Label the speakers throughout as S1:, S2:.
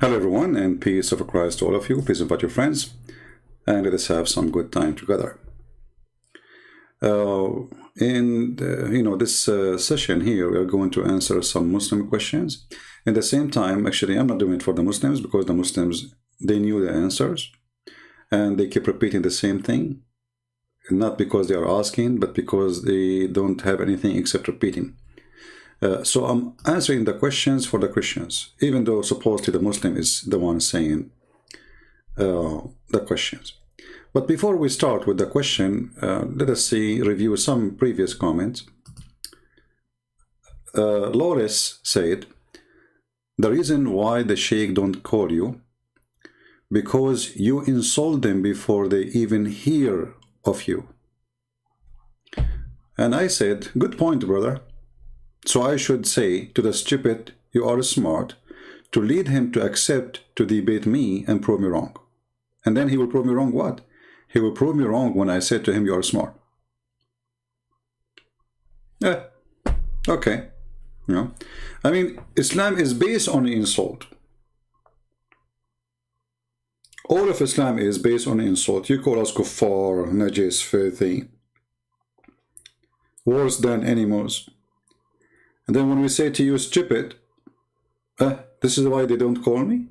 S1: Hello everyone, and peace of Christ to all of you. Please invite your friends and let us have some good time together. In this session here, we are going to answer some Muslim questions. At the same time, actually, I'm not doing it for the Muslims because the Muslims, they knew the answers and they keep repeating the same thing. Not because they are asking, but because they don't have anything except repeating. So I'm answering the questions for the Christians, even though supposedly the Muslim is the one saying the questions. But before we start with the question, let us review some previous comments. Loris said, the reason why the Sheikh don't call you, because you insult them before they even hear of you. And I said, good point, brother. So I should say to the stupid, you are smart, to lead him to accept to debate me and prove me wrong. And then he will prove me wrong what? He will prove me wrong when I said to him, you are smart. Yeah, okay. I mean, Islam is based on insult. All of Islam is based on insult. You call us kuffar, najis, filthy, worse than animals. And then when we say to you, stupid, this is why they don't call me?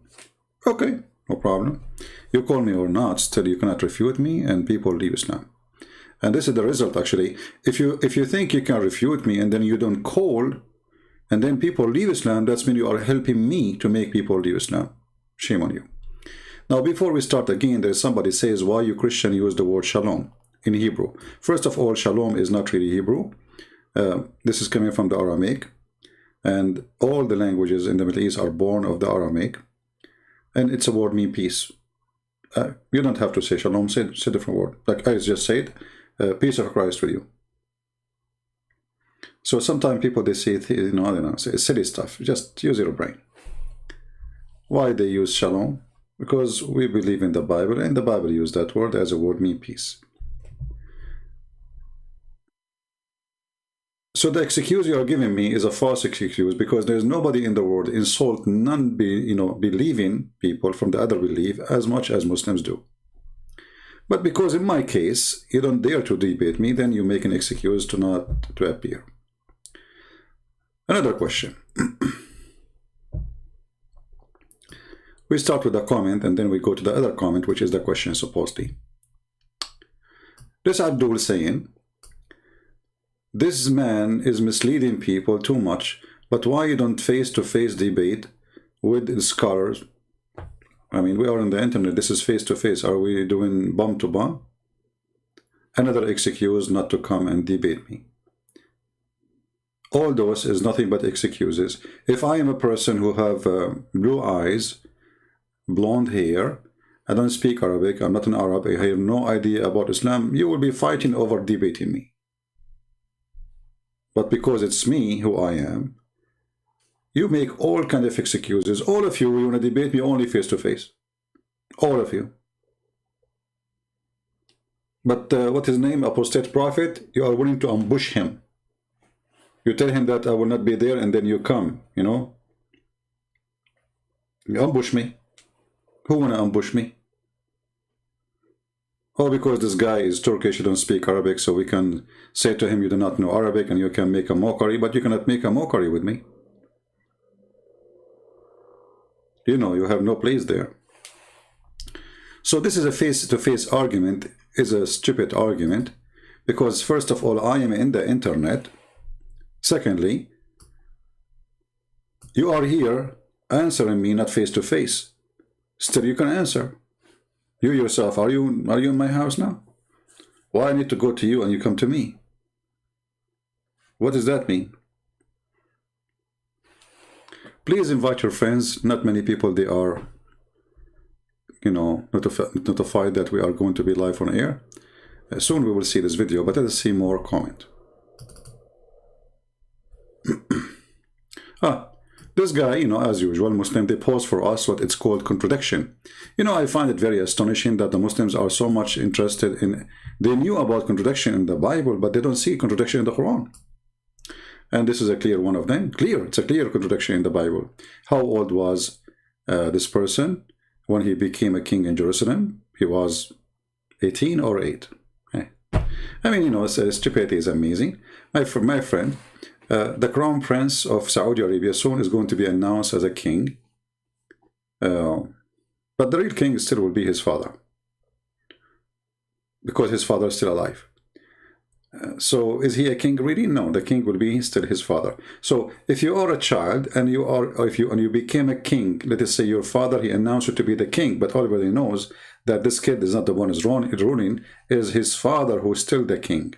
S1: Okay, no problem. You call me or not, still you cannot refute me, and people leave Islam. And this is the result, actually. If you think you can refute me and then you don't call, and then people leave Islam, that's mean you are helping me to make people leave Islam. Shame on you. Now, before we start again, there's somebody says, why you Christian use the word shalom in Hebrew? First of all, shalom is not really Hebrew. This is coming from the Aramaic, and all the languages in the Middle East are born of the Aramaic, and it's a word mean peace. You don't have to say shalom, say a different word. Like I just said, peace of Christ with you. So sometimes people, they say, say silly stuff. Just use your brain. Why they use shalom? Because we believe in the Bible, and the Bible used that word as a word mean peace. So the excuse you are giving me is a false excuse, because there's nobody in the world insult believing people from the other belief as much as Muslims do. But because in my case you don't dare to debate me, then you make an excuse to not to appear. Another question. We start with a comment and then we go to the other comment, which is the question supposedly. This Abdul saying, this man is misleading people too much, but why you don't face-to-face debate with scholars? I mean, we are on the internet, this is face-to-face. Are we doing bomb-to-bomb? Another excuse not to come and debate me. All those is nothing but excuses. If I am a person who have blue eyes, blonde hair, I don't speak Arabic, I'm not an Arab, I have no idea about Islam, you will be fighting over debating me. But because it's me who I am, you make all kind of excuses. All of you want to debate me only face to face. All of you. But what his name, apostate prophet, you are willing to ambush him. You tell him that I will not be there, and then you come, You ambush me. Who want to ambush me? Oh, because this guy is Turkish, you don't speak Arabic, so we can say to him, you do not know Arabic, and you can make a mockery, but you cannot make a mockery with me. You have no place there. So this is a face-to-face argument, is a stupid argument, because first of all, I am in the internet. Secondly, you are here answering me, not face-to-face. Still, you can answer. You yourself, are you in my house now? Why I need to go to you and you come to me? What does that mean? Please invite your friends. Not many people, they are, notified that we are going to be live on air. Soon we will see this video, but let us see more comment. This guy, as usual, Muslim, they post for us what it's called contradiction. I find it very astonishing that the Muslims are so much interested in, they knew about contradiction in the Bible, but they don't see contradiction in the Quran. And this is a clear one of them. Clear, it's a clear contradiction in the Bible. How old was this person, when he became a king in Jerusalem, he was 18 or 8. I mean, you know, stupidity is amazing. My friend, the crown prince of Saudi Arabia soon is going to be announced as a king. But the real king still will be his father, because his father is still alive. So is he a king really? No, the king will be still his father. So if you are a child and you became a king, let us say your father, he announced you to be the king, but everybody knows that this kid is not the one who's ruling, is his father who is still the king.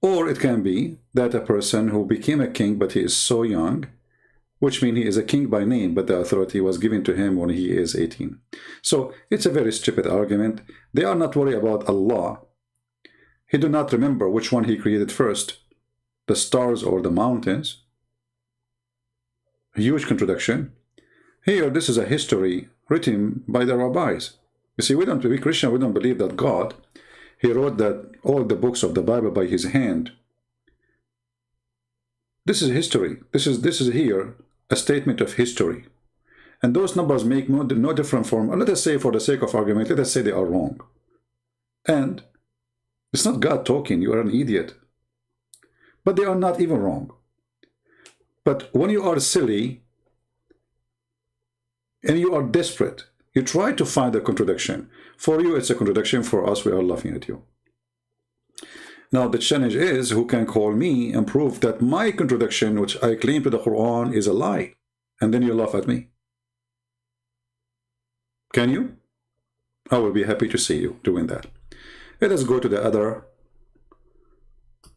S1: Or it can be that a person who became a king but he is so young, which means he is a king by name, but the authority was given to him when he is 18. So it's a very stupid argument. They are not worried about Allah. He do not remember which one he created first, the stars or the mountains. A huge contradiction. Here, this is a history written by the rabbis. You see, we Christian, we don't believe that God, he wrote that all the books of the Bible by his hand. This is history. This is here a statement of history. And those numbers make no different from, let us say for the sake of argument, let us say they are wrong. And it's not God talking, you are an idiot. But they are not even wrong. But when you are silly and you are desperate, you try to find a contradiction. For you, it's a contradiction. For us, we are laughing at you. Now, the challenge is, who can call me and prove that my contradiction, which I claim to the Quran, is a lie? And then you laugh at me. Can you? I will be happy to see you doing that. Let us go to the other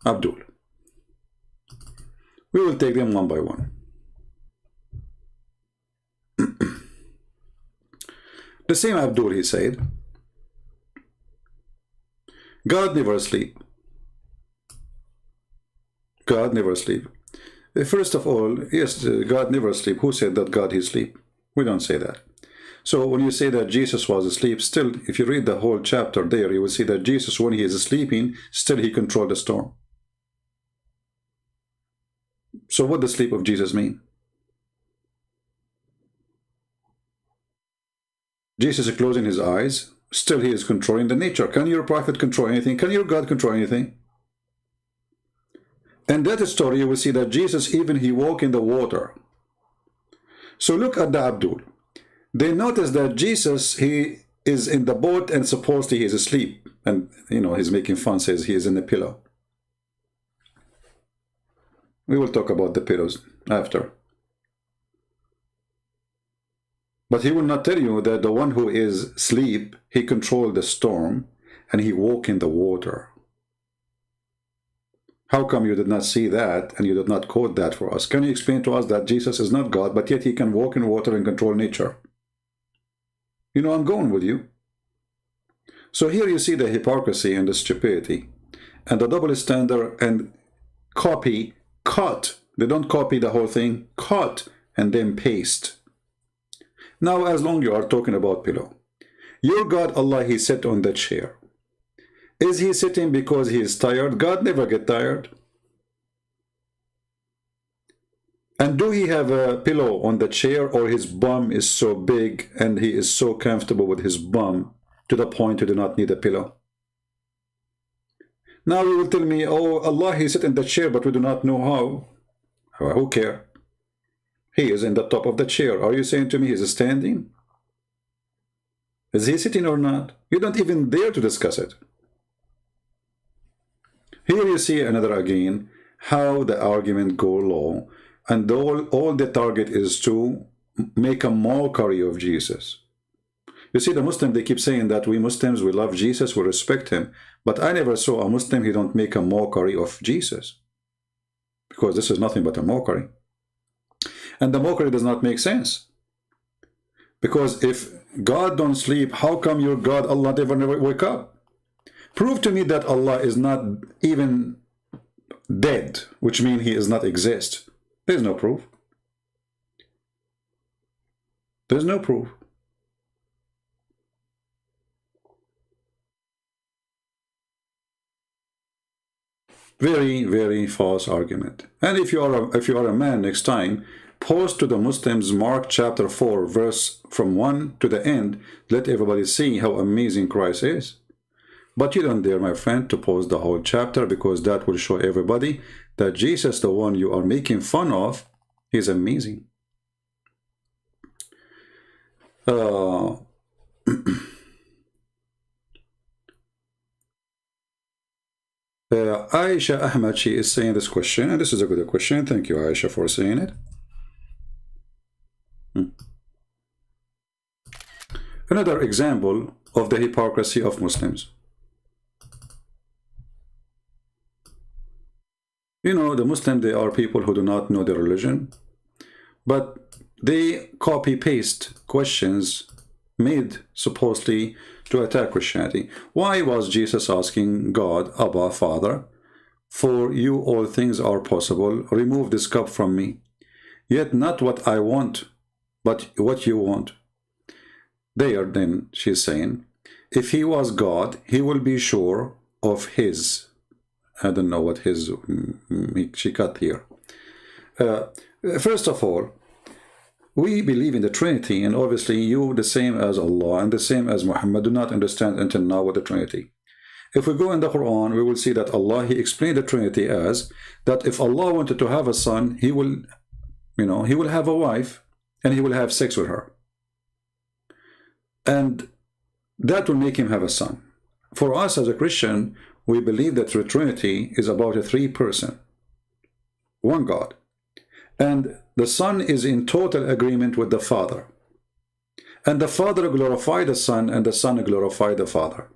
S1: Abdul. We will take them one by one. The same Abdul, he said, God never sleep. God never sleep. First of all, yes, God never sleep. Who said that God he sleep? We don't say that. So when you say that Jesus was asleep, still, if you read the whole chapter there, you will see that Jesus, when he is sleeping, still he controlled the storm. So what does sleep of Jesus mean? Jesus is closing his eyes, still he is controlling the nature. Can your prophet control anything? Can your God control anything? And that story, you will see that Jesus, even he walked in the water. So look at the Abdul. They notice that Jesus, he is in the boat and supposedly he is asleep. And, you know, he's making fun, says he is in the pillow. We will talk about the pillows after. But he will not tell you that the one who is asleep, he controlled the storm and he walked in the water. How come you did not see that and you did not quote that for us? Can you explain to us that Jesus is not God, but yet he can walk in water and control nature? You know, I'm going with you. So here you see the hypocrisy and the stupidity and the double standard and copy, cut. They don't copy the whole thing, cut and then paste. Now, as long you are talking about pillow, your God Allah, he sat on the chair. Is he sitting because he is tired? God never get tired. And do he have a pillow on the chair, or his bum is so big and he is so comfortable with his bum to the point he do not need a pillow? Now you will tell me, oh, Allah, he sit in the chair, but we do not know how. Who care? He is in the top of the chair. Are you saying to me he is standing? Is he sitting or not? You don't even dare to discuss it. Here you see another again, how the argument go low, and all the target is to make a mockery of Jesus. You see, the Muslim, they keep saying that we Muslims, we love Jesus, we respect him, but I never saw a Muslim, he don't make a mockery of Jesus, because this is nothing but a mockery. And the mockery does not make sense, because if God don't sleep, how come your God Allah never wake up? Prove to me that Allah is not even dead, which means he does not exist. There's no proof. There's no proof. Very, very false argument. And if you are a man next time, Post to the Muslims Mark chapter 4 verse from 1 to the end. Let everybody see how amazing Christ is. But you don't dare, my friend, to post the whole chapter, because that will show everybody that Jesus, the one you are making fun of, is amazing. Aisha Ahmad, she is saying this question, and this is a good question. Thank you, Aisha, for saying it. Another example of the hypocrisy of Muslims. You know, the Muslims, they are people who do not know their religion, but they copy-paste questions made supposedly to attack Christianity. Why was Jesus asking God, Abba, Father, for you all things are possible, remove this cup from me, yet not what I want, but what you want? There, then, she's saying, if he was God, he will be sure of his. I don't know what his she cut here. First of all, we believe in the Trinity, and obviously you, the same as Allah and the same as Muhammad, do not understand until now what the Trinity. If we go in the Quran, we will see that Allah, he explained the Trinity as that if Allah wanted to have a son, he will, you know, he will have a wife and he will have sex with her, and that will make him have a son. For us as a Christian, we believe that the Trinity is about a three-person, one God, and the Son is in total agreement with the Father, and the Father glorified the Son, and the Son glorified the Father.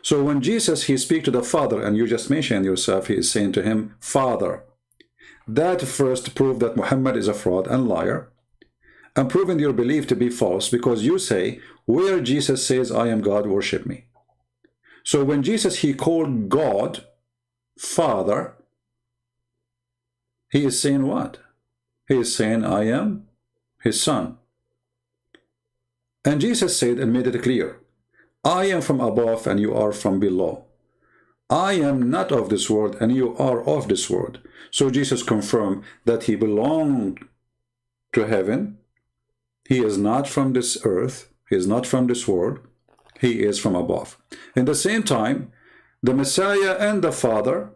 S1: So when Jesus, he speaks to the Father, and you just mentioned yourself, he is saying to him, Father. That first proved that Muhammad is a fraud and liar, and proven your belief to be false, because you say, where Jesus says, I am God, worship me. So when Jesus, he called God Father, he is saying what? He is saying, I am his son. And Jesus said and made it clear, I am from above and you are from below. I am not of this world and you are of this world. So Jesus confirmed that he belonged to heaven. He is not from this earth. He is not from this world. He is from above. In the same time, the Messiah and the Father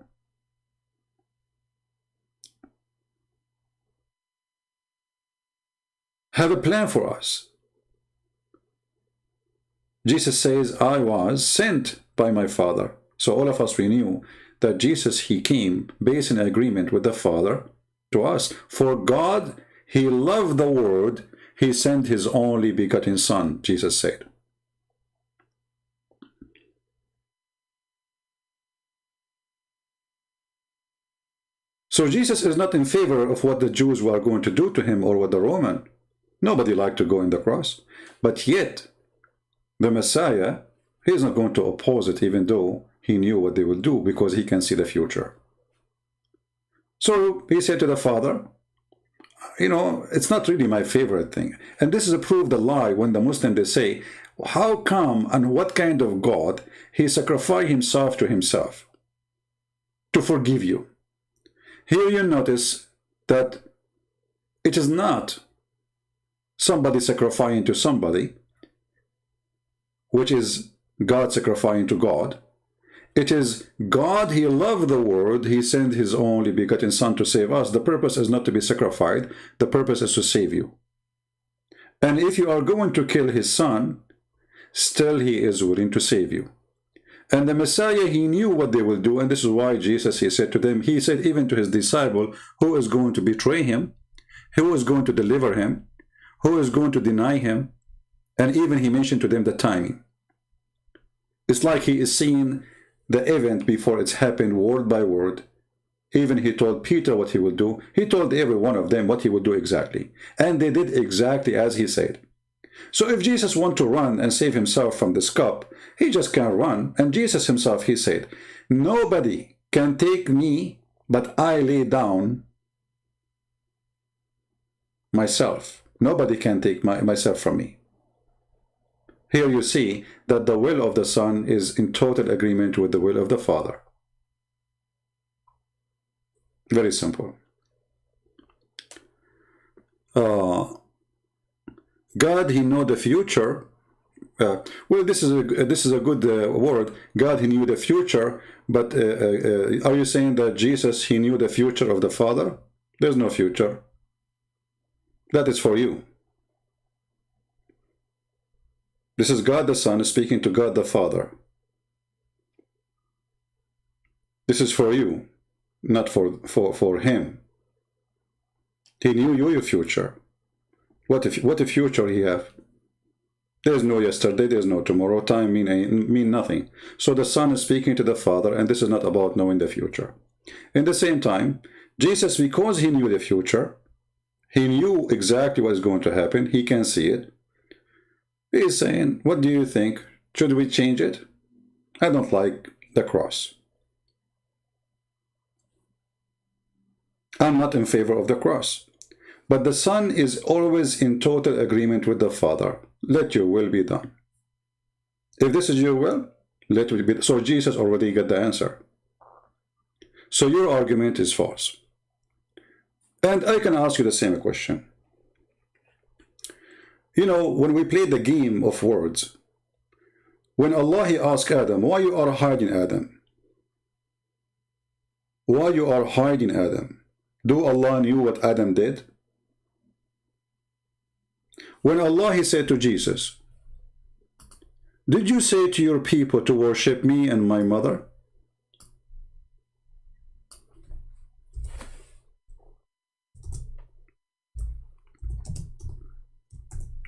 S1: have a plan for us. Jesus says, I was sent by my Father. So all of us, we knew that Jesus, he came based in agreement with the Father to us. For God, he loved the world. He sent his only begotten Son, Jesus said. So Jesus is not in favor of what the Jews were going to do to him or what the Roman. Nobody liked to go in the cross. But yet, the Messiah, he is not going to oppose it, even though he knew what they would do, because he can see the future. So he said to the Father, you know, it's not really my favorite thing. And this is a proof the lie when the Muslims, they say, how come and what kind of God he sacrificed himself to himself to forgive you? Here you notice that it is not somebody sacrificing to somebody, which is God sacrificing to God. It is God, he loved the world, he sent his only begotten Son to save us. The purpose is not to be sacrificed, the purpose is to save you. And if you are going to kill his Son, still he is willing to save you. And the Messiah, he knew what they will do, and this is why Jesus, he said to them, he said even to his disciple, who is going to betray him, who is going to deliver him, who is going to deny him, and even he mentioned to them the timing. It's like he is seeing the event before it's happened word by word. Even he told Peter what he would do. He told every one of them what he would do exactly. And they did exactly as he said. So if Jesus wanted to run and save himself from this cup, he just can't run. And Jesus himself, he said, nobody can take me, but I lay down myself. Nobody can take myself from me. Here you see that the will of the Son is in total agreement with the will of the Father. Very simple. God, he know the future. Well, this is a good word. God, he knew the future, but are you saying that Jesus, he knew the future of the Father? There's no future. That is for you. This is God the Son speaking to God the Father. This is for you, not for him. He knew your future. What if future he have? There's no yesterday, there's no tomorrow. Time mean nothing. So the Son is speaking to the Father, and this is not about knowing the future. In the same time, Jesus, because he knew the future, he knew exactly what is going to happen, he can see it. He is saying, what do you think? Should we change it? I don't like the cross. I'm not in favor of the cross. But the Son is always in total agreement with the Father. Let your will be done. If this is your will, let it be. So Jesus already got the answer. So your argument is false. And I can ask you the same question. You know, when we play the game of words, when Allah he asked Adam, why you are hiding Adam? Why you are hiding Adam? Do Allah knew what Adam did? When Allah he said to Jesus, did you say to your people to worship me and my mother?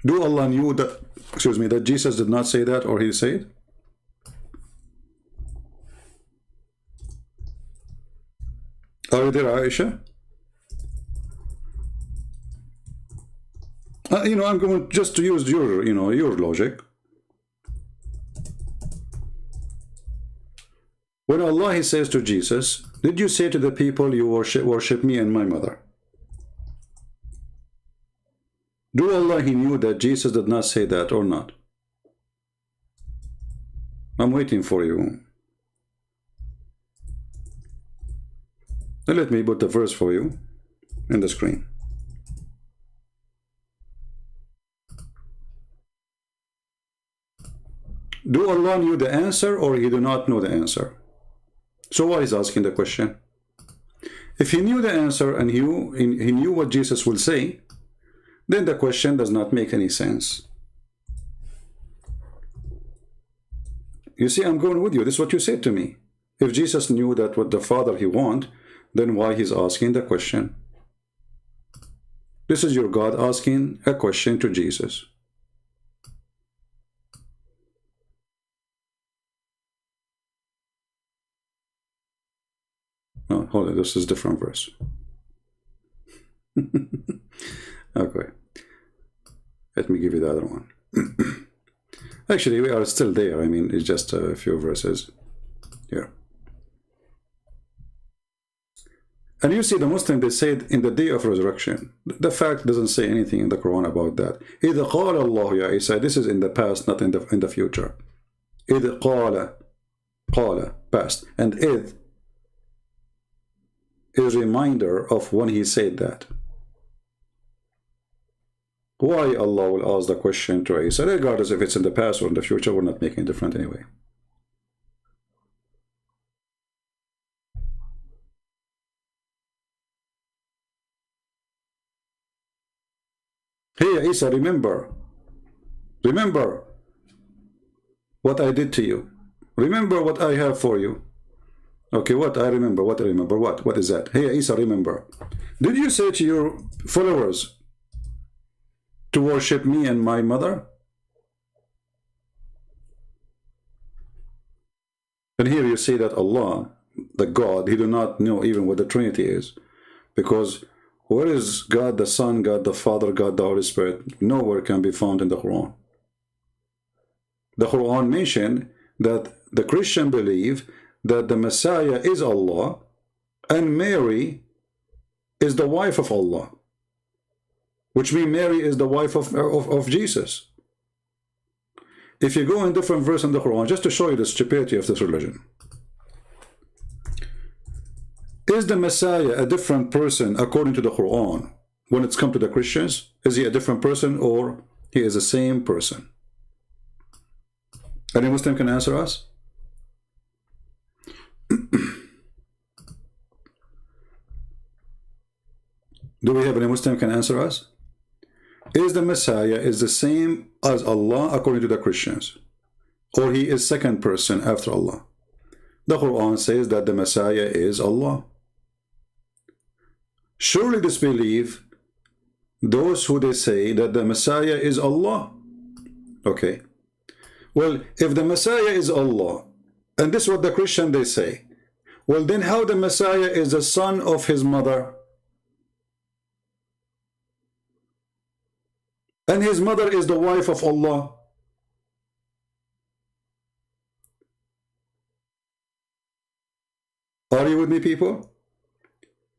S1: Do Allah knew that, excuse me, that Jesus did not say that, or he said? Are you there, Aisha? You know, I'm going just to use your, your logic. When Allah he says to Jesus, did you say to the people you worship me and my mother? Do Allah he knew that Jesus did not say that or not? I'm waiting for you. Now let me put the verse for you in the screen. Do Allah knew the answer or he do not know the answer? So why is asking the question? If he knew the answer and he knew what Jesus will say, then the question does not make any sense. You see, I'm going with you. This is what you said to me. If Jesus knew that what the Father he want, then why he's asking the question? This is your God asking a question to Jesus. Oh, hold on, this is a different verse. Okay. Let me give you the other one. Actually, we are still there. I mean, it's just a few verses here. And you see, the Muslim, they said in the day of resurrection. The fact doesn't say anything in the Quran about that. إِذْ قَالَ اللَّهُ يَا Isa. This is in the past, not in the future. إِذْ قَالَ, past. And إِذ is a reminder of when he said that. Why Allah will ask the question to Isa, regardless if it's in the past or in the future, we're not making a difference anyway. Hey Isa, remember what I did to you. Remember what I have for you. Okay, what I remember, what I remember, what is that? Hey Isa, remember. Did you say to your followers to worship me and my mother? And here you see that Allah, the God, he do not know even what the Trinity is. Because where is God the Son, God the Father, God the Holy Spirit? Nowhere can be found in the Quran. The Quran mentioned that the Christian believe that the Messiah is Allah and Mary is the wife of Allah. Which means Mary is the wife of Jesus. If you go in different verses in the Quran, just to show you the stupidity of this religion. Is the Messiah a different person according to the Quran when it's come to the Christians? Is he a different person or he is the same person? Any Muslim can answer us? Do we have any Muslim can answer us? Is the Messiah is the same as Allah according to the Christians? Or he is second person after Allah? The Quran says that the Messiah is Allah. Surely this belief, those who they say that the Messiah is Allah. Okay. Well, if the Messiah is Allah, and this is what the Christian they say, well then how the Messiah is the son of his mother? And his mother is the wife of Allah. Are you with me, people?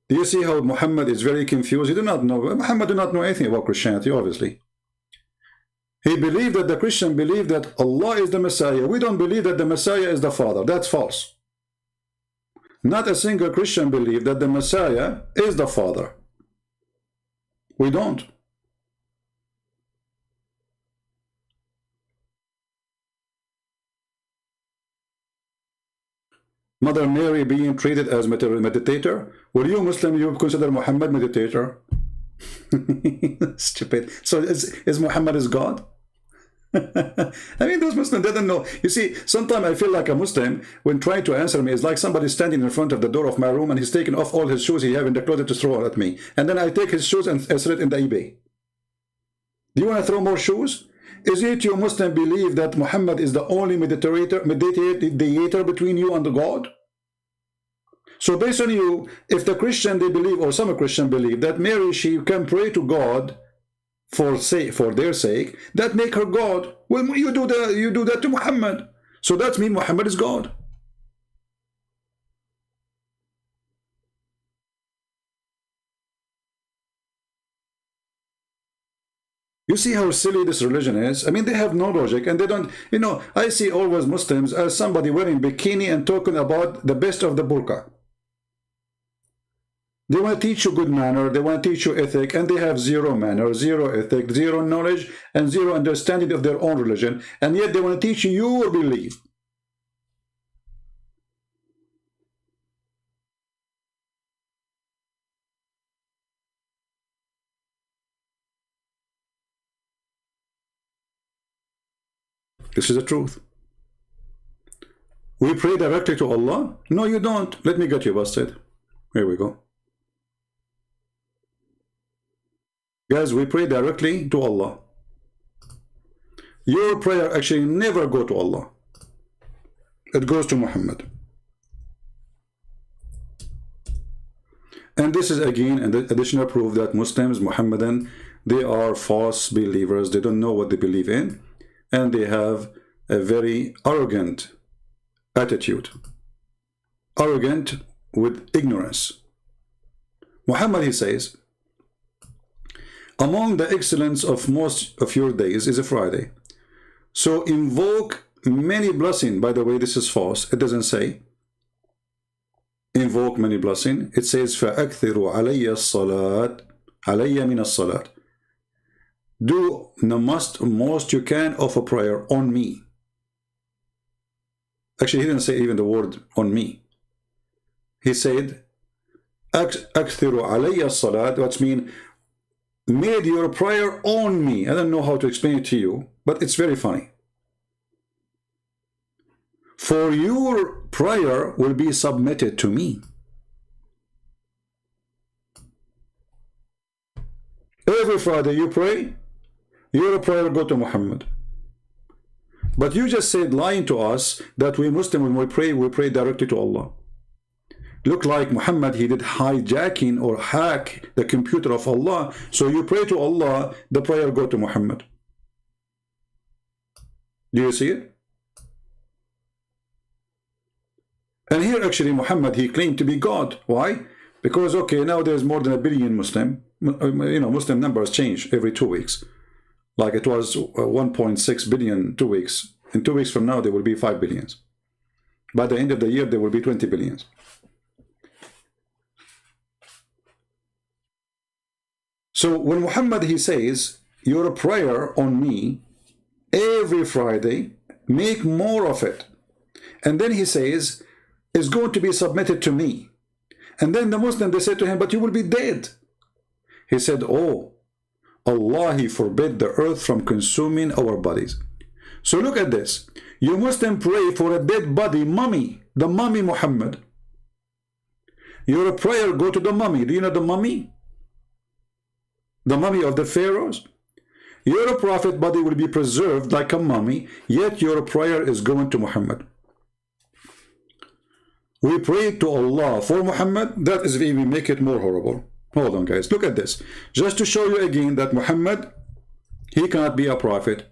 S1: Do you see how Muhammad is very confused? He do not know. Muhammad do not know anything about Christianity, obviously. He believed that the Christian believe that Allah is the Messiah. We don't believe that the Messiah is the Father. That's false. Not a single Christian believe that the Messiah is the Father. We don't. Mother Mary being treated as meditator. Were you Muslim, you consider Muhammad meditator? Stupid. So is Muhammad is God? I mean, those Muslims, they don't know. You see, sometimes I feel like a Muslim when trying to answer me. It's like somebody standing in front of the door of my room and he's taking off all his shoes he have in the closet to throw at me. And then I take his shoes and sell it in the eBay. Do you want to throw more shoes? Is it you Muslim believe that Muhammad is the only mediator between you and the God? So based on you, if the Christian they believe, or some Christian believe that Mary, she can pray to God for their sake, that make her God. Well, you do that to Muhammad. So that means Muhammad is God. You see how silly this religion is? I mean, they have no logic and they don't, you know, I see always Muslims as somebody wearing bikini and talking about the best of the burqa. They want to teach you good manner, they want to teach you ethic, and they have zero manner, zero ethic, zero knowledge, and zero understanding of their own religion, and yet they want to teach you your belief. This is the truth. We pray directly to Allah? No, you don't. Let me get you busted. Here we go. Guys, we pray directly to Allah. Your prayer actually never go to Allah. It goes to Muhammad. And this is again an additional proof that Muslims, Muhammadan, they are false believers. They don't know what they believe in. And they have a very arrogant attitude. Arrogant with ignorance. Muhammad, he says, among the excellence of most of your days is a Friday. So invoke many blessings. By the way, this is false. It doesn't say invoke many blessings. It says فَأَكْثِرُوا عَلَيَّ الصَّلَاةِ عَلَيَّ مِنَ الصَّلَاةِ. Do the most you can of a prayer on me. Actually, he didn't say even the word on me. He said أَكْثِرُوا عَلَيَّ الصَّلَاةِ, which means made your prayer on me. I don't know how to explain it to you, but it's very funny. For your prayer will be submitted to me. Every Friday you pray, your prayer go to Muhammad. But you just said, lying to us, that we Muslim, when we pray directly to Allah. Look like Muhammad, he did hijacking or hack the computer of Allah. So you pray to Allah, the prayer go to Muhammad. Do you see it? And here actually Muhammad, he claimed to be God. Why? Because, okay, now there's more than 1 billion Muslim. You know, Muslim numbers change every 2 weeks. Like it was 1.6 billion 2 weeks. In 2 weeks from now, there will be 5 billions. By the end of the year, there will be 20 billions. So when Muhammad, he says, your prayer on me every Friday, make more of it. And then he says, it's going to be submitted to me. And then the Muslim, they said to him, but you will be dead. He said, oh, Allah, he forbid the earth from consuming our bodies. So look at this. You Muslim pray for a dead body, mummy, the mummy Muhammad. Your prayer go to the mummy. Do you know the mummy? The mummy of the pharaohs. Your prophet body will be preserved like a mummy, yet your prayer is going to Muhammad. We pray to Allah for Muhammad. That is if we make it more horrible. Hold on, guys. Look at this. Just to show you again that Muhammad, he cannot be a prophet.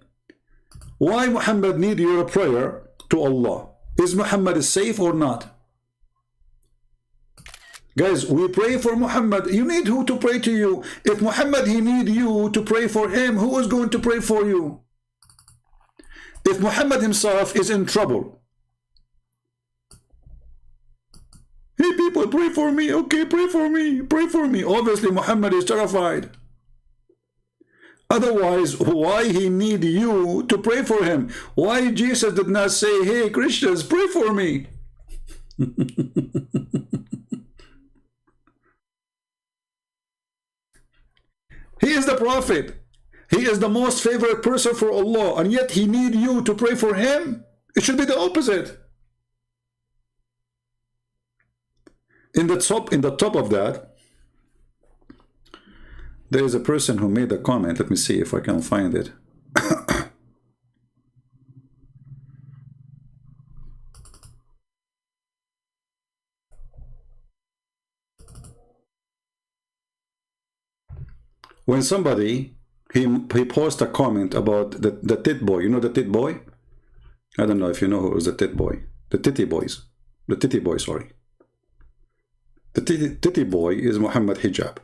S1: Why Muhammad need your prayer to Allah? Is Muhammad safe or not? Guys, we pray for Muhammad. You need who to pray to you? If Muhammad, he need you to pray for him, who is going to pray for you? If Muhammad himself is in trouble, hey people, pray for me. Okay, pray for me. Pray for me. Obviously, Muhammad is terrified. Otherwise, why he need you to pray for him? Why Jesus did not say, hey Christians, pray for me? He is the prophet. He is the most favorite person for Allah, and yet he need you to pray for him? It should be the opposite. In the top of that, there is a person who made a comment. Let me see if I can find it. When somebody, he posts a comment about the tit boy. You know the tit boy? I don't know if you know who is the tit boy. The titty boys. The titty boy, sorry. The titty boy is Muhammad hijab.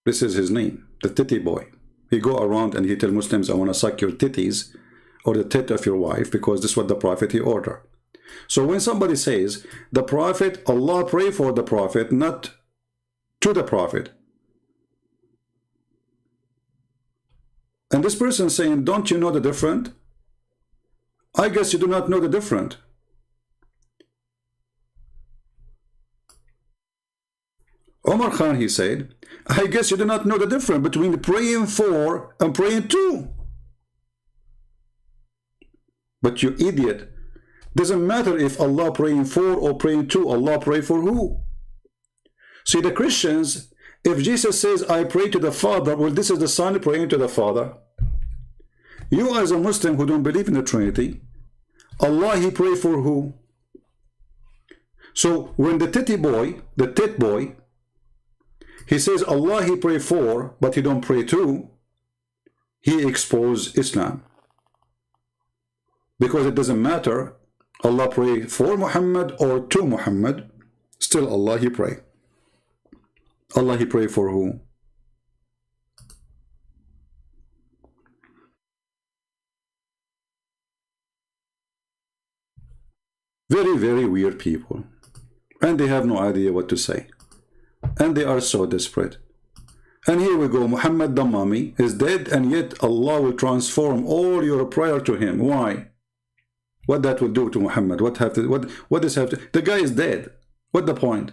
S1: This is his name, the titty boy. He go around and he tell Muslims, I want to suck your titties or the tit of your wife, because this is what the prophet he order. So when somebody says the prophet, Allah pray for the prophet, not to the prophet. And this person saying, don't you know the difference? I guess you do not know the difference. Omar Khan, he said, I guess you do not know the difference between praying for and praying to. But you idiot. Doesn't matter if Allah praying for or praying to. Allah pray for who? See, the Christians, if Jesus says, I pray to the Father, well, this is the Son praying to the Father. You as a Muslim who don't believe in the Trinity, Allah, he pray for who? So when the titty boy, the tit boy, he says Allah he pray for, but he don't pray to, he expose Islam. Because it doesn't matter, Allah pray for Muhammad or to Muhammad, still Allah he pray. Allah he pray for who? Very, very weird people. And they have no idea what to say. And they are so desperate. And here we go, Muhammad the mummy is dead, and yet Allah will transform all your prayer to him. Why? What that will do to Muhammad? What does have to? The guy is dead. What the point?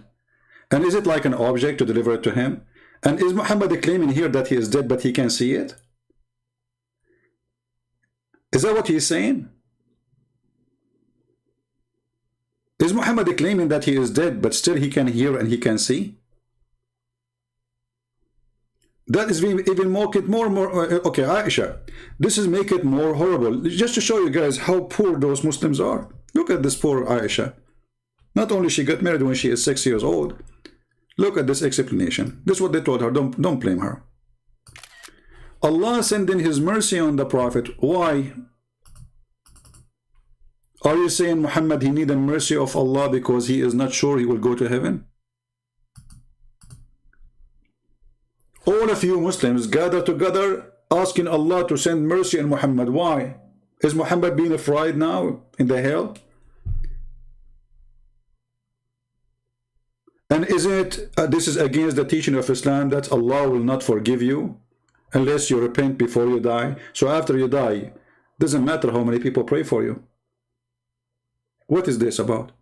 S1: And is it like an object to deliver it to him? And is Muhammad claiming here that he is dead but he can see it? Is that what he is saying? Is Muhammad claiming that he is dead but still he can hear and he can see? That is even more okay, Aisha, this is make it more horrible. Just to show you guys how poor those Muslims are. Look at this poor Aisha. Not only she got married when she is 6 years old. Look at this explanation. This is what they told her. Don't blame her. Allah sending his mercy on the Prophet. Why? Are you saying Muhammad he need the mercy of Allah because he is not sure he will go to heaven? All of you Muslims gather together asking Allah to send mercy on Muhammad. Why? Is Muhammad being afraid now in the hell? And isn't it, this is against the teaching of Islam that Allah will not forgive you unless you repent before you die? So after you die, doesn't matter how many people pray for you. What is this about?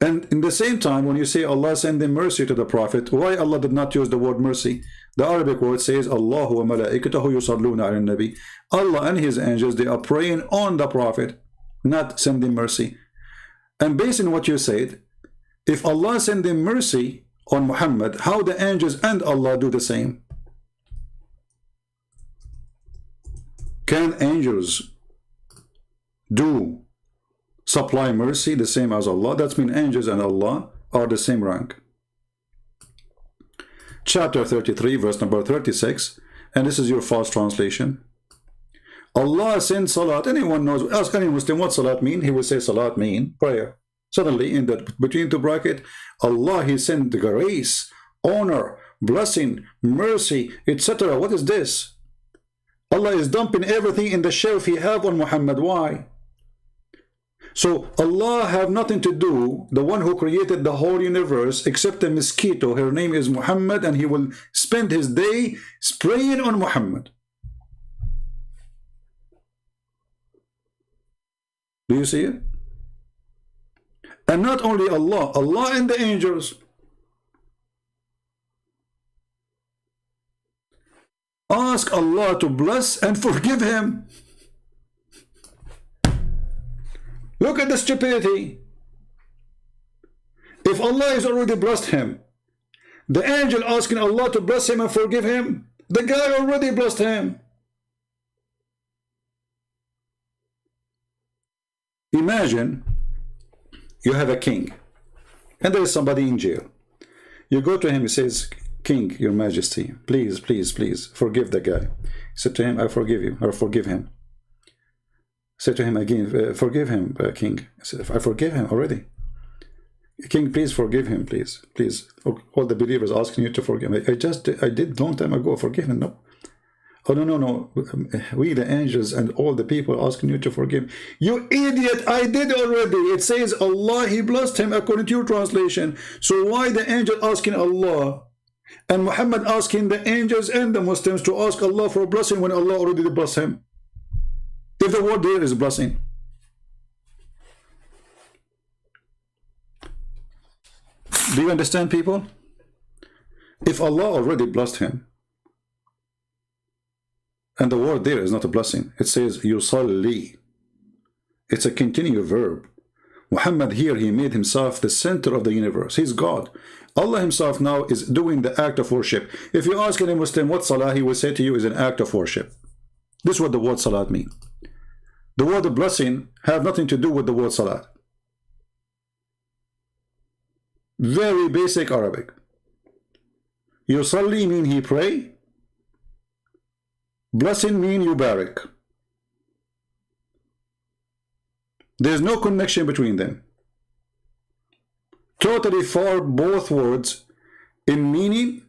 S1: And in the same time, when you say Allah sending mercy to the Prophet, why Allah did not use the word mercy? The Arabic word says, Allahu wa malaikatahu yusalluna ala nabi. Allah and his angels, they are praying on the Prophet, not sending mercy. And based on what you said, if Allah sending mercy on Muhammad, how the angels and Allah do the same? Can angels do supply mercy the same as Allah? That means angels and Allah are the same rank. Chapter 33, verse number 36, and this is your false translation. Allah sends salat. Anyone knows, ask any Muslim what salat mean, he will say salat mean prayer. Suddenly in that between two bracket, Allah, he sent grace, honor, blessing, mercy, etc. What is this? Allah is dumping everything in the shelf he have on Muhammad. Why? So Allah have nothing to do, the one who created the whole universe, except a mosquito. Her name is Muhammad, and he will spend his day spraying on Muhammad. Do you see it? And not only Allah, Allah and the angels. Ask Allah to bless and forgive him. Look at the stupidity. If Allah has already blessed him, the angel asking Allah to bless him and forgive him, the guy already blessed him. Imagine you have a king and there is somebody in jail. You go to him, he says, King, your majesty, please, please, please forgive the guy. He said to him, I forgive you, or forgive him. Said to him again, forgive him, king. I said, I forgive him already. King, please forgive him, please, please. All the believers asking you to forgive him. I did long time ago, forgive him. No. Oh, no, no, no. We, the angels and all the people asking you to forgive. You idiot, I did already. It says Allah, he blessed him according to your translation. So why the angel asking Allah and Muhammad asking the angels and the Muslims to ask Allah for blessing when Allah already blessed him? If the word there is blessing. Do you understand, people? If Allah already blessed him, and the word there is not a blessing, it says yusalli. It's a continuous verb. Muhammad here, he made himself the center of the universe. He's God. Allah himself now is doing the act of worship. If you ask any Muslim what salah, he will say to you is an act of worship. This is what the word salat means. The word blessing have nothing to do with the word salat. Very basic Arabic. Yusalli mean he pray. Blessing mean you barak. There's no connection between them. Totally for both words in meaning,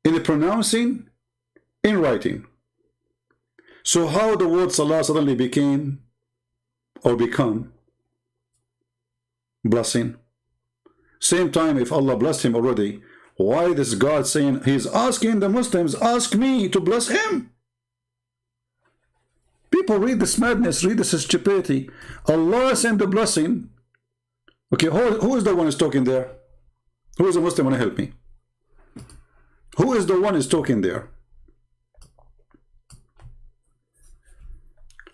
S1: in pronouncing, in writing. So how the word salah suddenly became or become blessing? Same time, if Allah blessed him already, why this God saying he's asking the Muslims, ask me to bless him? People read this madness, read this stupidity. Allah sent the blessing. Okay, who is the one who's talking there? Who is the Muslim? Want to help me? Who is the one who's talking there?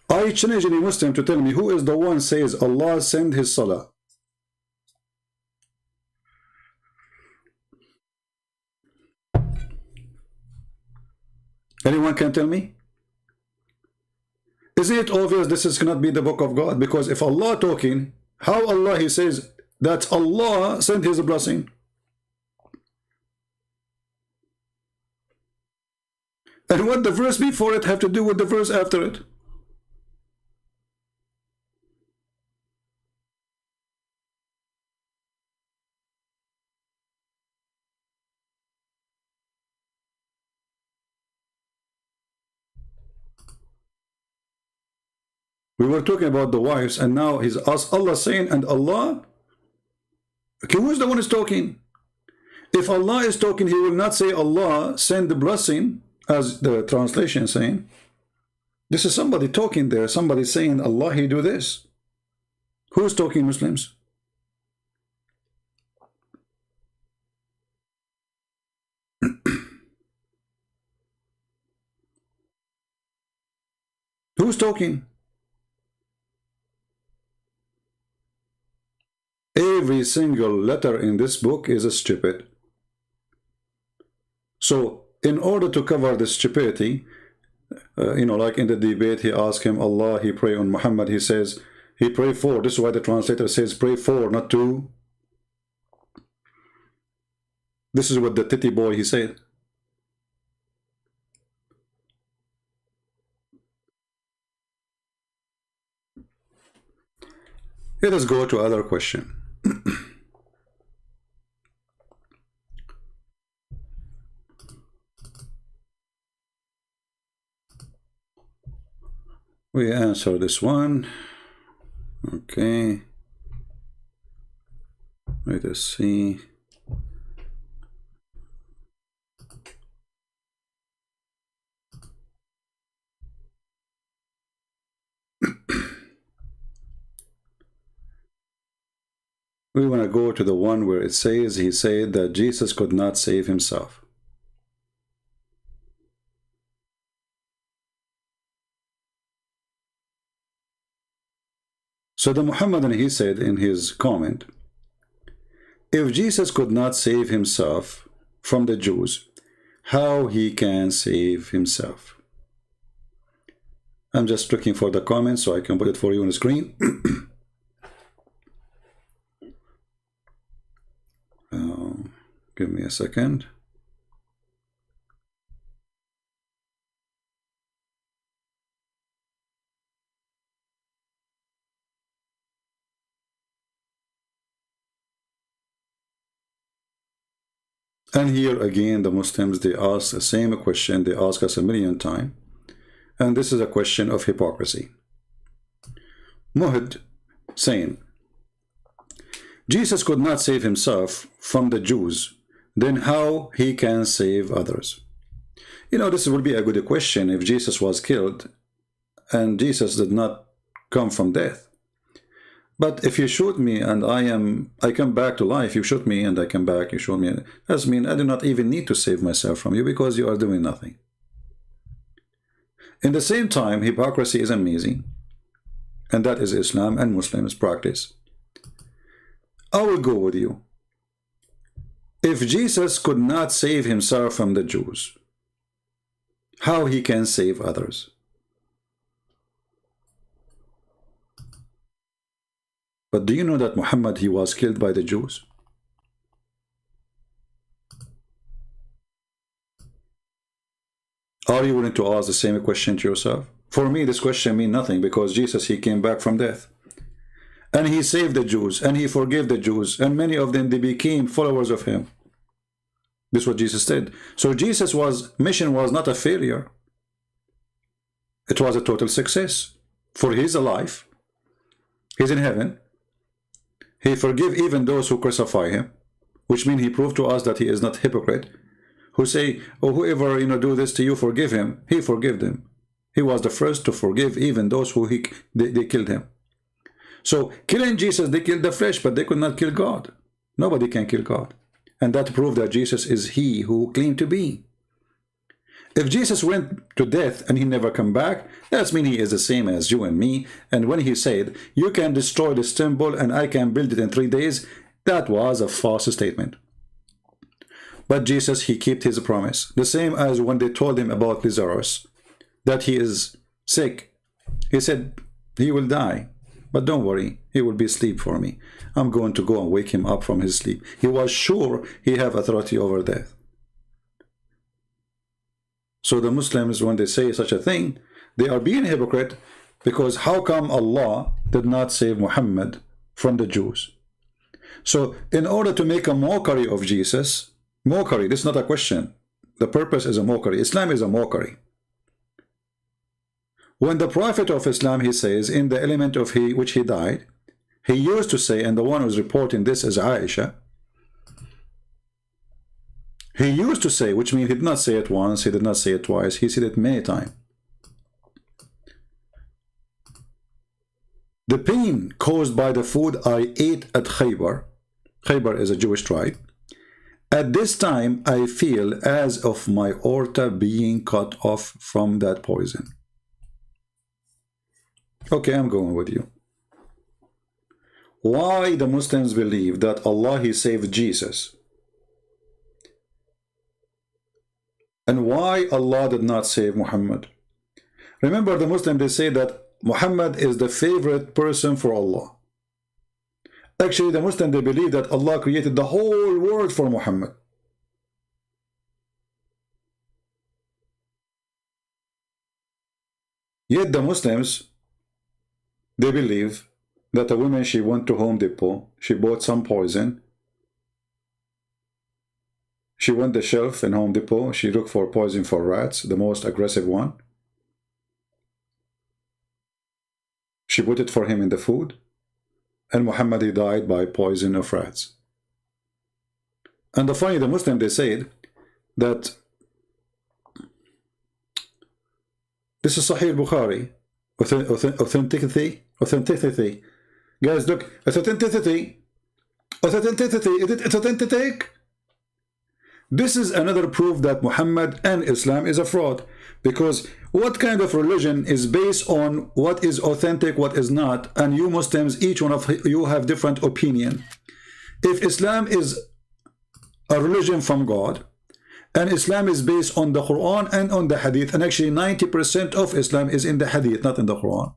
S1: I challenge any Muslim to tell me who is the one says Allah send his salah. Anyone can tell me? Isn't it obvious this cannot be the book of God? Because if Allah talking, how Allah he says that Allah sent his blessing? And what the verse before it have to do with the verse after it? We were talking about the wives, and now he's Allah saying, and Allah Okay, who's the one who's talking? If Allah is talking, he will not say Allah send the blessing, as the translation is saying. This is somebody talking there. Somebody saying, Allah, he do this. Who's talking, Muslims? Who's talking? Every single letter in this book is stupid. So, in order to cover the stupidity, like in the debate, he asked him, Allah, he pray on Muhammad, he says, he pray for. This is why the translator says, pray for, not to. This is what the titty boy, he said. Let us go to other question. We answer this one. Okay. Let us see. We want to go to the one where it says, he said that Jesus could not save himself. So the Muhammadan, he said in his comment, if Jesus could not save himself from the Jews, how he can save himself? I'm just looking for the comment so I can put it for you on the screen. Give me a second. And here again, the Muslims, they ask the same question. They ask us a million times. And this is a question of hypocrisy. Muhammad saying, Jesus could not save himself from the Jews, then how he can save others? This would be a good question if Jesus was killed and Jesus did not come from death. But if you shoot me and I come back to life, you shoot me and I come back, you shoot me, that means I do not even need to save myself from you because you are doing nothing. In the same time, hypocrisy is amazing, and that is Islam and Muslims practice. I will go with you. If Jesus could not save himself from the Jews, how he can save others? But do you know that Muhammad, he was killed by the Jews? Are you willing to ask the same question to yourself? For me, this question means nothing because Jesus, he came back from death. And he saved the Jews, and he forgave the Jews, and many of them, they became followers of him. This is what Jesus did. So Jesus' mission was not a failure. It was a total success. For he's alive. He's in heaven. He forgive even those who crucify him, which means he proved to us that he is not hypocrite. Who say, oh, whoever do this to you, forgive him. He forgave them. He was the first to forgive even those who they killed him. So killing Jesus, they killed the flesh, but they could not kill God. Nobody can kill God. And that proved that Jesus is he who claimed to be. If Jesus went to death and he never come back, that means he is the same as you and me. And when he said, you can destroy this temple and I can build it in 3 days, that was a false statement. But Jesus, he kept his promise. The same as when they told him about Lazarus, that he is sick. He said, he will die. But don't worry, he will be asleep for me. I'm going to go and wake him up from his sleep. He was sure he have authority over death. So the Muslims, when they say such a thing, they are being hypocrite, because how come Allah did not save Muhammad from the Jews? So in order to make a mockery of Jesus, mockery, this is not a question. The purpose is a mockery. Islam is a mockery. When the Prophet of Islam, he says, in the element of which he died, He used to say, and the one who's reporting this is Aisha. He used to say, which means he did not say it once, he did not say it twice, he said it many times. The pain caused by the food I ate at Khaybar, Khaybar is a Jewish tribe, at this time I feel as of my aorta being cut off from that poison. Okay, I'm going with you. Why the Muslims believe that Allah, He saved Jesus? And why Allah did not save Muhammad? Remember, the Muslims, they say that Muhammad is the favorite person for Allah. Actually, the Muslims, they believe that Allah created the whole world for Muhammad. Yet the Muslims, they believe that a woman, she went to Home Depot, she bought some poison. She went the shelf in Home Depot, she looked for poison for rats, the most aggressive one. She put it for him in the food, and Muhammad, he died by poison of rats. And the funny, the Muslim, they said that this is Sahih Bukhari, authenticity. Guys, look, authenticity, it's authentic. This is another proof that Muhammad and Islam is a fraud. Because what kind of religion is based on what is authentic, what is not? And you Muslims, each one of you have different opinion. If Islam is a religion from God, and Islam is based on the Quran and on the Hadith, and actually 90% of Islam is in the Hadith, not in the Quran.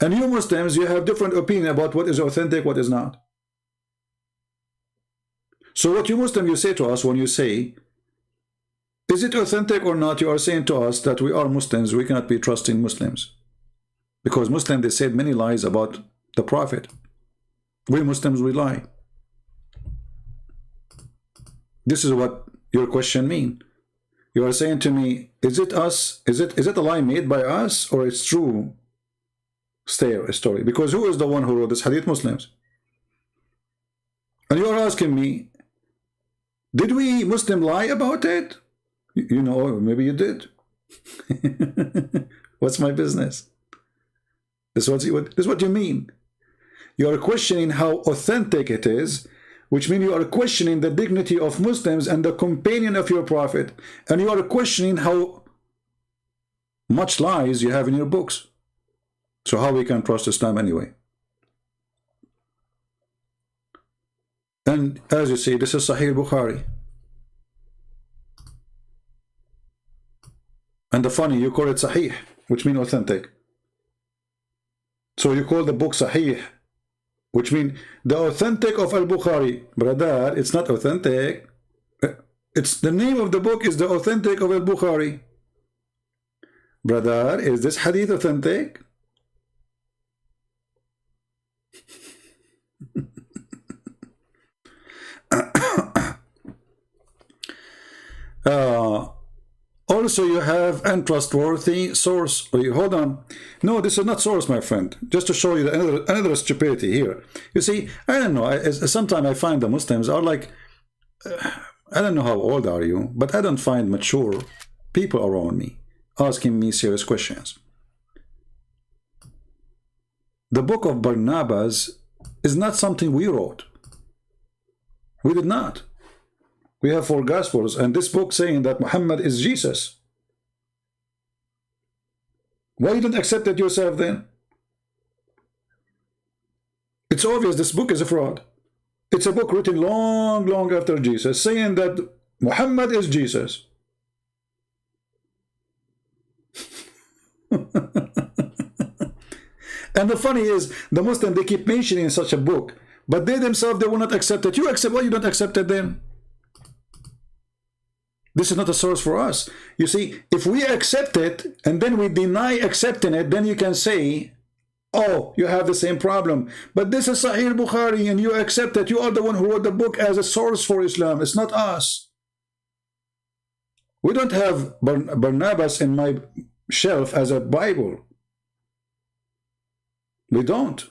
S1: And you Muslims, you have different opinion about what is authentic, what is not. So what you Muslims, you say to us when you say, is it authentic or not? You are saying to us that we are Muslims, we cannot be trusting Muslims. Because Muslims, they said many lies about the Prophet. We Muslims, we lie. This is what your question means. You are saying to me, is it us? Is it a lie made by us, or it's true story? Because who is the one who wrote this hadith? Muslims. And you are asking me, did we Muslim lie about it? You know, maybe you did. What's my business? This is what you mean. You are questioning how authentic it is, which means you are questioning the dignity of Muslims and the companion of your Prophet, and you are questioning how much lies you have in your books. So how we can trust Islam anyway? And as you see, this is Sahih Bukhari. And the funny, you call it Sahih, which means authentic. So you call the book Sahih, which means the authentic of Al-Bukhari. Brother, it's not authentic. It's the name of the book is the authentic of Al-Bukhari. Brother, is this hadith authentic? Also, you have untrustworthy source. Hold on. No, this is not source, my friend. Just to show you another stupidity here. You see, I don't know. Sometimes I find the Muslims are like, I don't know how old are you, but I don't find mature people around me asking me serious questions. The book of Barnabas is not something we wrote. We did not. We have 4 Gospels, and this book saying that Muhammad is Jesus. Why you don't accept it yourself then? It's obvious this book is a fraud. It's a book written long after Jesus, saying that Muhammad is Jesus. And the funny is, the Muslims, they keep mentioning such a book, but they themselves, they will not accept it. You accept, why you don't accept it then? This is not a source for us. You see, if we accept it and then we deny accepting it, then you can say, oh, you have the same problem. But this is Sahih Bukhari and you accept it. You are the one who wrote the book as a source for Islam. It's not us. We don't have Barnabas in my shelf as a Bible. We don't.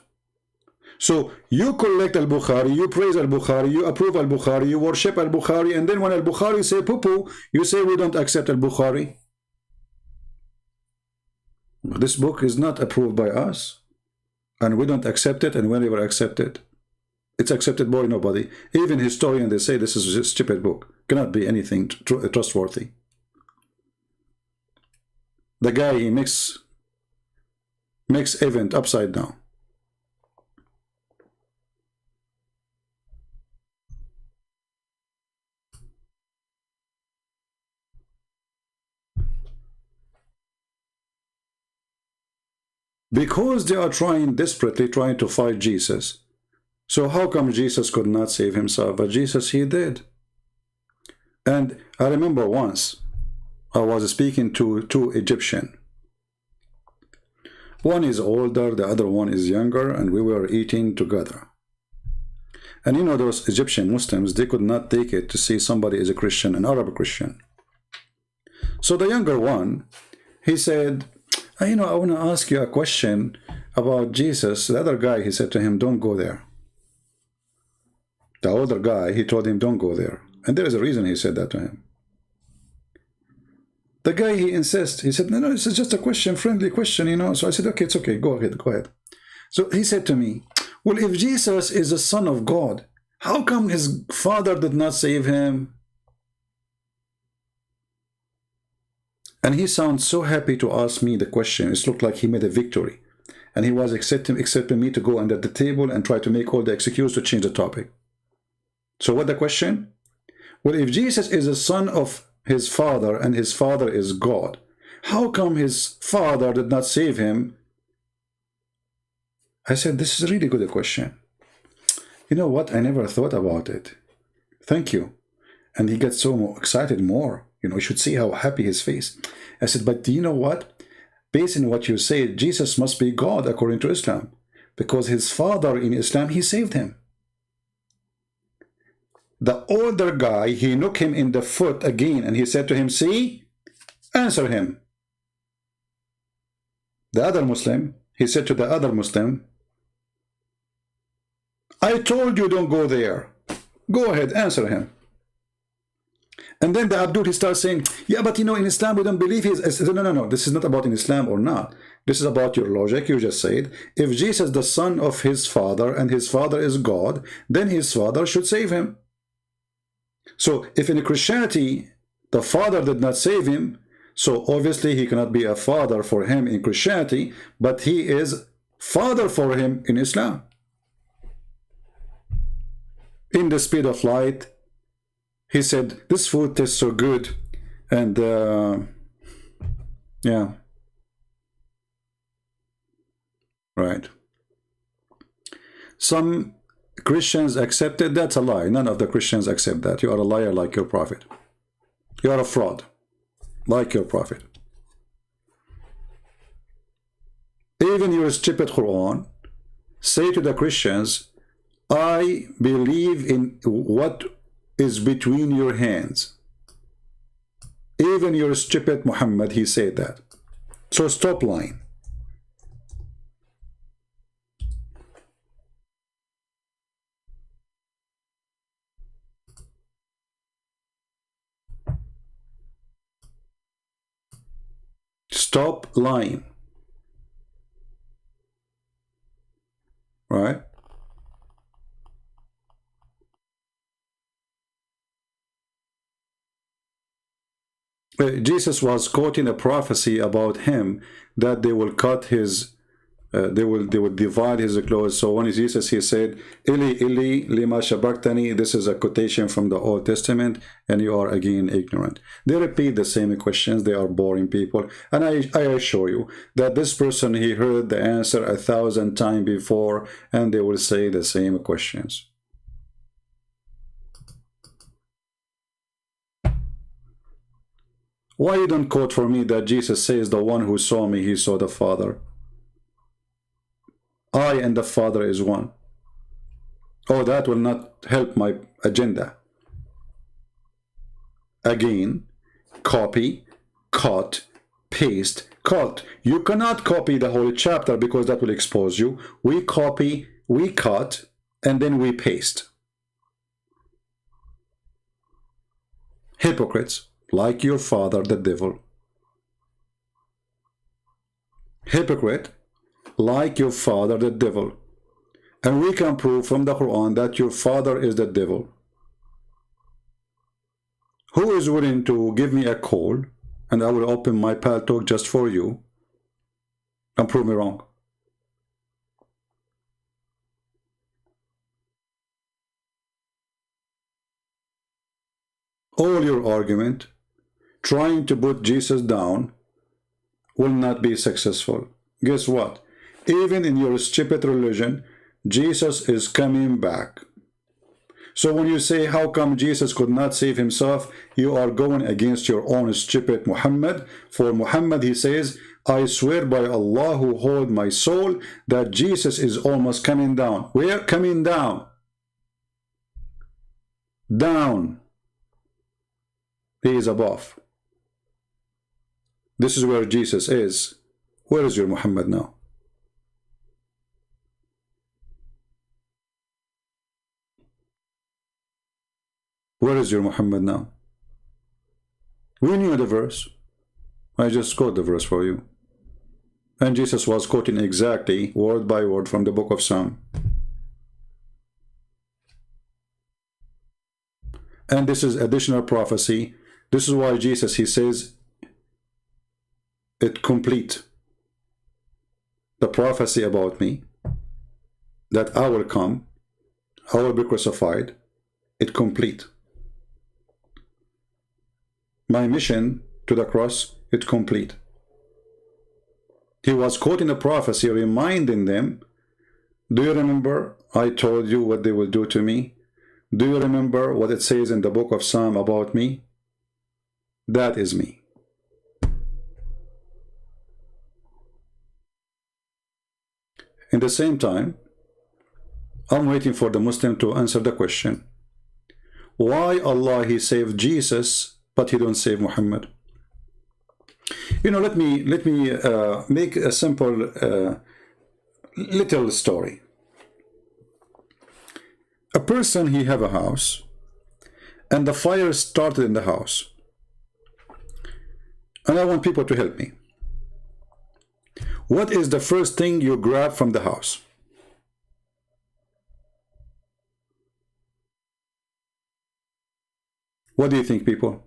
S1: So you collect al-Bukhari, you praise al-Bukhari, you approve al-Bukhari, you worship al-Bukhari, and then when al-Bukhari say poo-poo, you say we don't accept al-Bukhari. This book is not approved by us, and we don't accept it, and we never accept it. It's accepted by nobody. Even historians, they say this is a stupid book. Cannot be anything trustworthy. The guy, he makes event upside down. Because they are desperately trying to fight Jesus. So how come Jesus could not save himself? But Jesus, he did. And I remember once, I was speaking to two Egyptians. One is older, the other one is younger, and we were eating together. And you know, those Egyptian Muslims, they could not take it to see somebody is a Christian, an Arab Christian. So the younger one, he said, you know, I want to ask you a question about Jesus. The other guy, he said to him, don't go there. The older guy, he told him, don't go there. And there is a reason he said that to him. The guy, he insists. He said, no, this is just a question, friendly question, you know. So I said, okay, it's okay. Go ahead. So he said to me, well, if Jesus is the Son of God, how come his father did not save him? And he sounds so happy to ask me the question. It looked like he made a victory. And he was accepting me to go under the table and try to make all the excuses to change the topic. So what the question? Well, if Jesus is the son of his father and his father is God, how come his father did not save him? I said, this is a really good question. You know what? I never thought about it. Thank you. And he gets so excited more. You know, you should see how happy his face. I said, but do you know what? Based on what you say, Jesus must be God according to Islam. Because his father in Islam, he saved him. The older guy, he knocked him in the foot again, and he said to him, see, answer him. The other Muslim, he said to the other Muslim, I told you don't go there. Go ahead, answer him. And then the Abdul, he starts saying, yeah, but you know, in Islam, we don't believe he's... I said, no, this is not about in Islam or not. This is about your logic. You just said, if Jesus is the son of his father and his father is God, then his father should save him. So if in Christianity, the father did not save him, so obviously he cannot be a father for him in Christianity, but he is father for him in Islam. In the speed of light, he said, this food tastes so good. And yeah. Right. Some Christians accepted. That's a lie. None of the Christians accept that. You are a liar like your prophet. You are a fraud like your prophet. Even your stupid Quran say to the Christians, I believe in what is between your hands. Even your stupid Muhammad, he said that. So stop lying. Stop lying. Right? Jesus was quoting a prophecy about him that they will cut his, they will divide his clothes. So when Jesus, he said, Ili, Ili, lima shabaktani, this is a quotation from the Old Testament, and you are again ignorant. They repeat the same questions. They are boring people. And I assure you that this person, he heard the answer 1,000 times before, and they will say the same questions. Why you don't quote for me that Jesus says, the one who saw me, he saw the Father? I and the Father is one. Oh, that will not help my agenda. Again, copy, cut, paste, cut. You cannot copy the whole chapter because that will expose you. We copy we cut, and then we paste. Hypocrites, like your father the devil. Hypocrite, like your father the devil. And we can prove from the Quran that your father is the devil. Who is willing to give me a call and I will open my pal talk just for you and prove me wrong? All your argument trying to put Jesus down will not be successful. Guess what? Even in your stupid religion, Jesus is coming back. So when you say, how come Jesus could not save himself, you are going against your own stupid Muhammad. For Muhammad, he says, I swear by Allah who hold my soul that Jesus is almost coming down. Where? Coming down. Down. He is above. This is where Jesus is. Where is your Muhammad now? Where is your Muhammad now? We knew the verse. I just quote the verse for you. And Jesus was quoting exactly, word by word, from the book of Psalm. And this is additional prophecy. This is why Jesus, he says, it complete. The prophecy about me, that I will come, I will be crucified, it complete. My mission to the cross, it complete. He was quoting a prophecy, reminding them, do you remember I told you what they will do to me? Do you remember what it says in the book of Psalm about me? That is me. In the same time, I'm waiting for the Muslim to answer the question. Why Allah, he saved Jesus, but he don't save Muhammad? You know, let me make a simple little story. A person, he have a house, and the fire started in the house. And I want people to help me. What is the first thing you grab from the house? What do you think, people?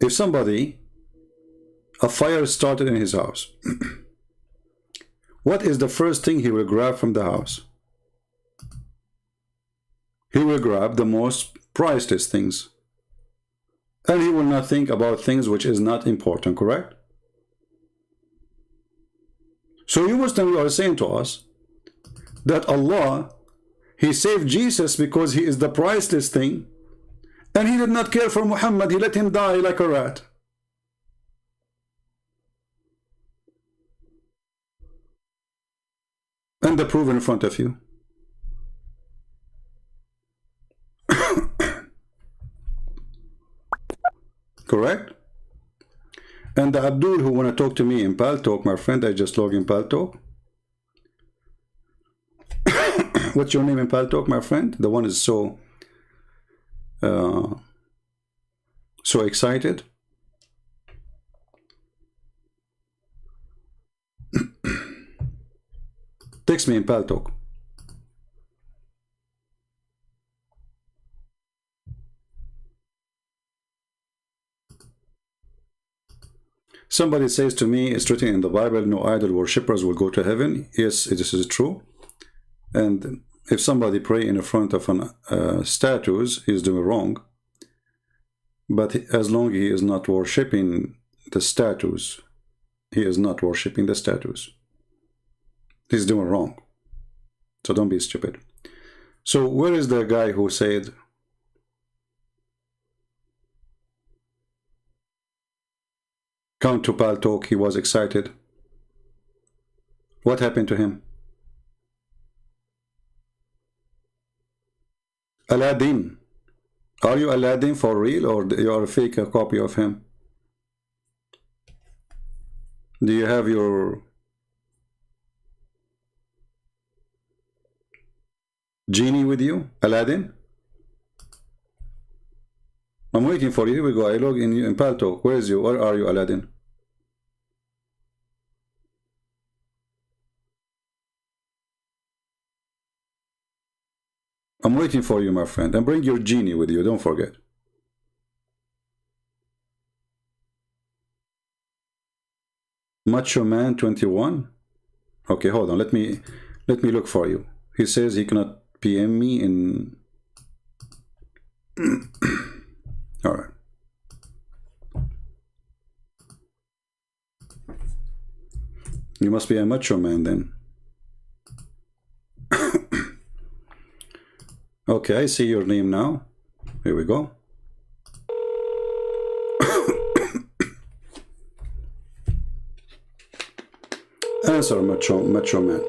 S1: If somebody, a fire started in his house, what is the first thing he will grab from the house? He will grab the most priceless things. And he will not think about things which is not important, correct? So you Muslims are saying to us that Allah, he saved Jesus because he is the priceless thing, and he did not care for Muhammad, he let him die like a rat. And the proof in front of you. Correct? And the Abdul who want to talk to me in Pal Talk, my friend, I just log in Pal Talk. What's your name in Pal Talk, my friend? The one is so excited. Text me in Pal Talk. Somebody says to me, it's written in the Bible, no idol worshippers will go to heaven. Yes, this is true. And if somebody pray in front of an statues, he is doing wrong. But as long as he is not worshipping the statues, he is not worshipping the statues. He's doing wrong. So don't be stupid. So where is the guy who said, come to Pal Talk, he was excited? What happened to him? Aladdin. Are you Aladdin for real, or you are a fake copy of him? Do you have your Genie with you? Aladdin? I'm waiting for you. Here we go. I log in Palto. Where is you? Where are you, Aladdin? I'm waiting for you, my friend. And bring your genie with you. Don't forget. Macho Man 21. Okay, hold on. Let me look for you. He says he cannot PM me in. All right. You must be a macho man then. Okay, I see your name now. Here we go. Answer, macho man.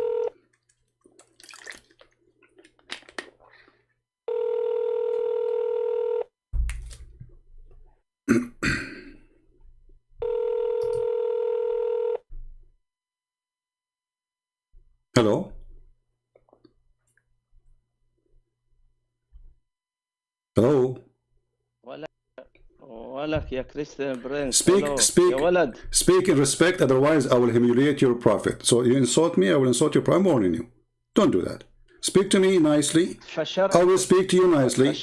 S1: Hello? Hello?
S2: ولك يا كريستيان برنس.
S1: Speak in respect, otherwise I will humiliate your prophet. So you insult me, I will insult your prophet. I'm warning you. Don't do that. Speak to me nicely. I will speak to you nicely.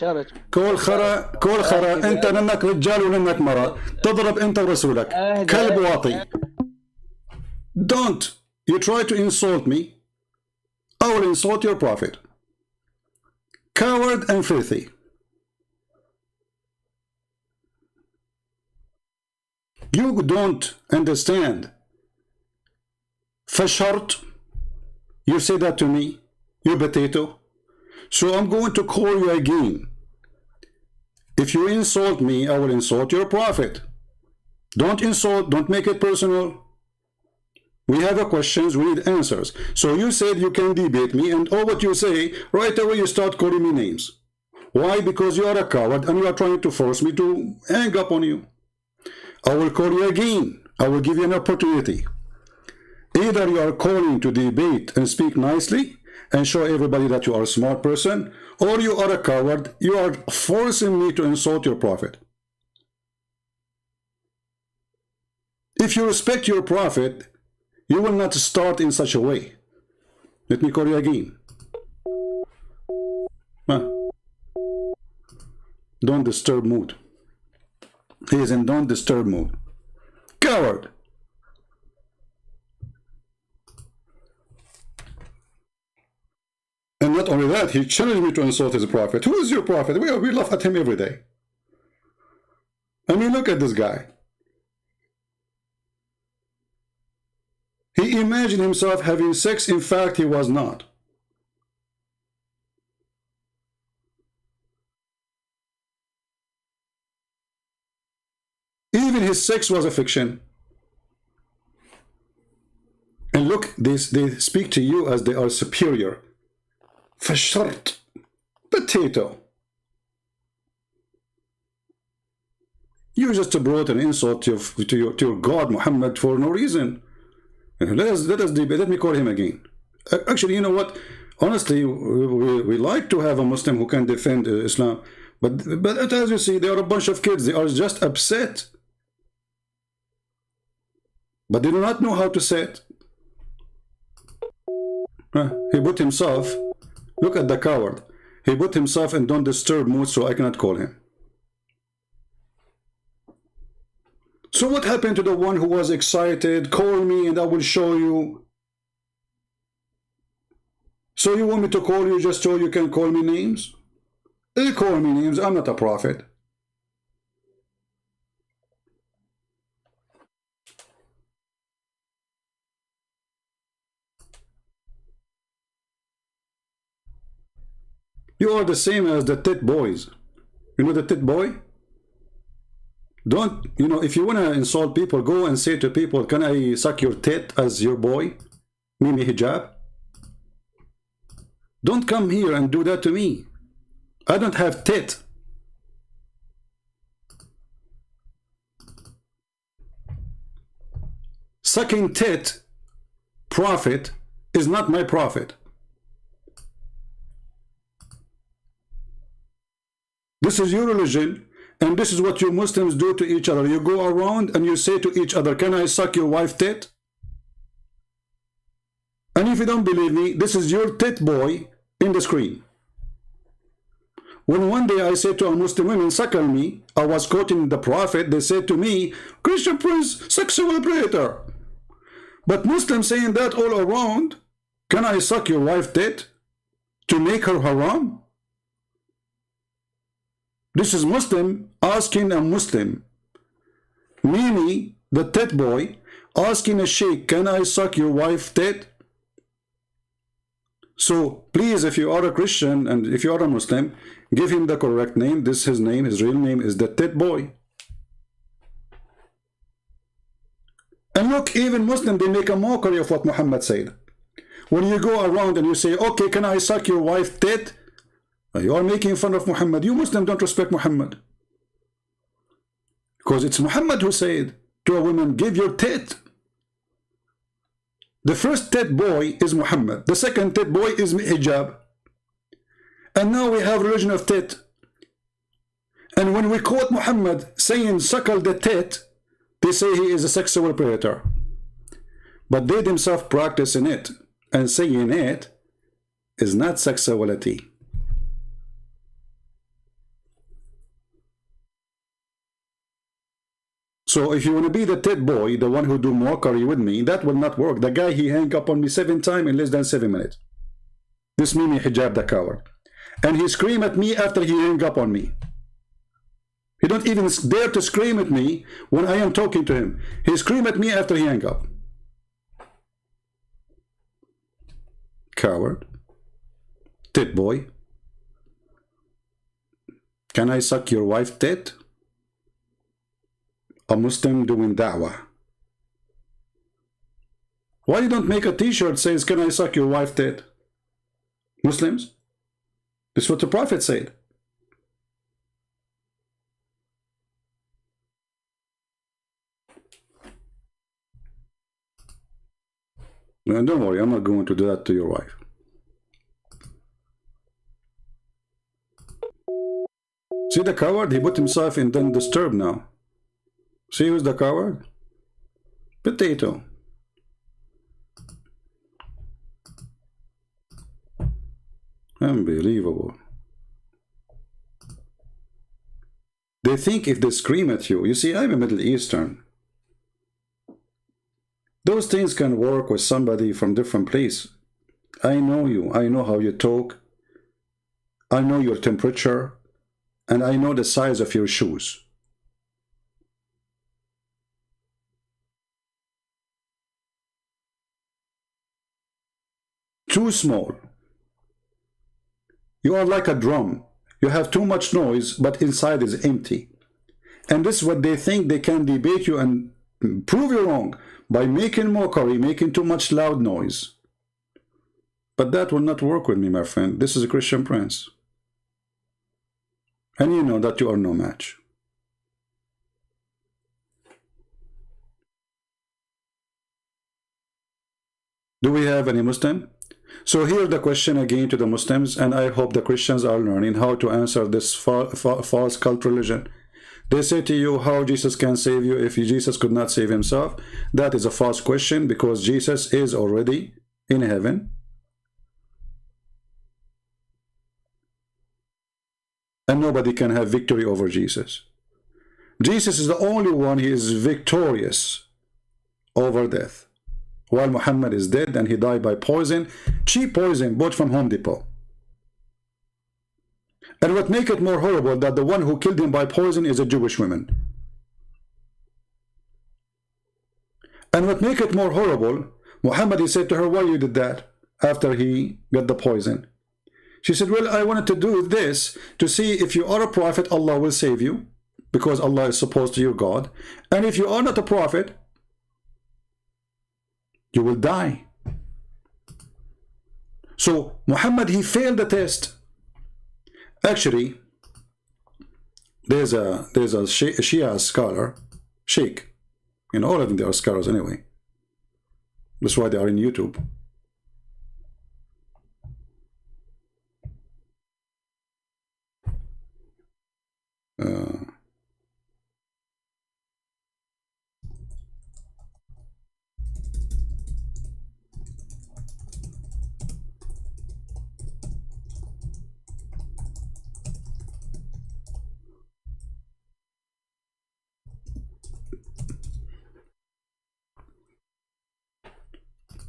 S1: كل خرا انت لانك رجال ولانك مرأة تضرب انت ورسولك كلب واطي. Don't. You try to insult me, I will insult your prophet. Coward and filthy. You don't understand. فشرت. You say that to me, you potato. So I'm going to call you again. If you insult me, I will insult your prophet. Don't insult, don't make it personal. We have questions, we need answers. So you said you can debate me, and all what you say, right away you start calling me names. Why? Because you are a coward and you are trying to force me to hang up on you. I will call you again. I will give you an opportunity. Either you are calling to debate and speak nicely and show everybody that you are a smart person, or you are a coward. You are forcing me to insult your prophet. If you respect your prophet, you will not start in such a way. Let me call you again. Don't disturb mood. He is in don't disturb mode. Coward. And not only that, he challenged me to insult his prophet. Who is your prophet? We laugh at him every day. I mean, look at this guy. He imagined himself having sex. In fact, he was not. Even his sex was a fiction. And look, they speak to you as they are superior. فشرت. Potato. You just brought an insult to your God, Muhammad, for no reason. Let us debate. Let me call him again. Actually, you know what? Honestly, we like to have a Muslim who can defend Islam. But as you see, they are a bunch of kids. They are just upset. But they do not know how to say it. He put himself, look at the coward. He put himself in don't disturb mood, so I cannot call him. So what happened to the one who was excited? Call me and I will show you. So you want me to call you just so you can call me names? They call me names. I'm not a prophet. You are the same as the tit boys. You know the tit boy? Don't, you know, if you want to insult people, go and say to people, can I suck your tit as your boy? Mimi hijab. Don't come here and do that to me. I don't have tit. Sucking tit, prophet, is not my prophet. This is your religion, and this is what you Muslims do to each other. You go around and you say to each other, can I suck your wife tit? And if you don't believe me, this is your tit boy in the screen. When one day I said to a Muslim women, suckle me, I was quoting the Prophet, they said to me, Christian Prince, sexual predator. But Muslims saying that all around, can I suck your wife tit to make her haram? This is Muslim asking a Muslim. Mimi, the tit boy, asking a sheikh, can I suck your wife tit? So please, if you are a Christian and if you are a Muslim, give him the correct name. This is his name. His real name is the tit boy. And look, even Muslim, they make a mockery of what Muhammad said. When you go around and you say, okay, can I suck your wife tit? You are making fun of Muhammad. You Muslim don't respect Muhammad. Because it's Muhammad who said to a woman, give your tit. The first tit boy is Muhammad. The second tit boy is hijab. And now we have religion of tit. And when we quote Muhammad saying suckle the tit, they say he is a sexual predator. But they themselves practice in it. And saying it is not sexuality. So if you want to be the tit boy, the one who do mockery with me, that will not work. The guy, he hang up on me 7 times in less than 7 minutes. This Mimi hijab, the coward. And he scream at me after he hang up on me. He don't even dare to scream at me when I am talking to him. He scream at me after he hang up. Coward. Tit boy. Can I suck your wife tit? A Muslim doing da'wah. Why you don't make a t-shirt says, can I suck your wife tit? Muslims? This is what the Prophet said. No, don't worry, I'm not going to do that to your wife. See the coward? He put himself in then disturb now. See who's the coward? Potato. Unbelievable. They think if they scream at you, you see, I'm a Middle Eastern. Those things can work with somebody from different place. I know you. I know how you talk. I know your temperature. And I know the size of your shoes. Too small. You are like a drum. You have too much noise, but inside is empty. And this is what they think they can debate you and prove you wrong by making mockery, making too much loud noise. But that will not work with me, my friend. This is a Christian Prince. And you know that you are no match. Do we have any Muslim? So here's the question again to the Muslims, and I hope the Christians are learning how to answer this false cult religion. They say to you how Jesus can save you if Jesus could not save himself. That is a false question because Jesus is already in heaven. And nobody can have victory over Jesus. Jesus is the only one who is victorious over death. While Muhammad is dead and he died by poison, cheap poison bought from Home Depot. And what makes it more horrible that the one who killed him by poison is a Jewish woman. And what makes it more horrible, Muhammad, he said to her, why you did that after he got the poison? She said, well, I wanted to do this to see if you are a prophet, Allah will save you, because Allah is supposed to your God. And if you are not a prophet, you will die. So Muhammad, he failed the test. Actually, there's a Shia scholar, Sheikh. You know, all of them, they are scholars anyway. That's why they are in YouTube.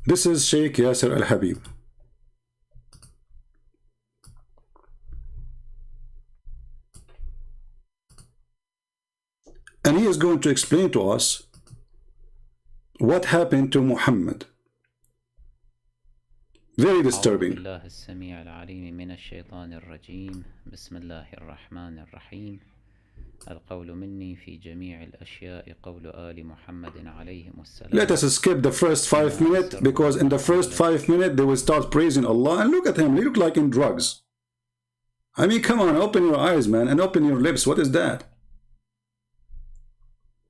S1: This is Sheikh Yasser Al-Habib. And he is going to explain to us what happened to Muhammad. Very disturbing.
S3: الله السميع العليم من الشيطان الرجيم بسم الله الرحمن الرحيم القول مني في جميع الأشياء قول آل محمد عليهم السلام.
S1: Let us skip the first 5 minutes, because in the first 5 minutes they will start praising Allah, and look at him, he look like in drugs. I mean, come on, open your eyes, man, and open your lips. What is that?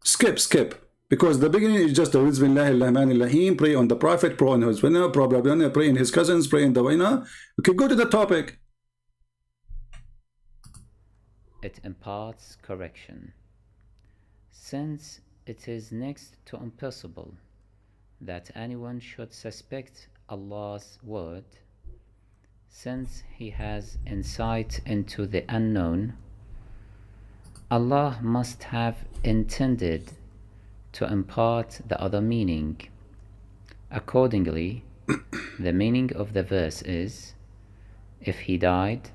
S1: Skip. Because the beginning is just the Bismillahirrahmanirrahim, pray on the Prophet, pray on his winner, pray in his cousins, pray in the winner. Okay, go to the topic.
S3: It imparts correction. Since it is next to impossible that anyone should suspect Allah's word, since He has insight into the unknown, Allah must have intended to impart the other meaning. Accordingly, the meaning of the verse is, if he died,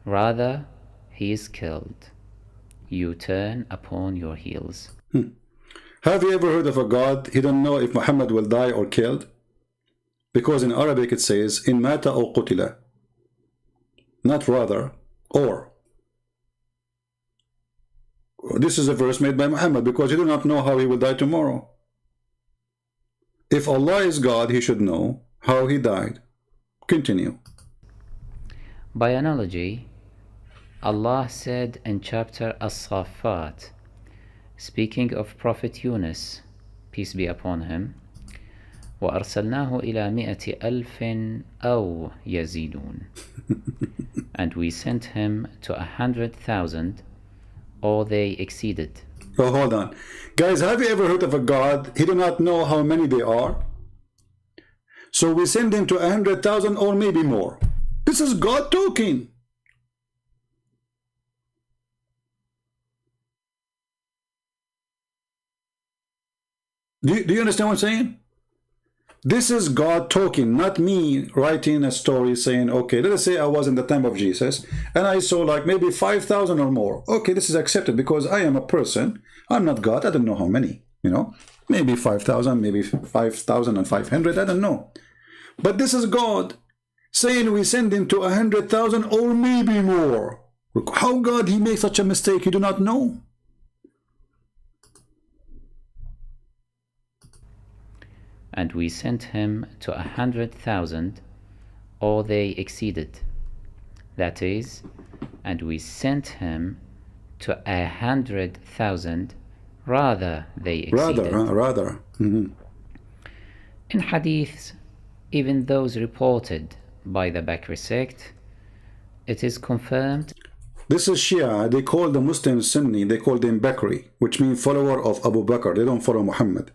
S3: rather he is killed, you turn upon your heels.
S1: Have you ever heard of a God, he don't know if Muhammad will die or killed? Because in Arabic it says, in mata or qutila. Not rather, or. This is a verse made by Muhammad, because he do not know how he will die tomorrow. If Allah is God, he should know how he died. Continue.
S3: By analogy, Allah said in chapter As-Saffat, speaking of Prophet Yunus, peace be upon him, وَأَرْسَلْنَاهُ إِلَى مِئَةِ أَلْفٍ أَوْ يَزِيدُونَ and we sent him to 100,000, or they exceeded.
S1: Oh, hold on. Guys, have you ever heard of a God, he do not know how many they are? So we send him to 100,000 or maybe more. This is God talking. Do you understand what I'm saying? This is God talking, not me writing a story saying, okay, let us say I was in the time of Jesus and I saw like maybe 5,000 or more. Okay, this is accepted because I am a person. I'm not God. I don't know how many, you know, maybe 5,000, maybe 5,500. I don't know. But this is God saying we send him to 100,000 or maybe more. How God, he makes such a mistake? You do not know.
S3: And we sent him to 100,000, or they exceeded. That is, and we sent him to 100,000, rather they exceeded.
S1: Rather. Mm-hmm.
S3: In hadiths, even those reported by the Bakri sect, it is confirmed.
S1: This is Shia. They call the Muslims Sunni. They call them Bakri, which means follower of Abu Bakr. They don't follow Muhammad.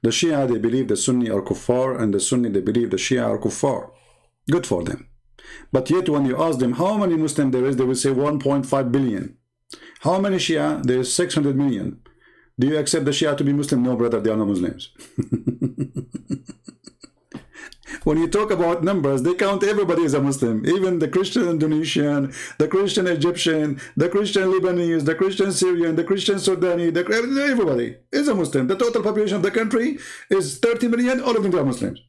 S1: The Shia, they believe the Sunni are kuffar, and the Sunni, they believe the Shia are kuffar. Good for them. But yet when you ask them how many Muslims there is, they will say 1.5 billion. How many Shia? There is 600 million. Do you accept the Shia to be Muslim? No, brother, they are not Muslims. When you talk about numbers, they count everybody as a Muslim. Even the Christian Indonesian, the Christian Egyptian, the Christian Lebanese, the Christian Syrian, the Christian Sudani, everybody is a Muslim. The total population of the country is 30 million, all of them are Muslims.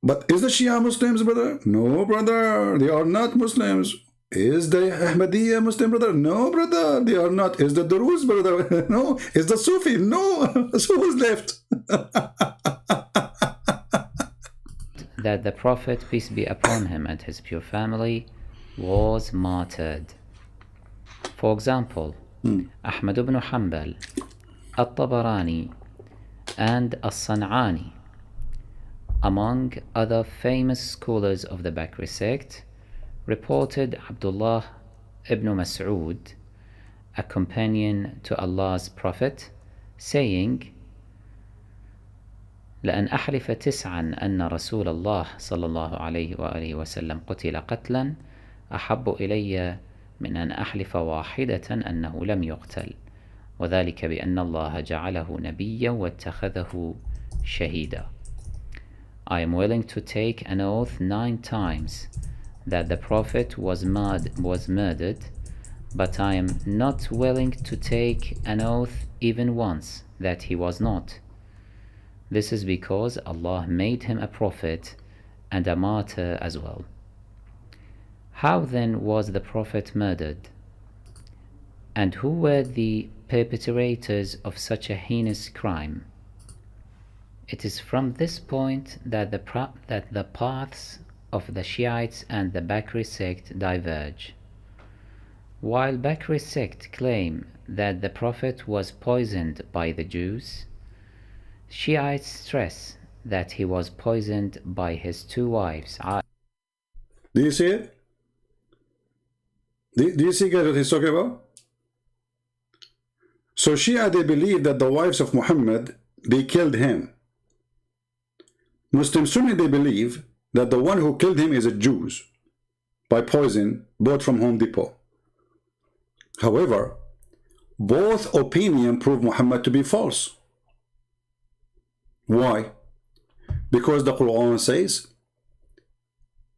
S1: But is the Shia Muslims, brother? No, brother, they are not Muslims. Is the Ahmadiyya Muslim, brother? No, brother, they are not. Is the Duruz, brother? No. Is the Sufi? No. So who's left?
S3: That the Prophet, peace be upon him, and his pure family was martyred. For example, Ahmad ibn Hanbal, At-Tabarani, and As-San'ani, among other famous scholars of the Bakri sect, reported Abdullah ibn Mas'ud, a companion to Allah's Prophet, saying, لأن أحلف تسعا أن رسول الله صلى الله عليه وآله وسلم قتل قتلا أحب إلي من أن أحلف واحدة أنه لم يقتل وذلك بأن الله جعله نبيا واتخذه شهيدا. I am willing to take an oath 9 times that the Prophet was murdered, but I am not willing to take an oath even once that he was not. This is because Allah made him a prophet and a martyr as well. How then was the Prophet murdered? And who were the perpetrators of such a heinous crime? It is from this point that the paths of the Shiites and the Bakri sect diverge. While Bakri sect claim that the Prophet was poisoned by the Jews, Shiites stress that he was poisoned by his 2 wives.
S1: Do you see it? Do you see guys what he's talking about? So Shia, they believe that the wives of Muhammad, they killed him. Muslim Sunni, they believe that the one who killed him is a Jew by poison bought from Home Depot. However, both opinions prove Muhammad to be false. Why? Because the Quran says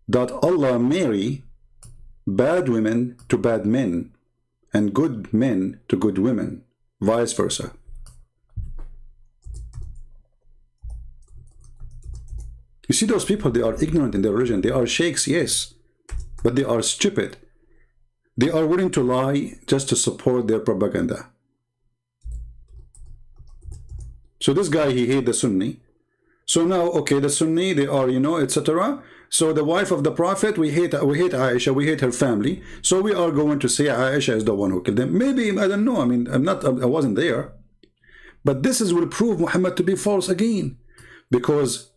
S1: that Allah marry bad women to bad men and good men to good women, vice versa. You see those people, they are ignorant in their religion. They are sheikhs, yes, but they are stupid. They are willing to lie just to support their propaganda. So this guy, he hates the Sunni. So now, okay, the Sunni, they are, you know, etc. So the wife of the Prophet, we hate Aisha, we hate her family. So we are going to say Aisha is the one who killed them. Maybe, I don't know. I mean, I wasn't there. But this will prove Muhammad to be false again. Because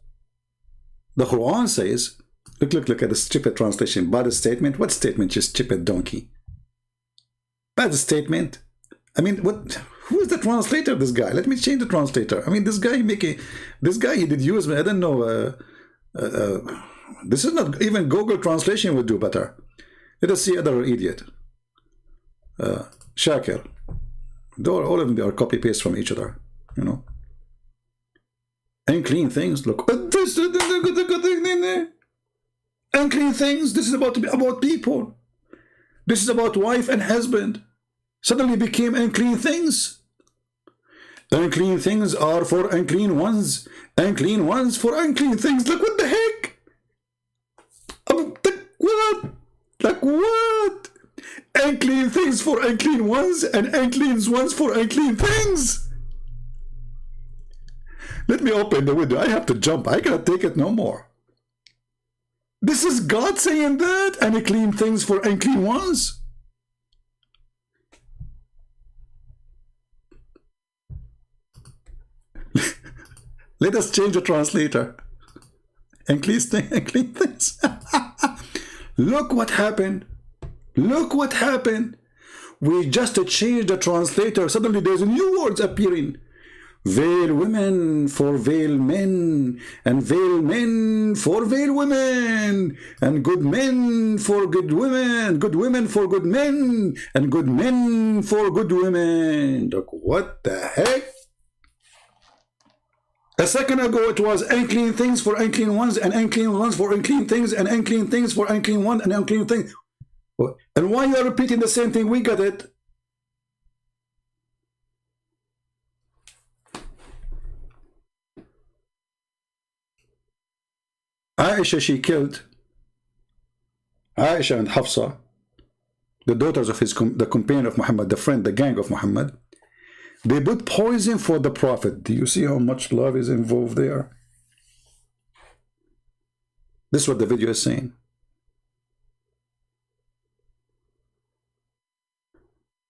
S1: the Quran says, look at the stupid translation. Bad statement. What statement, you stupid donkey? Bad statement. I mean, what? Who is the translator of this guy? Let me change the translator. I mean, this guy he did use, I don't know, this is not, even Google translation would do better. Let us see other idiot. Shakir. All of them are copy-paste from each other, you know. Unclean things, look. Unclean things, this is about people. This is about wife and husband. Suddenly became unclean things. Unclean things are for unclean ones. Unclean ones for unclean things. Like what the heck? What? Like what? Unclean things for unclean ones and unclean ones for unclean things. Let me open the window. I have to jump. I cannot take it no more. This is God saying that? Unclean things for unclean ones? Let us change the translator. Unclean things. Look what happened. Look what happened. We just changed the translator. Suddenly there's new words appearing. Veil women for veil men, and veil men for veil women, and good men for good women, good women for good men, and good men for good women. Look, what the heck? A second ago it was unclean things for unclean ones, and unclean ones for unclean things, and unclean things for unclean one, and unclean things. And why you are repeating the same thing? We got it. Aisha, she killed Aisha and Hafsa, the daughters of the companion of Muhammad, the friend, the gang of Muhammad. They put poison for the Prophet. Do you see how much love is involved there? This is what the video is saying.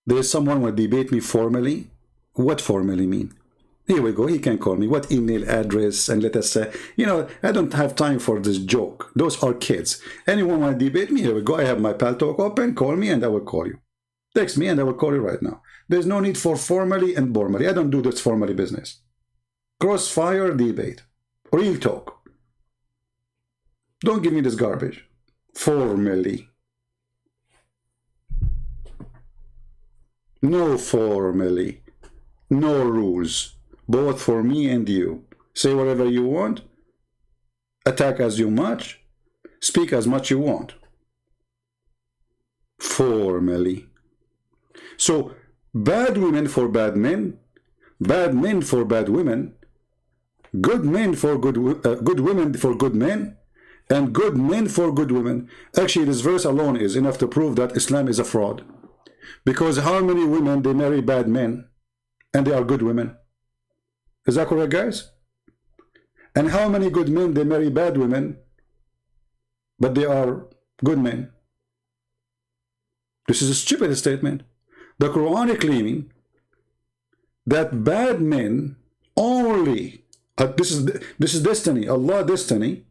S1: There is someone who will debate me formally. What formally mean? Here we go. He can call me. What email address? And let us say, you know, I don't have time for this joke. Those are kids. Anyone want to debate me? Here we go. I have my Pal Talk open. Call me and I will call you. Text me and I will call you right now. There's no need for formally and formally. I don't do this formally business. Crossfire debate. Real talk. Don't give me this garbage. Formally. No formally. No rules. Both for me and you. Say whatever you want. attack as you much, speak as much you want. Formally. So bad women for bad men for bad women, good men for good women for good men, and good men for good women. Actually, this verse alone is enough to prove that Islam is a fraud. Because how many women they marry bad men and they are good women? Is that correct, guys? And how many good men they marry bad women but they are good men? This is a stupid statement. The Quran is claiming that bad men only, this is destiny, Allah destiny.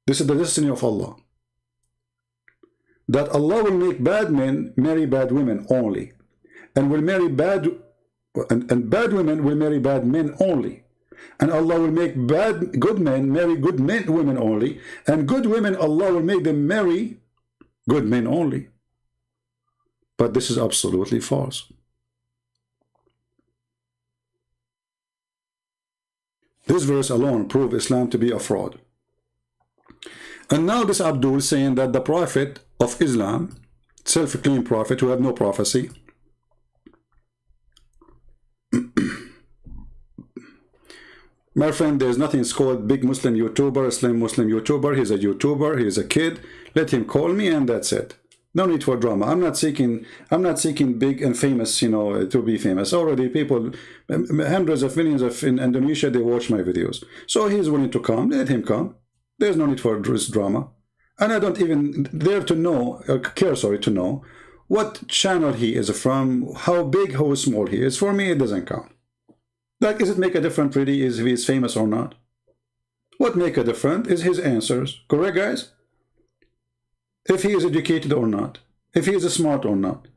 S1: This is the destiny of Allah. That Allah will make bad men marry bad women only, and will marry bad women will marry bad men only, and Allah will make good men marry good women only, and good women Allah will make them marry good men only. But this is absolutely false. This verse alone proves Islam to be a fraud. And now this Abdul saying that the prophet of Islam, self-proclaimed prophet who had no prophecy, my friend, there's nothing called big Muslim YouTuber, Slim Muslim YouTuber. He's a YouTuber, he's a kid. Let him call me and that's it. No need for drama. I'm not seeking big and famous, you know, to be famous. Already people, hundreds of millions in Indonesia, they watch my videos. So he's willing to come, let him come. There's no need for this drama. And I don't even care to know what channel he is from, how big, how small he is. For me, it doesn't count. Like, does it make a difference really if he is famous or not? What make a difference is his answers. Correct, guys? If he is educated or not. If he is smart or not.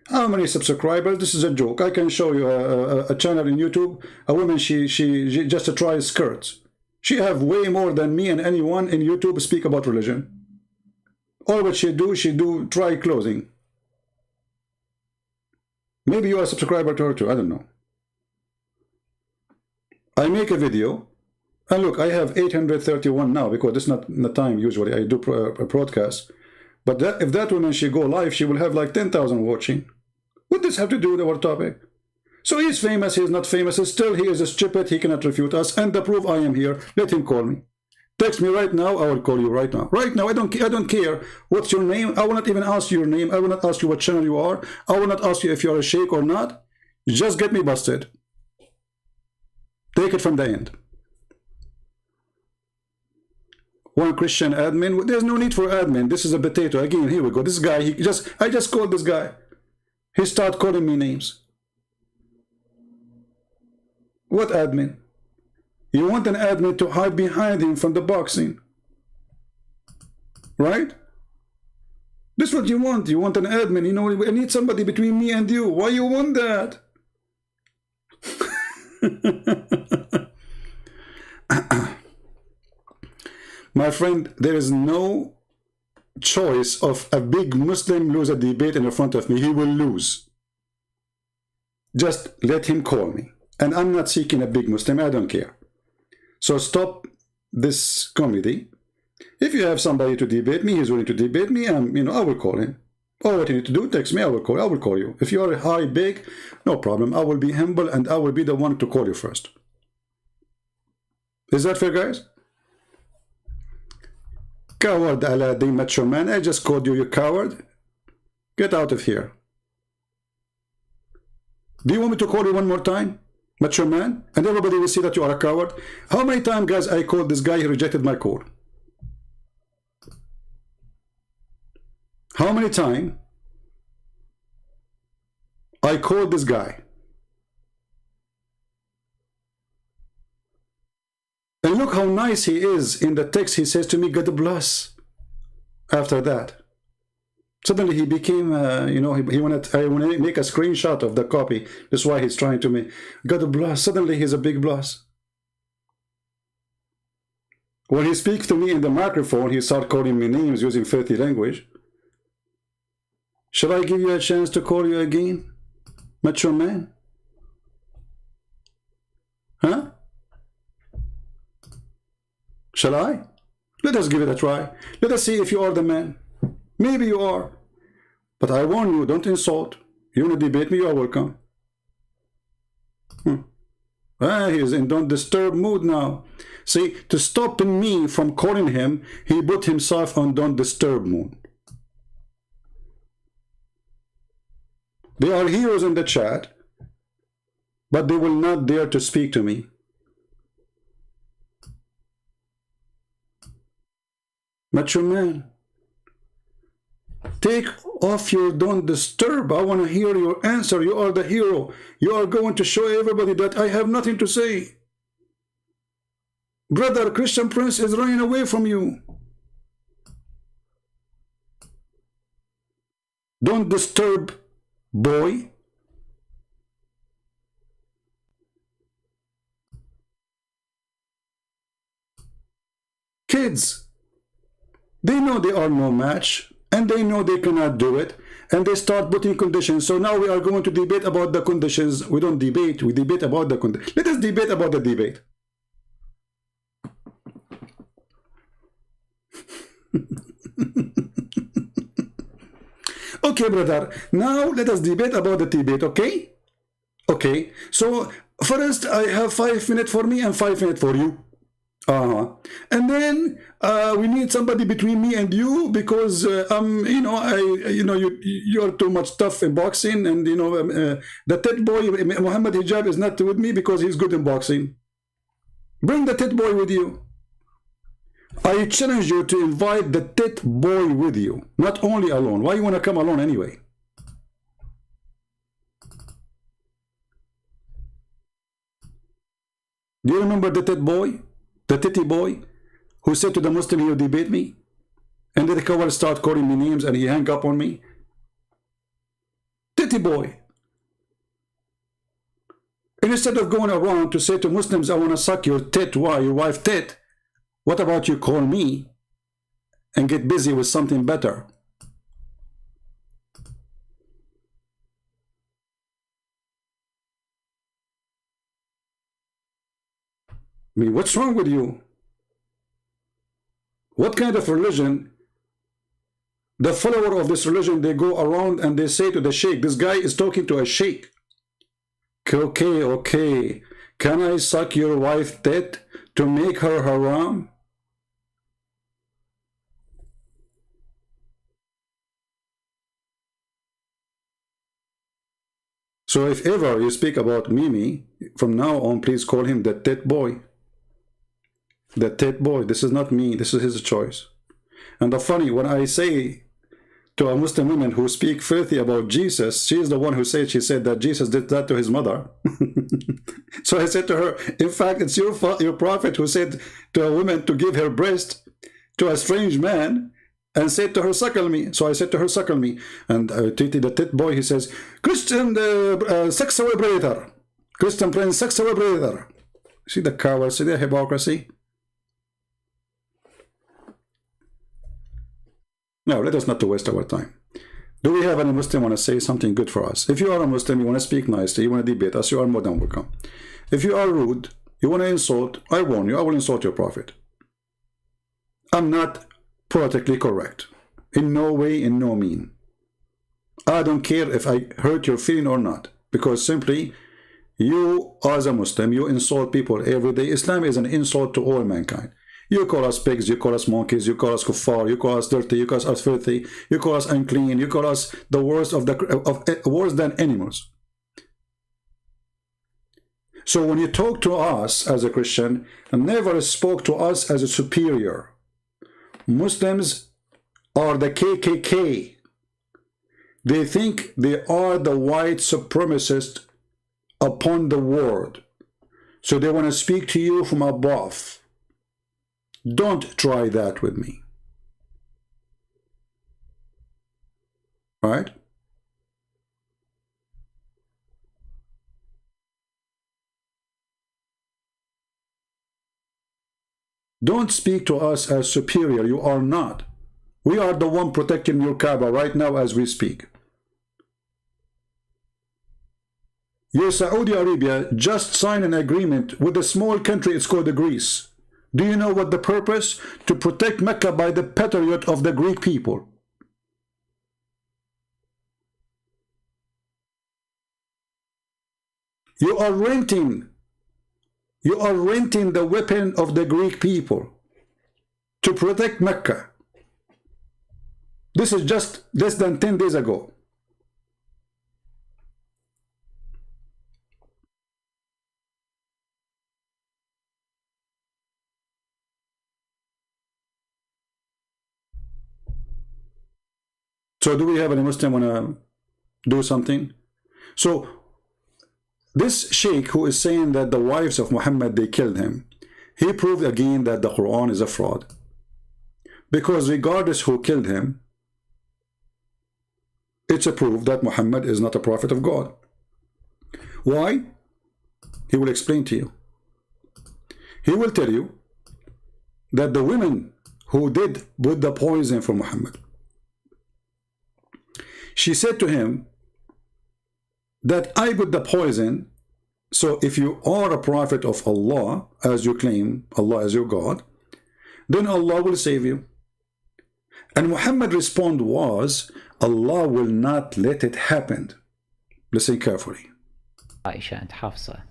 S1: How many subscribers? This is a joke. I can show you a channel in YouTube. A woman, she just tries skirts. She have way more than me and anyone in YouTube speak about religion. All what she do try clothing. Maybe you are a subscriber to her too, I don't know. I make a video, and look, I have 831 now, because this is not the time usually I do a broadcast. But if that woman, she go live, she will have like 10,000 watching. What does this have to do with our topic? So he's famous, he's not famous, still he is a stupid, he cannot refute us, and the proof I am here, let him call me. Text me right now, I will call you right now. Right now, I don't care what's your name, I will not even ask you your name, I will not ask you what channel you are, I will not ask you if you are a sheikh or not, just get me busted. Take it from the end. One Christian admin, there's no need for admin, this is a potato, again, here we go, this guy, I just called this guy, he started calling me names. What admin? You want an admin to hide behind him from the boxing, right? This is what you want. You want an admin. You know, I need somebody between me and you. Why you want that? My friend, there is no choice of a big Muslim lose a debate in front of me. He will lose. Just let him call me. And I'm not seeking a big Muslim, I don't care. So stop this comedy. If you have somebody to debate me, he's willing to debate me, I will call him. All what you need to do, text me, I will call you. If you are high, big, no problem. I will be humble and I will be the one to call you first. Is that fair, guys? Coward Aladdin, macho man, I just called you, you coward. Get out of here. Do you want me to call you one more time? Macho man, and everybody will see that you are a coward. How many times, guys, I called this guy, he rejected my call? How many times I called this guy? And look how nice he is in the text. He says to me, God bless. After that, suddenly he became, I want to make a screenshot of the copy. That's why he's trying to make, God bless. Suddenly he's a big bless. When he speaks to me in the microphone, he starts calling me names using filthy language. Shall I give you a chance to call you again, macho man? Huh? Shall I? Let us give it a try. Let us see if you are the man. Maybe you are. But I warn you, don't insult. You want to debate me, you are welcome. He is in don't disturb mood now. See, to stop me from calling him, he put himself on don't disturb mood. They are heroes in the chat, but they will not dare to speak to me. Macho man, take off your don't disturb. I want to hear your answer. You are the hero. You are going to show everybody that I have nothing to say. Brother, Christian Prince is running away from you. Don't disturb, boy. Kids, they know they are no match, and they know they cannot do it, and they start putting conditions. So now we are going to debate about the conditions. We don't debate, we debate about the conditions. Let us debate about the debate. Okay, brother, now let us debate about the debate, okay? Okay, so first I have 5 minutes for me and 5 minutes for you. And then we need somebody between me and you, because you are too much tough in boxing, and the tit boy Muhammad Hijab is not with me because he's good in boxing. Bring the tit boy with you. I challenge you to invite the tit boy with you, not only alone. Why you want to come alone anyway? Do you remember the tit boy? The titty boy who said to the Muslim, he'll debate me, and then the coward start calling me names and he hang up on me. Titty boy. And instead of going around to say to Muslims, I want to suck your tit, why your wife tit, what about you call me and get busy with something better? I mean, what's wrong with you? What kind of religion? The follower of this religion, they go around and they say to the sheikh, this guy is talking to a sheikh. Okay, can I suck your wife tit to make her haram? So if ever you speak about Mimi, from now on, please call him the tit boy. The tit boy. This is not me. This is his choice. And the funny, when I say to a Muslim woman who speak filthy about Jesus, she is the one who said, she said that Jesus did that to his mother. So I said to her, in fact, it's your prophet who said to a woman to give her breast to a strange man and said to her, suckle me. So I said to her, suckle me. And Titi, the tit boy, he says, Christian sex celebrator. Christian prince sex celebrator. See the coward, see the hypocrisy? Now, let us not to waste our time. Do we have any Muslim want to say something good for us? If you are a Muslim, you want to speak nicely, you want to debate us, you are more than welcome. If you are rude, you want to insult, I warn you, I will insult your prophet. I'm not politically correct. In no way, in no mean. I don't care if I hurt your feeling or not, because simply, you as a Muslim, you insult people every day. Islam is an insult to all mankind. You call us pigs, you call us monkeys, you call us kuffar, you call us dirty, you call us filthy, you call us unclean, you call us the worst of worse than animals. So when you talk to us as a Christian, never spoke to us as a superior. Muslims are the KKK. They think they are the white supremacist upon the world. So they want to speak to you from above. Don't try that with me. Right? Don't speak to us as superior. You are not. We are the one protecting your Kaaba right now as we speak. Your Saudi Arabia just signed an agreement with a small country, it's called Greece. Do you know what the purpose? To protect Mecca by the patriot of the Greek people. You are renting the weapon of the Greek people to protect Mecca. This is just less than 10 days ago. So do we have any Muslim want to do something? So this sheikh who is saying that the wives of Muhammad, they killed him, he proved again that the Quran is a fraud. Because regardless who killed him, it's a proof that Muhammad is not a prophet of God. Why? He will explain to you. He will tell you that the women who did put the poison for Muhammad, she said to him that I put the poison, so if you are a prophet of Allah, as you claim Allah as your God, then Allah will save you. And Muhammad's response was, Allah will not let it happen. Listen carefully.
S3: Aisha and Hafsa,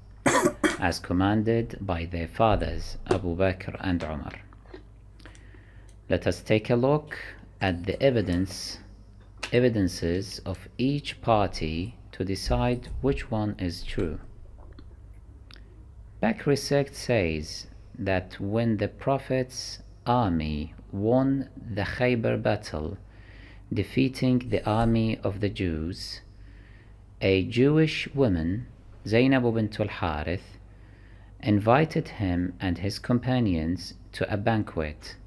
S3: as commanded by their fathers Abu Bakr and Umar. Let us take a look at the evidences of each party to decide which one is true. Bakri sect says that when the Prophet's army won the Khaybar battle, defeating the army of the Jews, a Jewish woman, Zainab bint al-Harith, invited him and his companions to a banquet.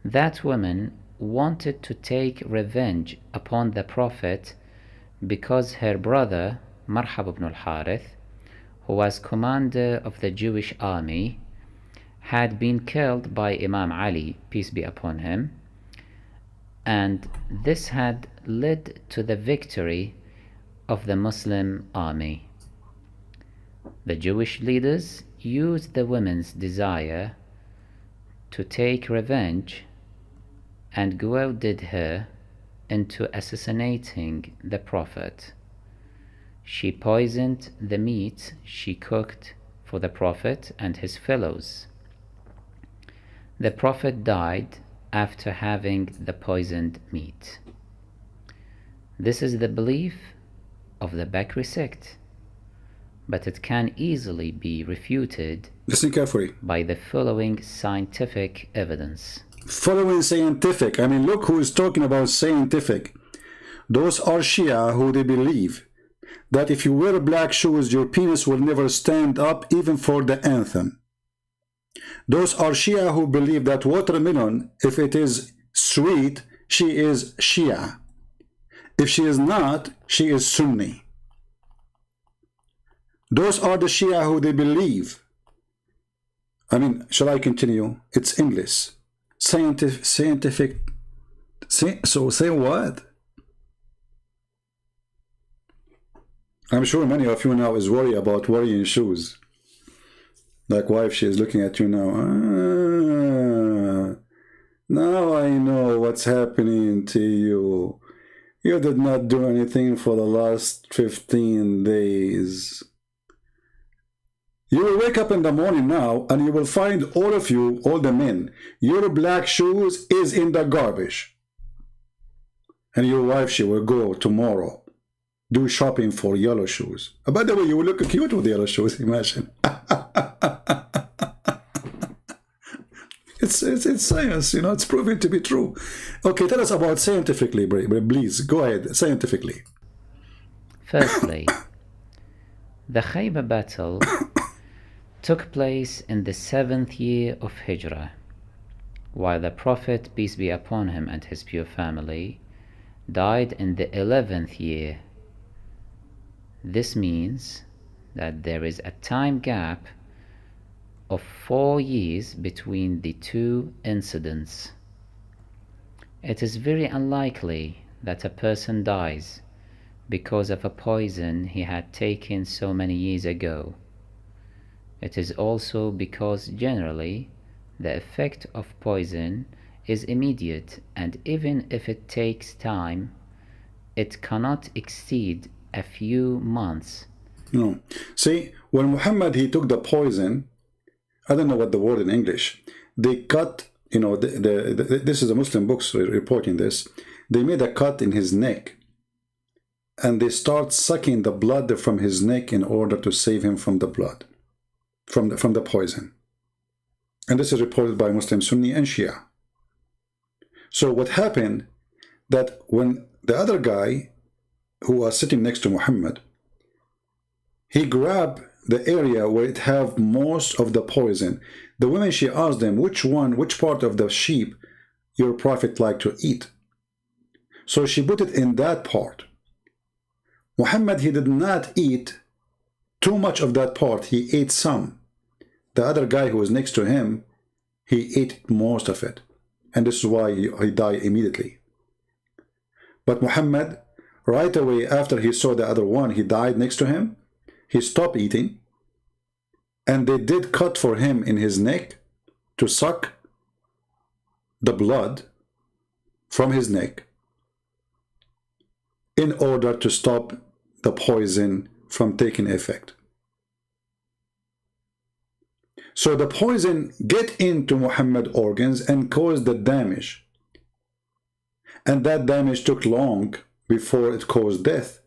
S3: That woman wanted to take revenge upon the Prophet because her brother, Marhab ibn al-Harith, who was commander of the Jewish army, had been killed by Imam Ali, peace be upon him, and this had led to the victory of the Muslim army. The Jewish leaders used the woman's desire to take revenge and goaded her into assassinating the Prophet. She poisoned the meat she cooked for the Prophet and his fellows. The Prophet died after having the poisoned meat. This is the belief of the Bakri sect, but it can easily be refuted.
S1: Listen carefully.
S3: By the following scientific evidence.
S1: Following scientific, I mean, look who is talking about scientific. Those are Shia who they believe that if you wear black shoes, your penis will never stand up even for the anthem. Those are Shia who believe that watermelon, if it is sweet, she is Shia. If she is not, she is Sunni. Those are the Shia who they believe. I mean, shall I continue? It's English. Scientific. So say what? I'm sure many of you now is worried about wearing shoes. Like wife, she is looking at you now. Now I know what's happening to you. You did not do anything for the last 15 days. You will wake up in the morning now and you will find all of you, all the men, your black shoes is in the garbage. And your wife, she will go tomorrow, do shopping for yellow shoes. By the way, you will look cute with yellow shoes, imagine. It's science, you know, it's proven to be true. Okay, tell us about scientifically, please. Go ahead, scientifically.
S3: Firstly, the Khaybar battle took place in the 7th year of Hijrah, while the Prophet, peace be upon him and his pure family, died in the 11th year. This means that there is a time gap of 4 years between the two incidents. It is very unlikely that a person dies because of a poison he had taken so many years ago. It is also because generally the effect of poison is immediate, and even if it takes time, it cannot exceed a few months.
S1: No. See, when Muhammad, he took the poison, I don't know what the word in English, they cut, you know, this is the Muslim books reporting this, they made a cut in his neck, and they start sucking the blood from his neck in order to save him from the blood, from the poison. And this is reported by Muslim Sunni and Shia. So what happened, that when the other guy who was sitting next to Muhammad, he grabbed the area where it have most of the poison. The woman, she asked them, which part of the sheep your prophet like to eat? So she put it in that part. Muhammad, he did not eat too much of that part, he ate some. The other guy who was next to him, he ate most of it. And this is why he died immediately. But Muhammad, right away after he saw the other one, he died next to him, he stopped eating, and they did cut for him in his neck to suck the blood from his neck in order to stop the poison from taking effect. So the poison get into Muhammad's organs and caused the damage. And that damage took long before it caused death.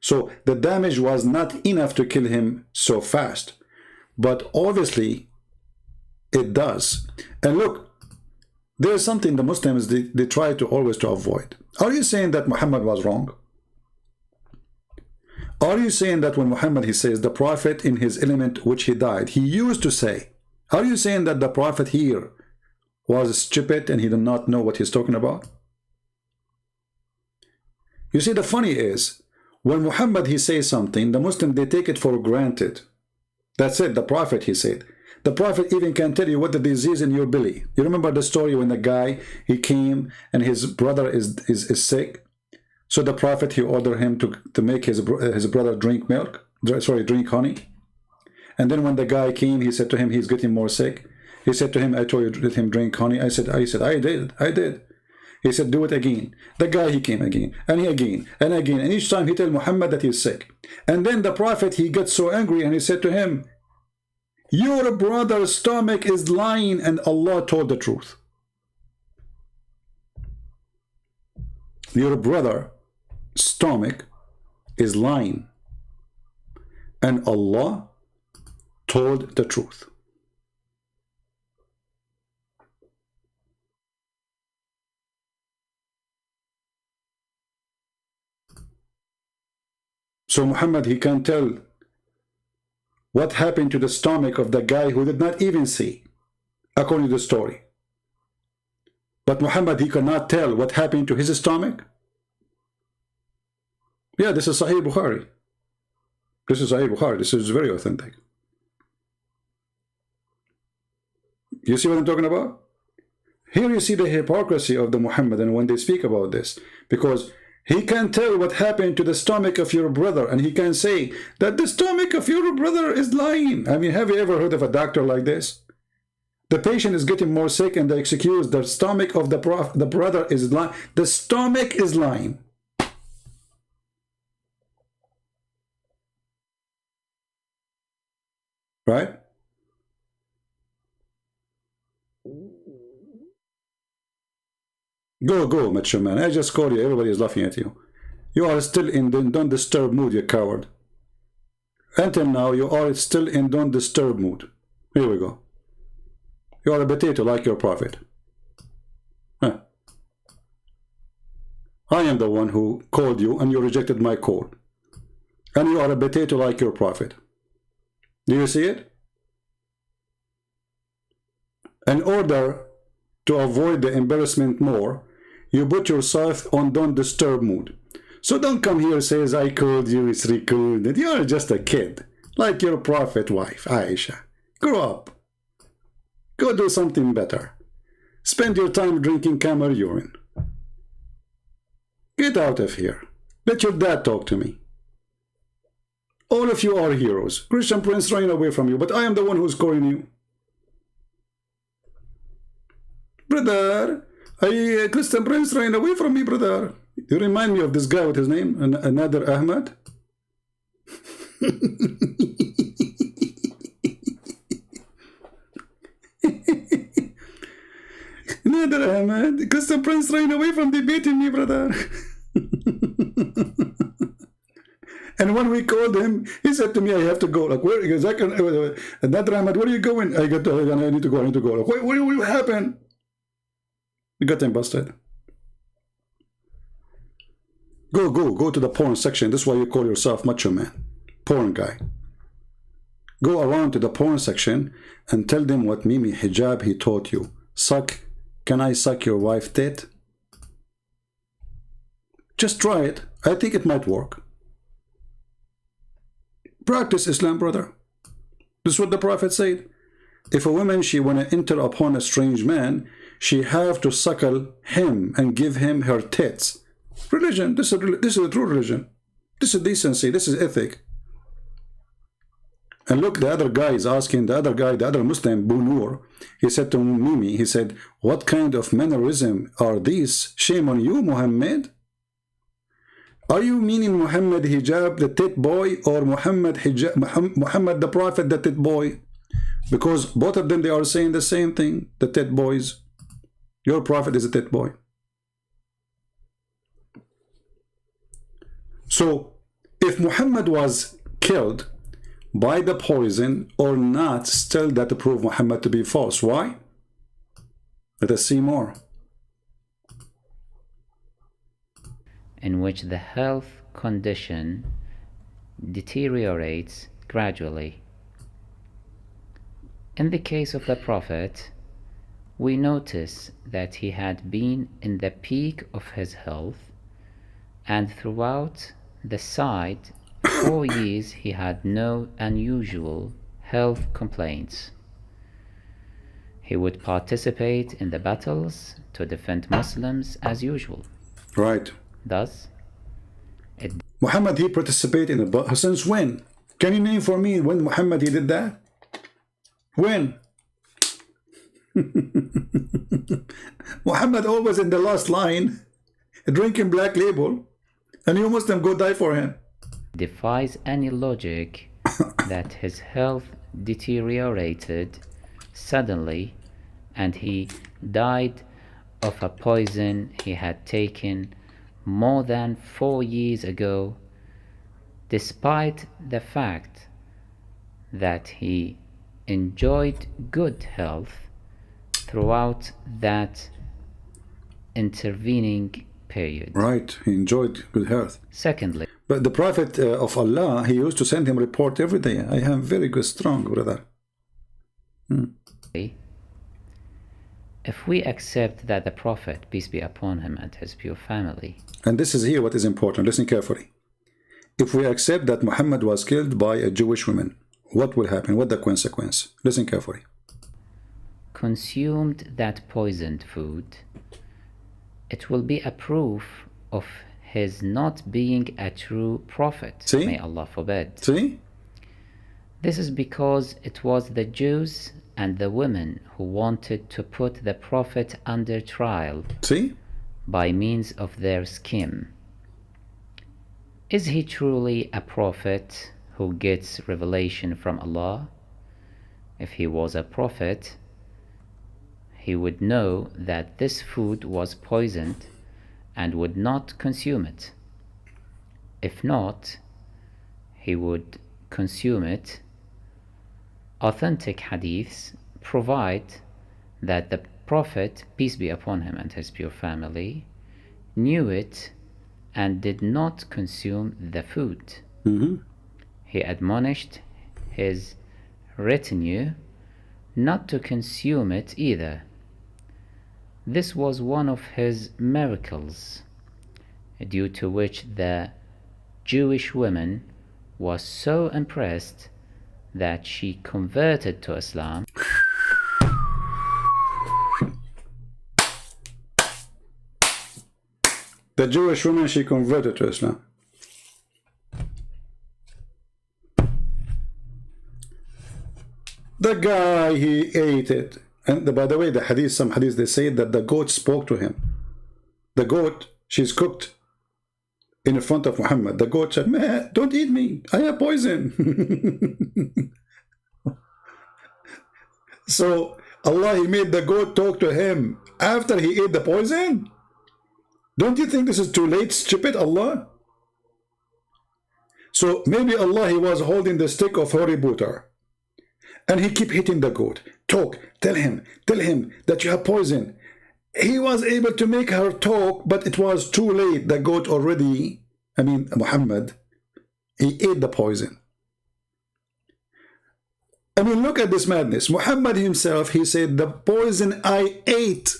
S1: So the damage was not enough to kill him so fast. But obviously, it does. And look, there's something the Muslims, they try to always to avoid. Are you saying that Muhammad was wrong? Are you saying that when Muhammad, he says, the prophet in his element which he died, he used to say, are you saying that the prophet here was stupid and he did not know what he's talking about? You see, the funny is, when Muhammad, he says something, the Muslims, they take it for granted. That's it, the prophet, he said. The prophet even can tell you what the disease in your belly. You remember the story when the guy, he came and his brother is sick? So the prophet, he ordered him to make his brother drink milk, drink honey. And then when the guy came, he said to him, he's getting more sick. He said to him, I told you to let him drink honey. I said, I did. He said, do it again. The guy, he came again, and he again, and again. And each time he told Muhammad that he's sick. And then the prophet, he gets so angry and he said to him, your brother's stomach is lying and Allah told the truth. Your brother's stomach is lying and Allah told the truth. So Muhammad, he can tell what happened to the stomach of the guy who did not even see, according to the story. But Muhammad, he cannot tell what happened to his stomach. Yeah, this is Sahih Bukhari. This is Sahih Bukhari. This is very authentic. You see what I'm talking about? Here you see the hypocrisy of the Muhammadan when they speak about this. Because he can tell what happened to the stomach of your brother, and he can say that the stomach of your brother is lying. I mean, have you ever heard of a doctor like this? The patient is getting more sick and they excuse the stomach of the brother is lying. The stomach is lying. Right? Go, macho man. I just called you. Everybody is laughing at you. You are still in the don't disturb mood, you coward. Until now, you are still in don't disturb mood. Here we go. You are a potato like your prophet. Huh. I am the one who called you and you rejected my call. And you are a potato like your prophet. Do you see it? In order to avoid the embarrassment more, you put yourself on don't disturb mood. So don't come here and say, I called you, it's recorded. You are just a kid, like your prophet wife, Aisha. Grow up. Go do something better. Spend your time drinking camel urine. Get out of here. Let your dad talk to me. All of you are heroes. Christian Prince running away from you, but I am the one who's calling you. Brother, Christian Prince running away from me, brother. You remind me of this guy with his name, another Ahmad. Another Ahmad. Christian Prince running away from debating me, brother. And when we called him, he said to me, I have to go. Like, where? Because another Ahmad, where are you going? I need to go. Like, what will happen? We got him busted. Go to the porn section. This is why you call yourself macho man. Porn guy. Go around to the porn section and tell them what Mimi hijab he taught you. Can I suck your wife tit? Just try it. I think it might work. Practice Islam, brother. This is what the Prophet said. If a woman, she want to enter upon a strange man, she have to suckle him and give him her tits. Religion. This is a true religion. This is decency. This is ethic. And look, the other guy is asking the other Muslim, Bunur. He said to Mimi, he said, what kind of mannerism are these? Shame on you, Muhammad. Are you meaning Muhammad hijab, the tit boy, or Muhammad the Prophet, the tit boy? Because both of them, they are saying the same thing, the tit boys. Your Prophet is a tit boy. So, if Muhammad was killed by the poison or not, still that prove Muhammad to be false. Why? Let us see more.
S3: In which the health condition deteriorates gradually. In the case of the Prophet, we notice that he had been in the peak of his health, and throughout the side 4 years he had no unusual health complaints. He would participate in the battles to defend Muslims as usual.
S1: Right.
S3: Thus,
S1: Muhammad, he participated in the battle. Since when? Can you name for me when Muhammad he did that? When? Muhammad always in the last line, drinking black label, and you Muslim go die for him.
S3: defies any logic that his health deteriorated suddenly and he died of a poison he had taken more than 4 years ago, despite the fact that he enjoyed good health throughout that intervening period.
S1: Right, he enjoyed good health.
S3: Secondly,
S1: but the Prophet of Allah, he used to send him report every day. I am very good, strong, brother.
S3: If we accept that the Prophet, peace be upon him, and his pure family,
S1: and this is here what is important, listen carefully. If we accept that Muhammad was killed by a Jewish woman, what will happen? What the consequence? Listen carefully.
S3: consumed that poisoned food, it will be a proof of his not being a true prophet.
S1: See?
S3: May Allah forbid.
S1: See?
S3: This is because it was the Jews and the women who wanted to put the prophet under trial
S1: See?
S3: by means of their scheme. Is he truly a prophet who gets revelation from Allah? If he was a prophet, he would know that this food was poisoned and would not consume it. If not, he would consume it. Authentic hadiths provide that the Prophet, peace be upon him and his pure family, knew it and did not consume the food. He admonished his retinue not to consume it either. This was one of his miracles, due to which the Jewish woman was so impressed that she converted to Islam.
S1: The Jewish woman, she converted to Islam. The guy, he ate it. And by the way, the hadith, some hadith, they say that the goat spoke to him. The goat, she's cooked in front of Muhammad. The goat said, "Man, don't eat me. I have poison." So Allah, he made the goat talk to him after he ate the poison. Don't you think this is too late, stupid Allah? So maybe Allah, he was holding the stick of holy butter, and he keep hitting the goat. Talk, tell him that you have poison. He was able to make her talk, but it was too late. The goat already, Muhammad, he ate the poison. Look at this madness. Muhammad himself, he said, the poison I ate.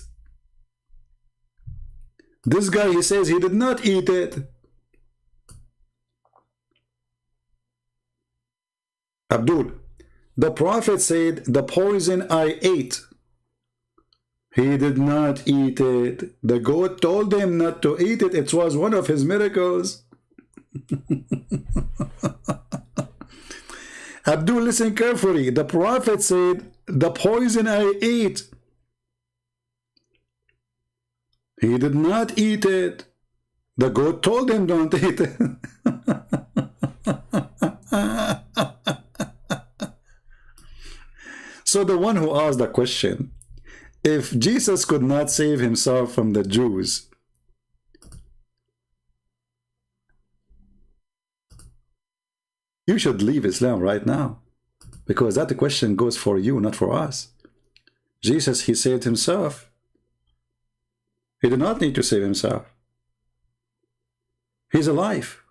S1: This guy, he says he did not eat it. Abdul, the Prophet said, the poison I ate. He did not eat it. The goat told him not to eat it. It was one of his miracles. Abdul, listen carefully. The Prophet said, the poison I ate. He did not eat it. The goat told him don't eat it. So the one who asked the question, if Jesus could not save himself from the Jews, you should leave Islam right now, because that question goes for you, not for us. Jesus, he saved himself. He did not need to save himself. He's alive.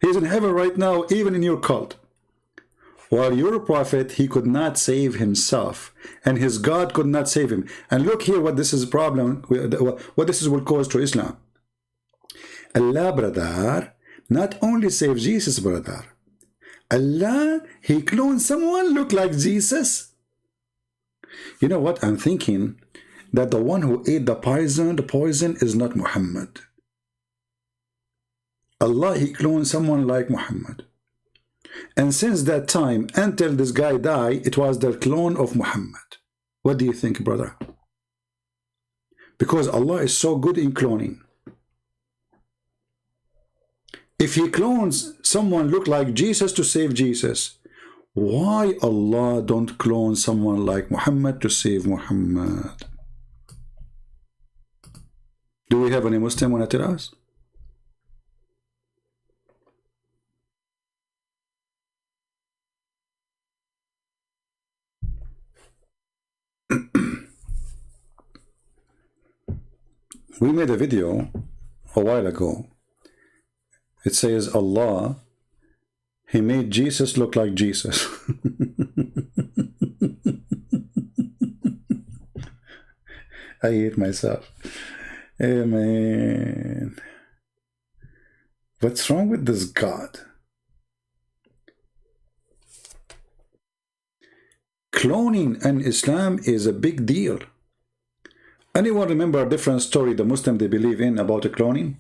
S1: He's in heaven right now, even in your cult. While your prophet, he could not save himself, and his God could not save him. And look here what this is a problem, what this will cause to Islam. Allah, brother, not only saved Jesus, brother. Allah, he cloned someone look like Jesus. You know what? I'm thinking that the one who ate the poison is not Muhammad. Allah, he cloned someone like Muhammad. And since that time, until this guy died, it was the clone of Muhammad. What do you think, brother? Because Allah is so good in cloning. If he clones someone look like Jesus to save Jesus, why Allah don't clone someone like Muhammad to save Muhammad? Do we have any Muslim want to tell us? We made a video a while ago. It says Allah, he made Jesus look like Jesus. I hate myself. Hey man, what's wrong with this God? Cloning in Islam is a big deal. Anyone remember a different story the Muslim they believe in about a cloning?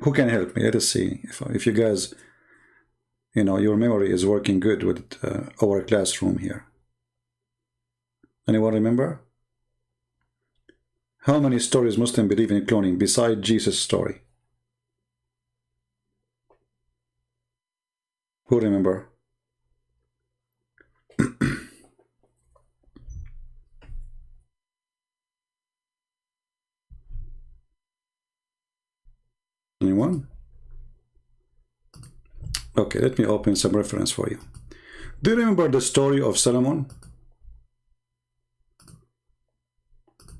S1: Who can help me? Let us see if you guys, your memory is working good with our classroom here. Anyone remember? How many stories Muslims believe in cloning besides Jesus' story? Who remember? Anyone? Okay, let me open some reference for you. Do you remember the story of Solomon?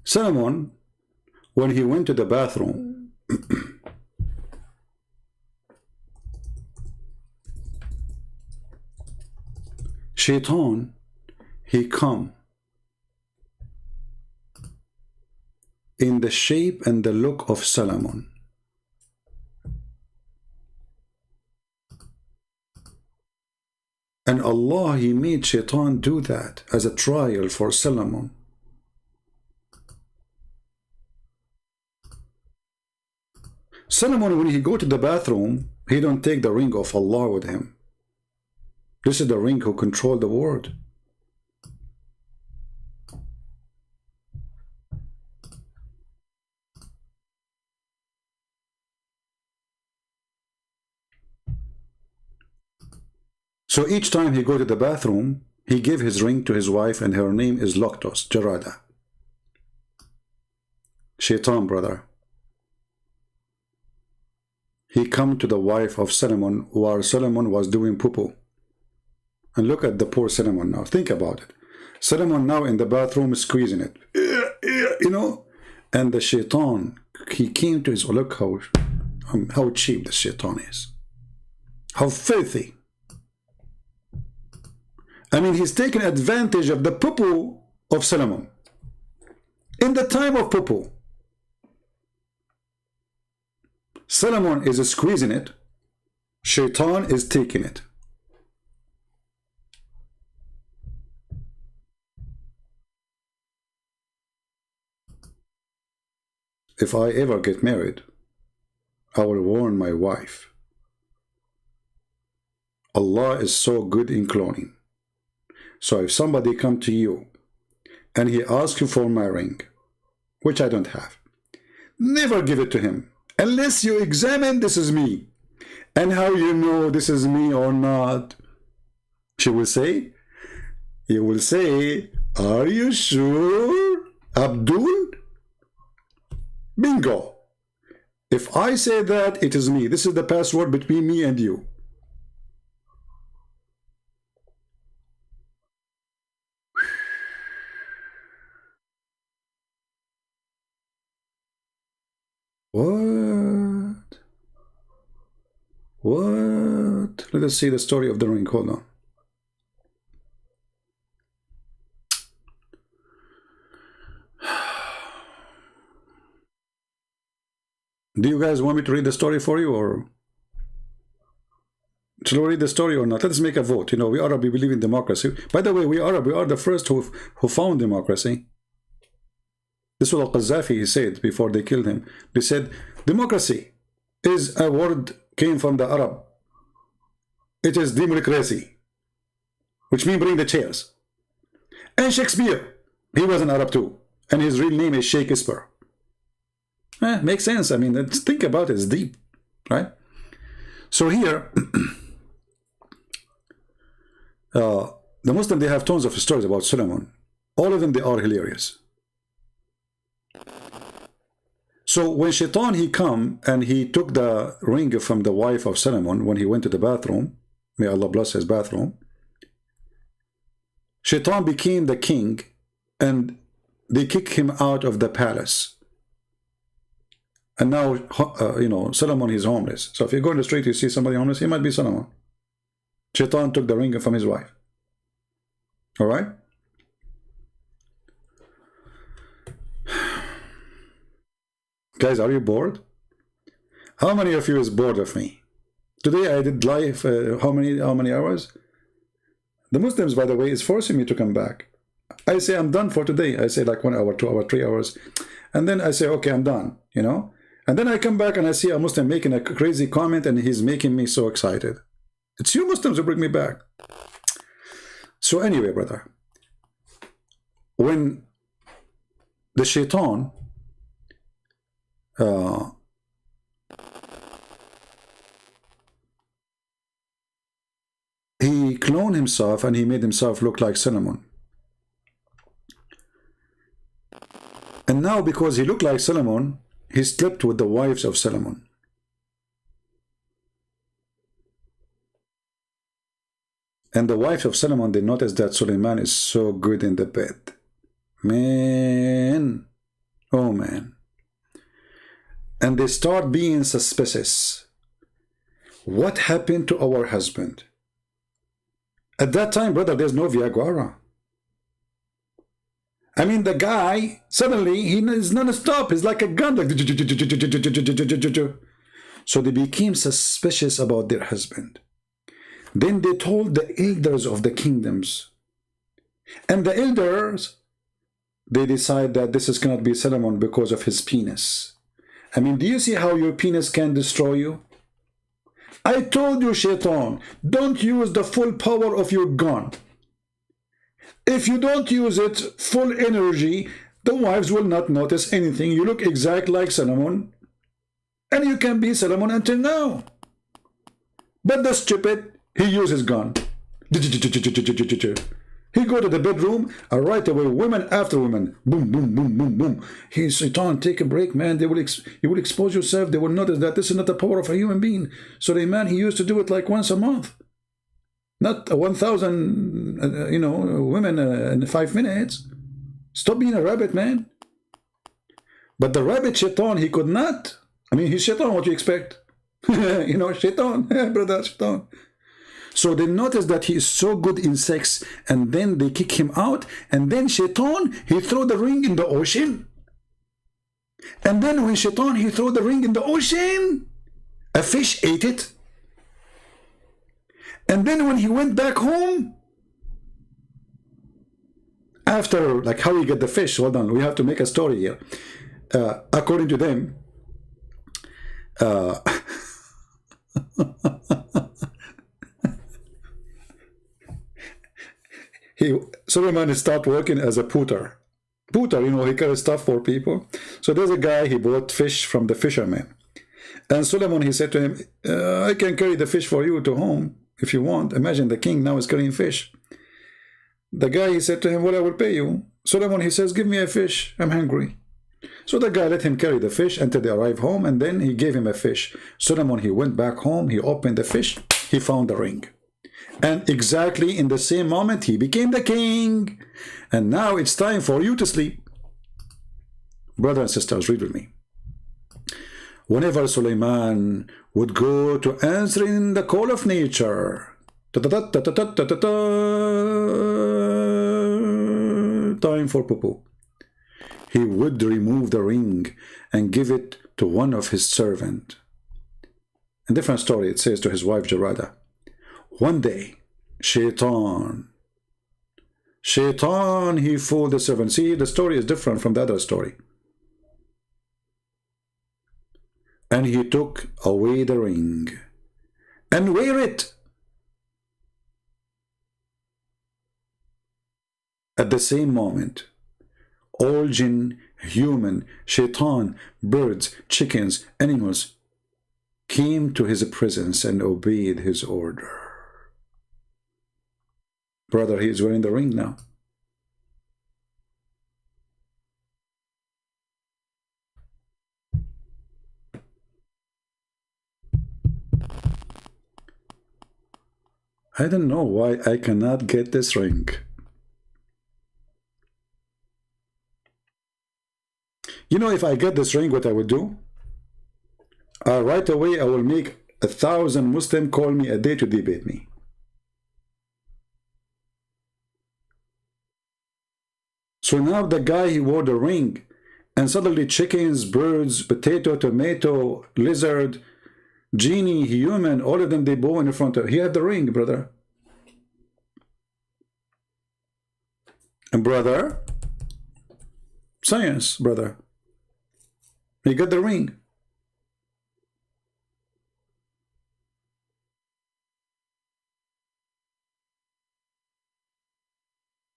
S1: Solomon, when he went to the bathroom, Shaitan, he come in the shape and the look of Solomon. And Allah, he made Shaitan do that as a trial for Solomon. Solomon, when he go to the bathroom, he don't take the ring of Allah with him. This is the ring who control the world. So each time he go to the bathroom, he gave his ring to his wife, and her name is Loktos, Jarada. Shaitan, brother. He come to the wife of Solomon while Solomon was doing poo-poo. And look at the poor Solomon now. Think about it. Solomon now in the bathroom is squeezing it. You know? And the Shaitan, he came to his, look how cheap the Shaitan is. How filthy. I mean, he's taking advantage of the poo-poo of Solomon. In the time of poo-poo. Solomon is squeezing it. Shaitan is taking it. If I ever get married, I will warn my wife. Allah is so good in cloning. So if somebody come to you and he asks you for my ring, which I don't have, never give it to him unless you examine this is me. And how you know this is me or not? She will say, you will say, are you sure, Abdul? Bingo. If I say that, it is me. This is the password between me and you. What? What? Let us see the story of the ring. Hold on. Do you guys want me to read the story for you, or shall we read the story or not? Let's make a vote. You know, we Arab, we believe in democracy. By the way, we Arab, we are the first who found democracy. This was Al-Qaddafi, he said before they killed him. They said, democracy is a word came from the Arab. It is democracy, which means bring the chairs. And Shakespeare, he was an Arab too. And his real name is Shakespeare. Makes sense. I mean, think about it. It's deep, right? So here, the Muslims, they have tons of stories about Solomon. All of them, they are hilarious. So when Shaitan, he come and he took the ring from the wife of Solomon when he went to the bathroom, may Allah bless his bathroom, Shaitan became the king and they kicked him out of the palace. And now, you know, Solomon is homeless. So if you go in the street, you see somebody homeless, he might be Solomon. Shaitan took the ring from his wife. All right? Guys, are you bored? How many of you is bored of me? Today I did live, how many hours? The Muslims, by the way, is forcing me to come back. I say I'm done for today. I say like 1 hour, 2 hours, 3 hours. And then I say, okay, I'm done, you know? And then I come back and I see a Muslim making a crazy comment and he's making me so excited. It's you Muslims who bring me back. So anyway, brother, when the Shaitan he cloned himself and he made himself look like Solomon. And now because he looked like Solomon, he slept with the wives of Solomon. And the wives of Solomon, they noticed that Suleiman is so good in the bed. Man. Oh, man. And they start being suspicious. What happened to our husband? At that time, brother, there's no Viagra. I mean, the guy, suddenly, he is non-stop. He's like a gun. Like, so they became suspicious about their husband. Then they told the elders of the kingdoms. And the elders, they decide that this cannot be Solomon because of his penis. I mean, do you see how your penis can destroy you? I told you, Shaitan, don't use the full power of your gun. If you don't use it full energy, the wives will not notice anything. You look exactly like Solomon, and you can be Solomon until now. But the stupid, he used his gun. He go to the bedroom, and right away, women after women, boom, boom, boom, boom, boom. He's Satan, take a break, man. You will expose yourself. They will notice that this is not the power of a human being. So the man, he used to do it like once a month, not 1,000, women in 5 minutes. Stop being a rabbit, man. But the rabbit Shaitan, he could not. I mean, he's Shaitan. What do you expect? Shaitan, brother, Shaitan. So they notice that he is so good in sex, and then they kick him out, and then Shaitan, he throw the ring in the ocean. And then when Shaitan, he throw the ring in the ocean, a fish ate it. And then when he went back home, after, like, how he get the fish, hold on, we have to make a story here. According to them, Suleiman start working as a putter. He carries stuff for people. So there's a guy, he bought fish from the fisherman. And Suleiman, he said to him, I can carry the fish for you to home if you want. Imagine the king now is carrying fish. The guy, he said to him, well, I will pay you. Suleiman, he says, give me a fish. I'm hungry. So the guy let him carry the fish until they arrive home, and then he gave him a fish. Suleiman, he went back home, he opened the fish, he found the ring. And exactly in the same moment, he became the king. And now it's time for you to sleep. Brothers and sisters, read with me. Whenever Suleiman would go to answering the call of nature, time for poo-poo, he would remove the ring and give it to one of his servants. In a different story, it says to his wife Jarada, one day, Shaitan, he fooled the servant. See, the story is different from the other story. And he took away the ring and wear it. At the same moment, all jinn, human, Shaitan, birds, chickens, animals came to his presence and obeyed his order. Brother, he is wearing the ring now. I don't know why I cannot get this ring. If I get this ring, what I would do? Right away, I will make 1,000 Muslims call me a day to debate me. So now the guy, he wore the ring, and suddenly chickens, birds, potato, tomato, lizard, genie, human, all of them, they bow in front of him. He had the ring, brother. And brother, science, brother. He got the ring.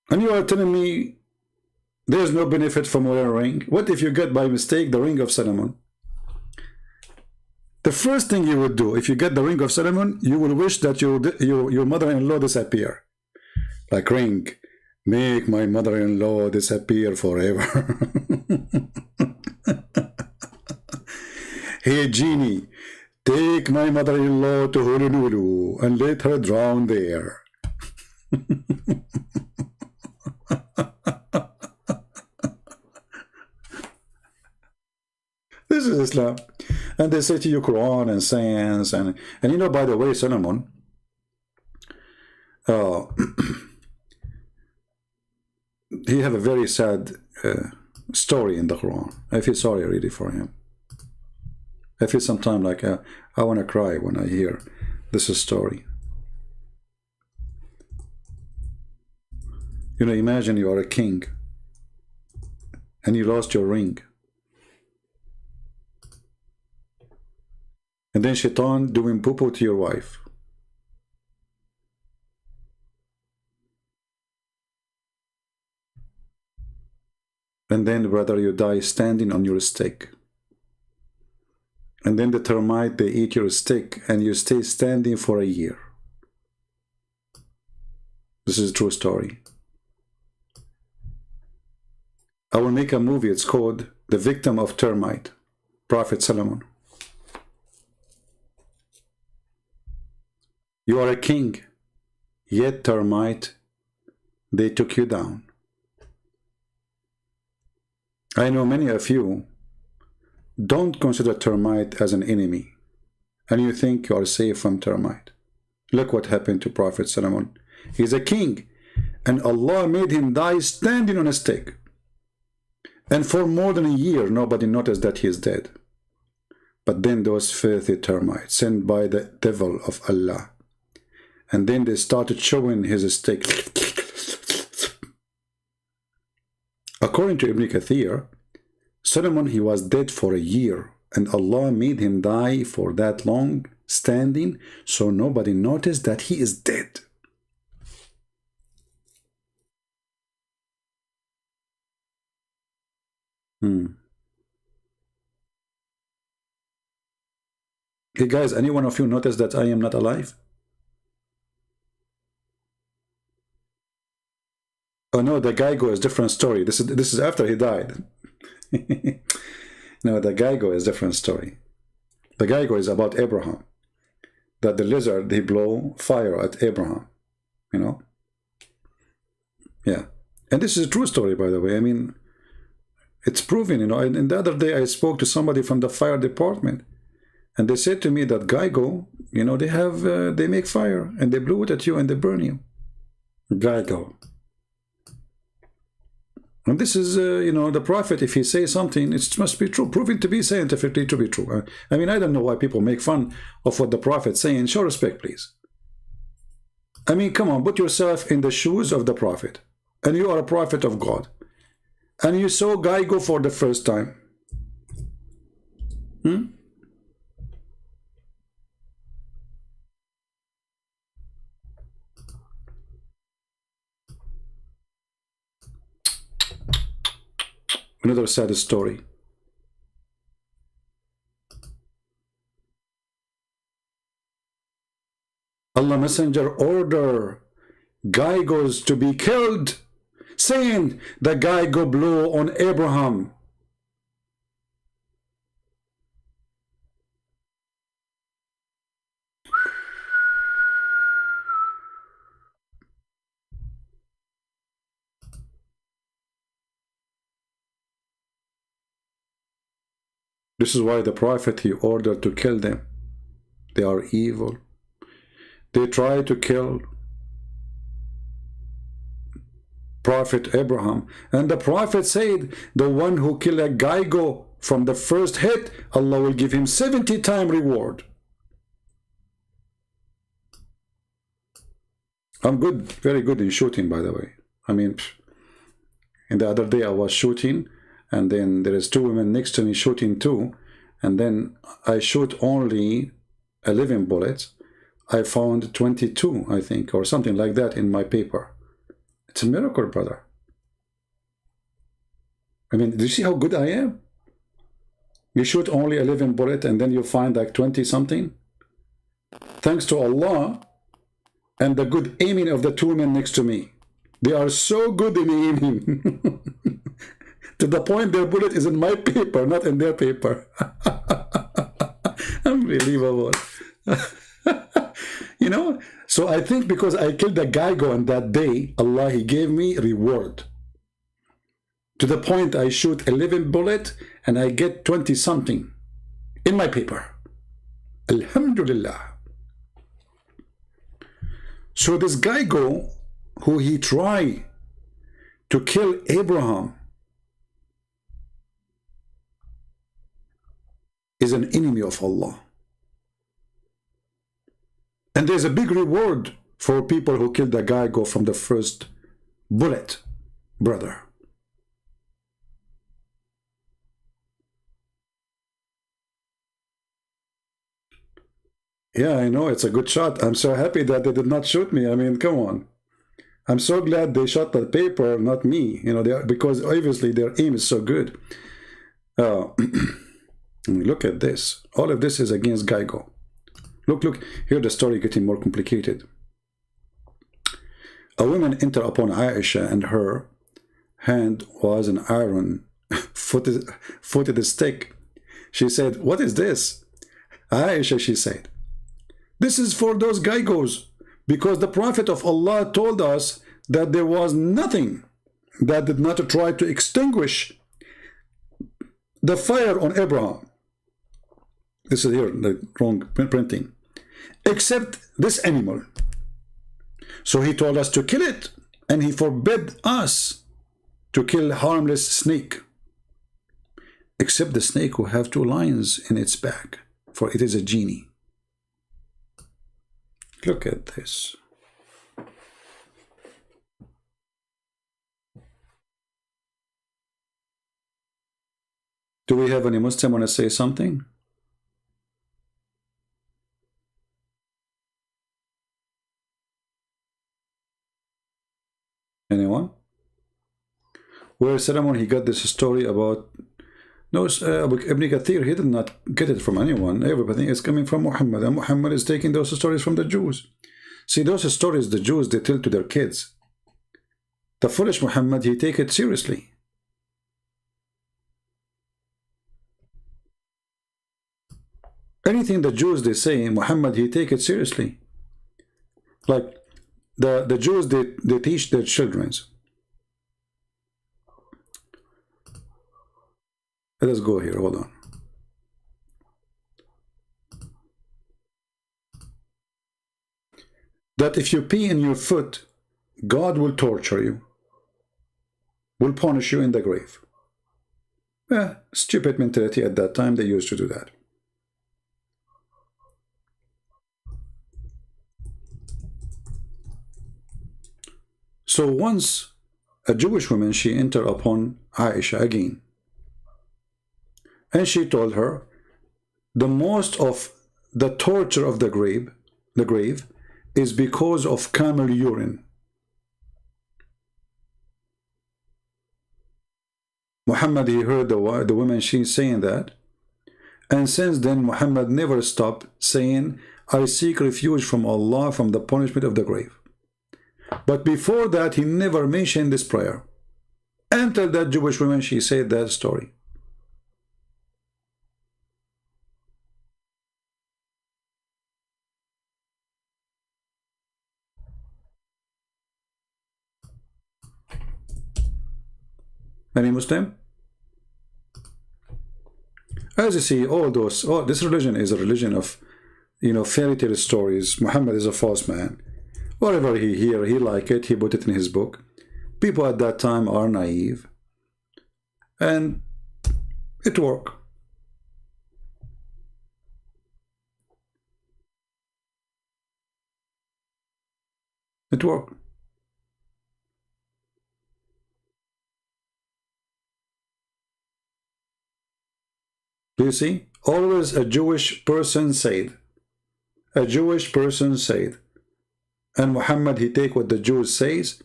S1: And you are telling me there's no benefit from wearing a ring? What if you get by mistake the ring of Solomon? The first thing you would do, if you get the ring of Solomon, you will wish that your mother-in-law disappear. Like, ring, make my mother-in-law disappear forever. Hey, genie, take my mother-in-law to Honolulu and let her drown there. This is Islam. And they say to you Quran and science, and by the way, Solomon, he have a very sad story in the Quran. I feel sorry really for him. I feel sometimes like I want to cry when I hear this story. Imagine you are a king and you lost your ring. And then Shaitan doing poo-poo to your wife. And then, brother, you die standing on your stick. And then the termite, they eat your stick, and you stay standing for a year. This is a true story. I will make a movie. It's called The Victim of Termite, Prophet Solomon. You are a king, yet termite, they took you down. I know many of you don't consider termite as an enemy, and you think you are safe from termite. Look what happened to Prophet Solomon. He's a king, and Allah made him die standing on a stick. And for more than a year, nobody noticed that he is dead. But then those filthy termites sent by the devil of Allah, and then they started chewing his stick. According to Ibn Kathir, Solomon, he was dead for a year, and Allah made him die for that long standing, so nobody noticed that he is dead. Hey guys, any one of you notice that I am not alive? Oh no, the Geigo is a different story. This is after he died. No, the Geigo is a different story. The Geigo is about Abraham. That the lizard, he blow fire at Abraham. You know? Yeah. And this is a true story, by the way. I mean, it's proven, you know. And the other day I spoke to somebody from the fire department, and they said to me that Geigo, you know, they make fire, and they blow it at you and they burn you. Geigo. And this is, you know, the prophet, if he says something, it must be true, proven to be scientifically to be true. I mean, I don't know why people make fun of what the prophet's saying. Show respect, please. I mean, come on, put yourself in the shoes of the prophet. And you are a prophet of God. And you saw Geigo for the first time. Another sad story. Allah Messenger order Geigos to be killed, saying the Geigo blew on Abraham. This is why the prophet, he ordered to kill them. They are evil. They try to kill Prophet Abraham. And the prophet said, the one who killed a Geigo from the first hit, Allah will give him 70 times reward. I'm good, very good in shooting, by the way. I mean, and the other day I was shooting, and then there is two women next to me shooting too, and then I shoot only 11 bullets. I found 22, I think, or something like that in my paper. It's a miracle, brother. I mean, do you see how good I am? You shoot only 11 bullets and then you find like 20 something. Thanks to Allah and the good aiming of the two men next to me. They are so good in aiming. To the point their bullet is in my paper, not in their paper. Unbelievable. You know, so I think because I killed a Geigo on that day, Allah, he gave me reward. To the point I shoot 11 bullets and I get 20 something in my paper. Alhamdulillah. So this Geigo, who he tried to kill Abraham, is an enemy of Allah. And there's a big reward for people who killed the Geigo from the first bullet, brother. Yeah, I know, it's a good shot. I'm so happy that they did not shoot me. I mean, come on. I'm so glad they shot the paper, not me. You know, because obviously their aim is so good. Look at this. All of this is against Geigo. Look, here the story getting more complicated. A woman entered upon Aisha, and her hand was an iron footed stick. She said, "What is this?" Aisha, she said, "This is for those Gaigos, because the Prophet of Allah told us that there was nothing that did not try to extinguish the fire on Abraham." This is here, the wrong printing. "Except this animal. So he told us to kill it, and he forbid us to kill harmless snake, except the snake who have 2 lions in its back, for it is a genie." Look at this. Do we have any Muslim want to say something? Anyone? Where Solomon, he got this story about, no, Ibn Kathir, he did not get it from anyone. Everything is coming from Muhammad, and Muhammad is taking those stories from the Jews. See, those stories the Jews, they tell to their kids. The foolish Muhammad, he take it seriously. Anything the Jews, they say, Muhammad, he take it seriously. Like, the Jews, they teach their children. Let us go here, hold on. That if you pee in your foot, God will torture you, will punish you in the grave. Stupid mentality at that time, they used to do that. So once a Jewish woman, she entered upon Aisha again, and she told her the most of the torture of the grave is because of camel urine. Muhammad, he heard the woman, she's saying that, and since then Muhammad never stopped saying, "I seek refuge from Allah from the punishment of the grave." But before that, he never mentioned this prayer until that Jewish woman, she said that story. Any Muslim? As you see, this religion is a religion of, fairy tale stories. Muhammad is a false man. Whatever he hear, he like it, he put it in his book. People at that time are naive, and it worked. It worked. Do you see? Always a Jewish person said. A Jewish person said. And Muhammad, he take what the Jews says,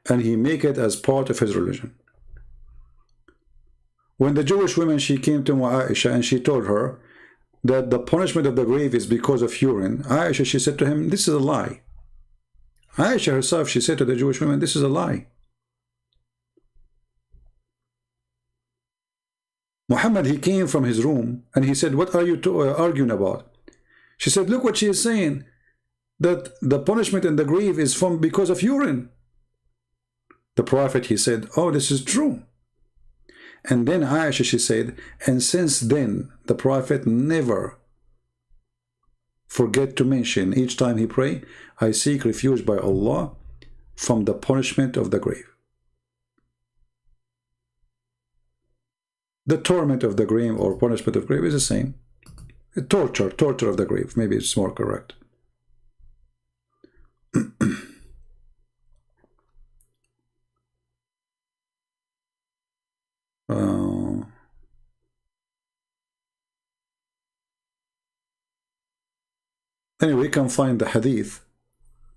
S1: and he make it as part of his religion. When the Jewish woman, she came to Aisha, and she told her that the punishment of the grave is because of urine, Aisha, she said to him, "This is a lie." Aisha herself, she said to the Jewish woman, "This is a lie." Muhammad, he came from his room, and he said, "What are you arguing about?" She said, "Look what she is saying, that the punishment in the grave is because of urine." The Prophet, he said, "Oh, this is true." And then Aisha, she said, and since then, the Prophet never forget to mention, each time he pray, "I seek refuge by Allah from the punishment of the grave." The torment of the grave or punishment of grave is the same. Torture of the grave, maybe it's more correct. Anyway, we can find the hadith,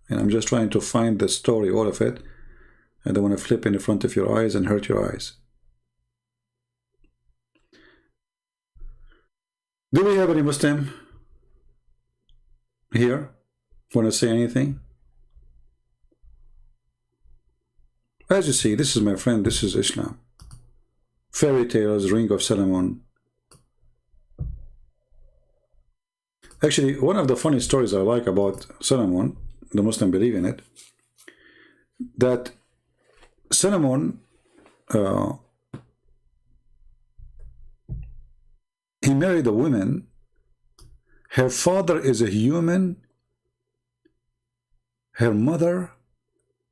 S1: and I'm just trying to find the story, all of it. I don't want to flip in front of your eyes and hurt your eyes. Do we have any Muslim here want to say anything? As you see, this is my friend, this is Islam. Fairy tales, Ring of Solomon. Actually, one of the funny stories I like about Solomon, the Muslim believe in it, that Solomon, he married a woman. Her father is a human. Her mother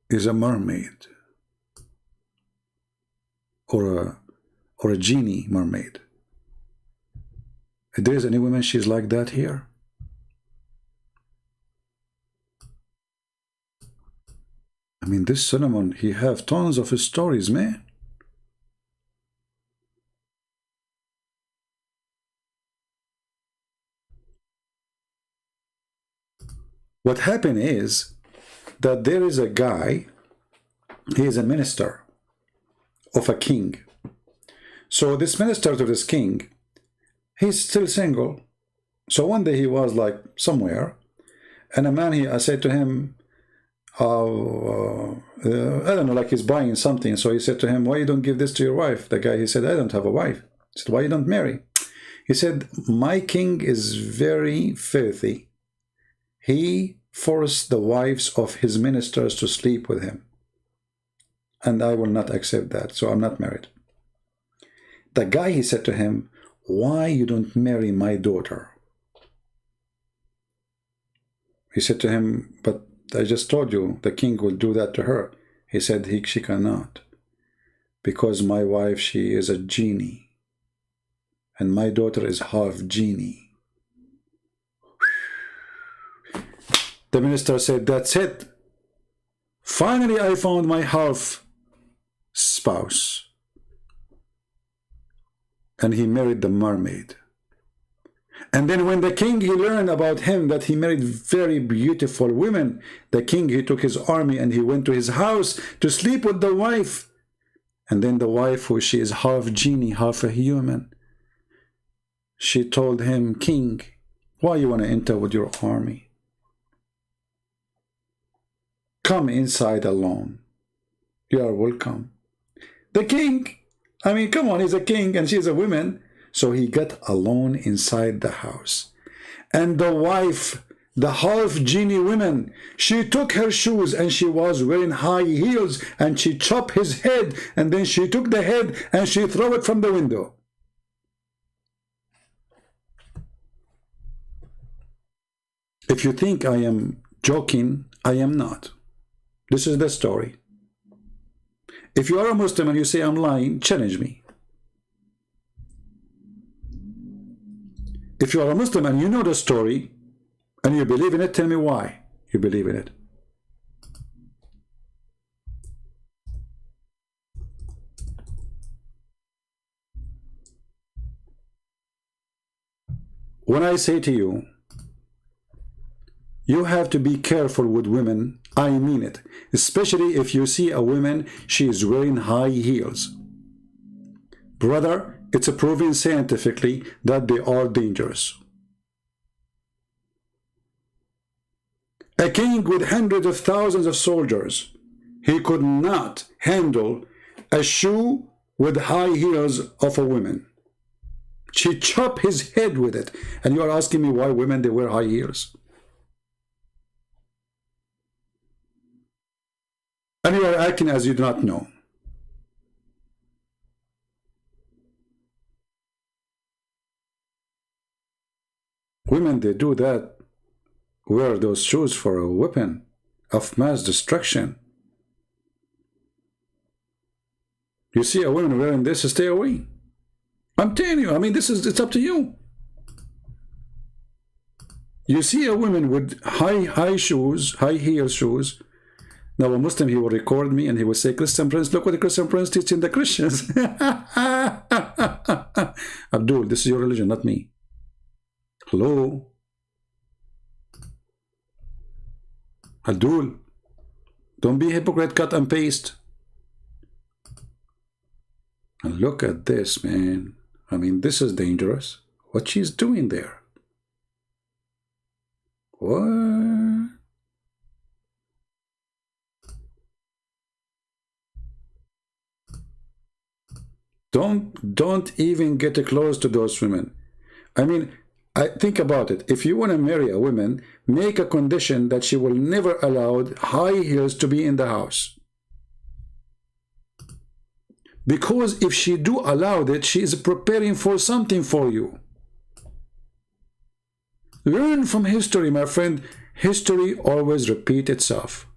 S1: is a mermaid, or a genie mermaid. If there is any woman she's like that here. I mean, this Solomon, he have tons of stories, man. What happened is that there is a guy, he is a minister of a king. So this minister to this king, he's still single. So one day he was like somewhere, and a man, I said to him, I don't know, like he's buying something. So he said to him, why you don't give this to your wife? The guy, he said, I don't have a wife. He said, why you don't marry? He said, my king is very filthy. He forced the wives of his ministers to sleep with him. And I will not accept that, so I'm not married. The guy, he said to him, why you don't marry my daughter? He said to him, but I just told you the king will do that to her. He said she cannot, because my wife, she is a genie, and my daughter is half genie. The minister said, that's it. Finally, I found my half spouse. And he married the mermaid. And then when the king, he learned about him that he married very beautiful women, the king, he took his army and he went to his house to sleep with the wife. And then the wife, who she is half genie, half a human, she told him, king, why you want to enter with your army? Come inside alone. You are welcome. The king, I mean, come on, he's a king and she's a woman. So he got alone inside the house. And the wife, the half genie woman, she took her shoes and she was wearing high heels and she chopped his head, and then she took the head and she threw it from the window. If you think I am joking, I am not. This is the story. If you are a Muslim and you say I'm lying, challenge me. If you are a Muslim and you know the story and you believe in it, tell me why you believe in it. When I say to you, you have to be careful with women, I mean it. Especially if you see a woman, she is wearing high heels. Brother, it's proven scientifically that they are dangerous. A king with hundreds of thousands of soldiers, he could not handle a shoe with high heels of a woman. She chopped his head with it. And you are asking me why women, they wear high heels? And you are acting as you do not know. Women, they do that, wear those shoes for a weapon of mass destruction. You see a woman wearing this, stay away. I'm telling you, I mean, it's up to you. You see a woman with high shoes, high heel shoes. Now a Muslim, he will record me and he will say, Christian Prince, look what the Christian Prince teaching the Christians. Abdul, this is your religion, not me. Hello? Abdul, don't be a hypocrite, cut and paste. And look at this, man. I mean, this is dangerous. What she's doing there. What? Don't even get close to those women. I mean, I think about it. If you want to marry a woman, make a condition that she will never allow high heels to be in the house. Because if she do allow it, she is preparing for something for you. Learn from history, my friend. History always repeats itself.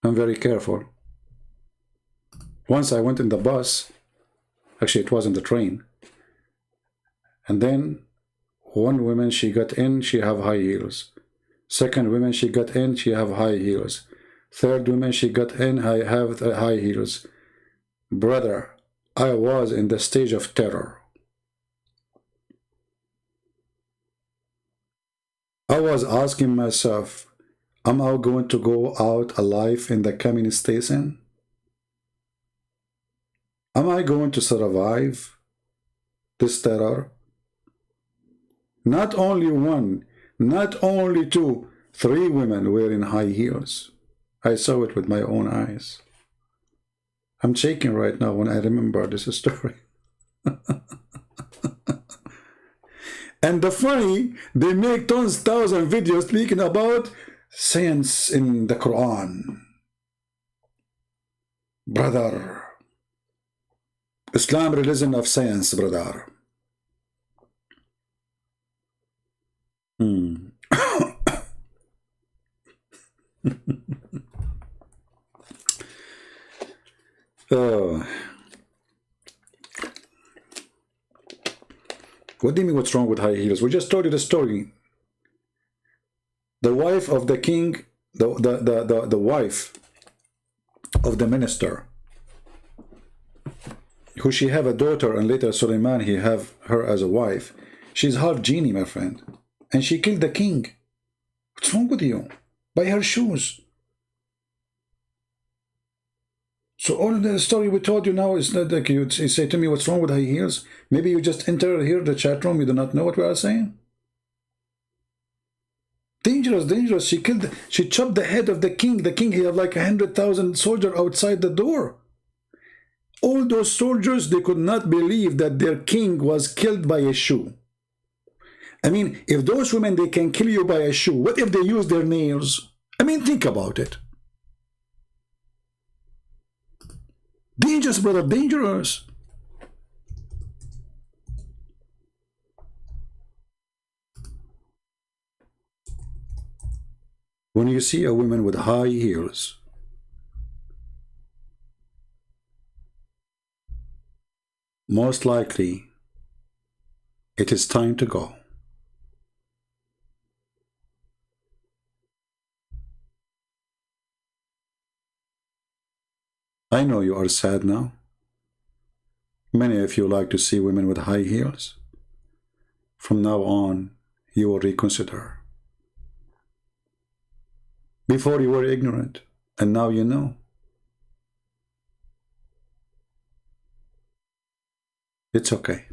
S1: I'm very careful. Once I went in the bus, actually it was in the train, and then one woman, she got in, she have high heels. Second woman, she got in, she have high heels. Third woman, she got in, I have high heels. Brother, I was in the stage of terror. I was asking myself, am I going to go out alive in the coming station? Am I going to survive this terror? Not only one, not only two, 3 women wearing high heels. I saw it with my own eyes. I'm shaking right now when I remember this story. And the funny, they make tons, thousand videos speaking about science in the Quran. Brother, Islam religion of science, brother. What do you mean what's wrong with high heels? We just told you the story. The wife of the king, the wife of the minister, who she have a daughter, and later Suleiman, he have her as a wife. She's half genie, my friend. And she killed the king. What's wrong with you? By her shoes. So all of the story we told you now is not like you say to me, what's wrong with high heels? Maybe you just enter here the chat room, you do not know what we are saying? Dangerous, dangerous. She chopped the head of the king. The king, he had like 100,000 soldiers outside the door. All those soldiers, they could not believe that their king was killed by a shoe. I mean, if those women, they can kill you by a shoe, what if they use their nails? I mean, think about it. Dangerous, brother, dangerous. When you see a woman with high heels, most likely it is time to go. I know you are sad now. Many of you like to see women with high heels. From now on, you will reconsider. Before you were ignorant, and now you know. It's okay.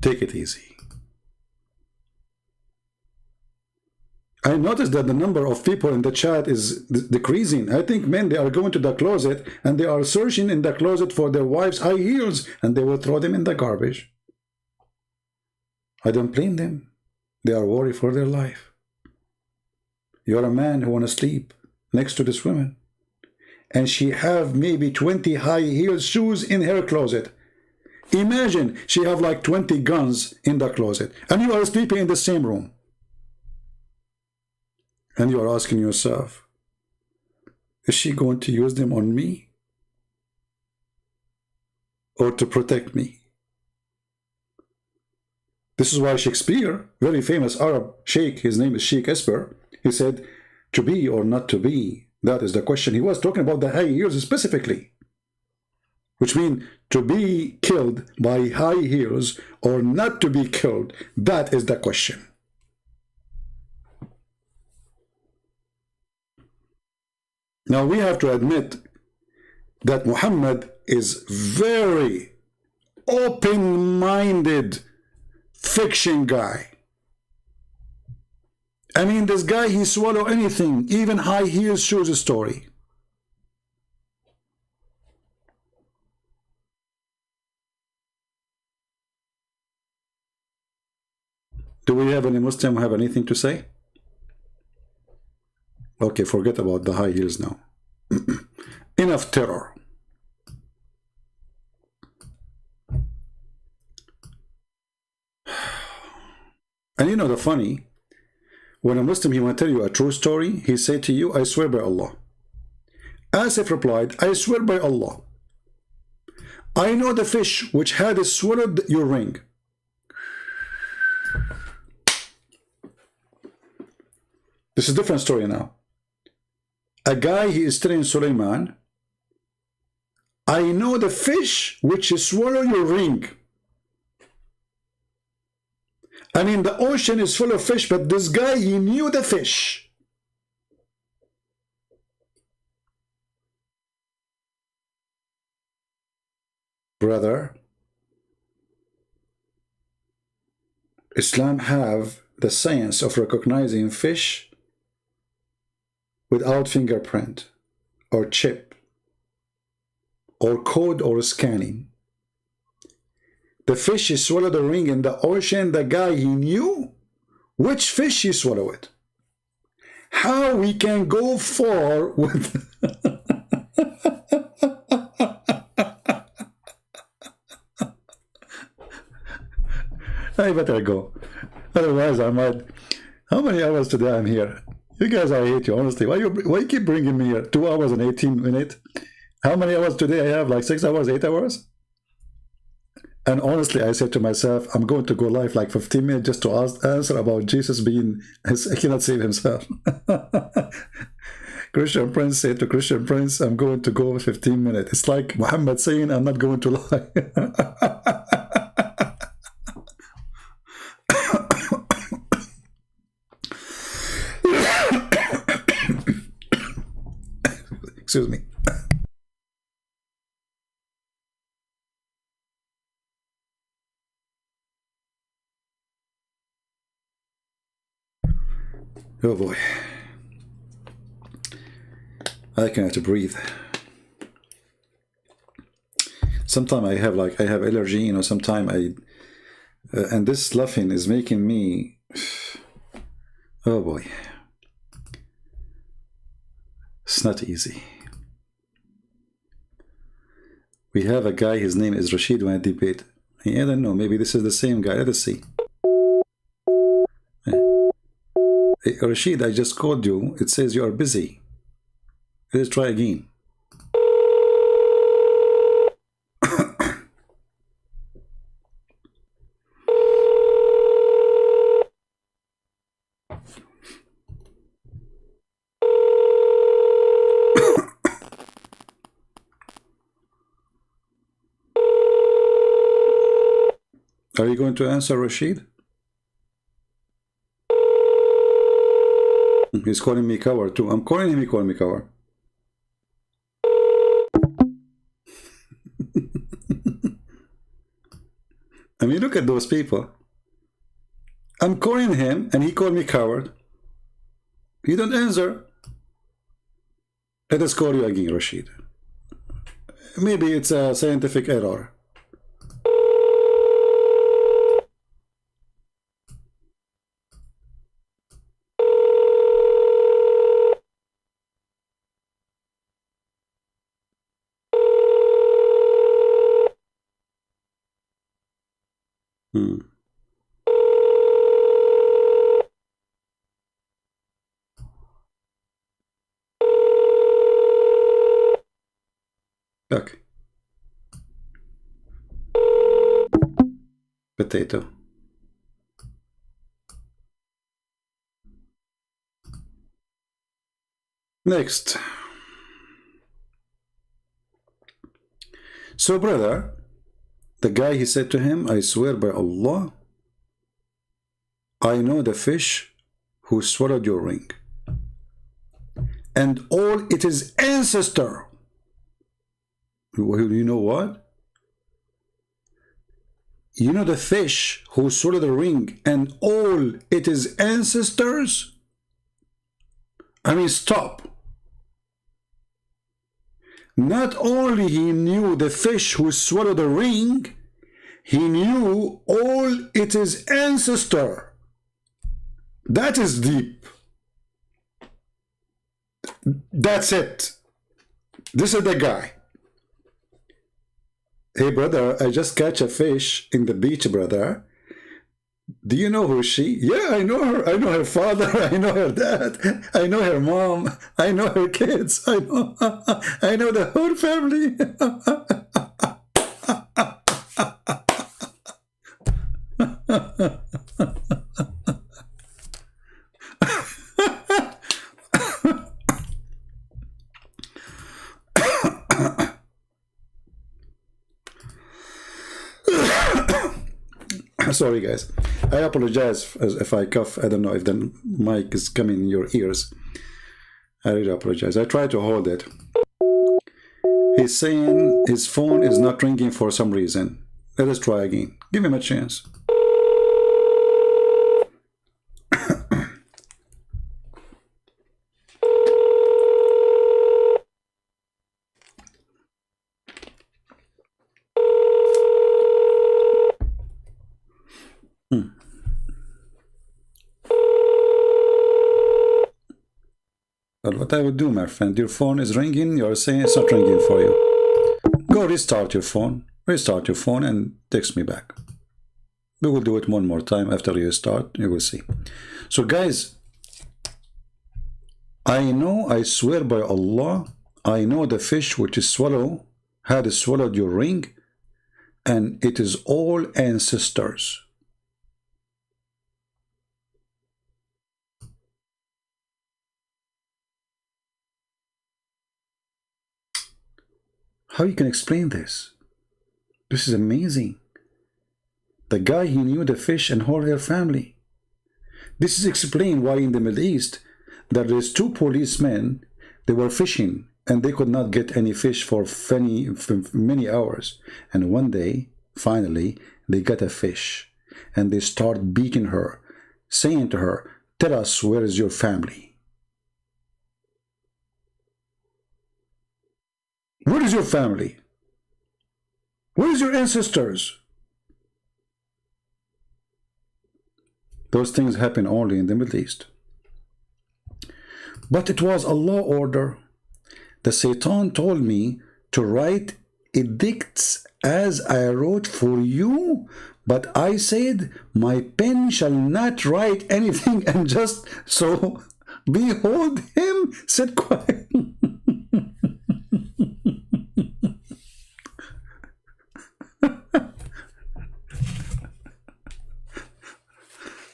S1: Take it easy. I noticed that the number of people in the chat is decreasing. I think men, they are going to the closet and they are searching in the closet for their wives' high heels and they will throw them in the garbage. I don't blame them. They are worried for their life. You're a man who want to sleep next to this woman and she have maybe 20 high heel shoes in her closet. Imagine she have like 20 guns in the closet and you are sleeping in the same room. And you are asking yourself, is she going to use them on me? Or to protect me? This is why Shakespeare, very famous Arab sheikh, his name is Sheikh Esper, he said, to be or not to be, that is the question. He was talking about the high heels specifically, which means to be killed by high heels or not to be killed, that is the question. Now we have to admit that Muhammad is very open-minded fiction guy. I mean, this guy, he swallow anything, even high heels shoes story. Do we have any Muslim have anything to say? Okay, forget about the high heels now. Enough terror. And you know the funny, when a Muslim, he want to tell you a true story, he say to you, I swear by Allah. Asif replied, I swear by Allah, I know the fish which had swallowed your ring. This is a different story now. A guy, he is telling Sulaiman, I know the fish which swallowed your ring. I mean, the ocean is full of fish, but this guy, he knew the fish. Brother, Islam have the science of recognizing fish without fingerprint or chip or code or scanning. The fish he swallowed the ring in the ocean, the guy, he knew which fish he swallowed it. How we can go far with I better go. Otherwise I might. How many hours today I'm here? You guys, I hate you, honestly. Why you keep bringing me here? 2 hours and 18 minutes. How many hours today I have? Like 6 hours, 8 hours? And honestly, I said to myself, I'm going to go live like 15 minutes just to answer about Jesus being, he cannot save himself. Christian Prince said to Christian Prince, I'm going to go 15 minutes. It's like Muhammad saying, I'm not going to lie. Excuse me. Oh boy, I cannot breathe. Sometimes I have allergy, you know. Sometimes and this laughing is making me. Oh boy, it's not easy. We have a guy. His name is Rashid. When I debate, I don't know. Maybe this is the same guy. Let us see. Rashid, I just called you. It says you are busy. Let's try again. Are you going to answer, Rashid? He's calling me coward too. I'm calling him, he called me coward. I mean, look at those people. I'm calling him and he called me coward. He don't answer. Let us call you again, Rashid. Maybe it's a scientific error. Okay. Potato. Next. So, brother, the guy, he said to him, I swear by Allah, I know the fish who swallowed your ring, and all its ancestor. You know what? You know the fish who swallowed the ring and all its ancestors? I mean, stop. Not only he knew the fish who swallowed the ring, he knew all its ancestor. That is deep. That's it. This is the guy. Hey, brother, I just catch a fish in the beach, brother. Do you know who she? Yeah, I know her. I know her father. I know her dad. I know her mom. I know her kids. I know the whole family. Sorry, guys. I apologize if I cough. I don't know if the mic is coming in your ears. I really apologize. I try to hold it. He's saying his phone is not ringing for some reason. Let us try again. Give him a chance. But what I would do, my friend, your phone is ringing, you're saying it's not ringing for you. Go restart your phone and text me back. We will do it one more time after you start, you will see. So guys, I know, I swear by Allah, I know the fish which is had swallowed your ring, and it is all ancestors. How you can explain this? This is amazing. The guy, he knew the fish and whole their family. This is explained why in the Middle East there is 2 policemen, they were fishing and they could not get any fish for many hours. And one day, finally, they got a fish and they start beating her, saying to her, "Tell us, where is your family? Where is your family? Where is your ancestors?" Those things happen only in the Middle East. But it was Allah's order. The Satan told me to write edicts as I wrote for you, but I said, my pen shall not write anything, and just so behold him said quiet.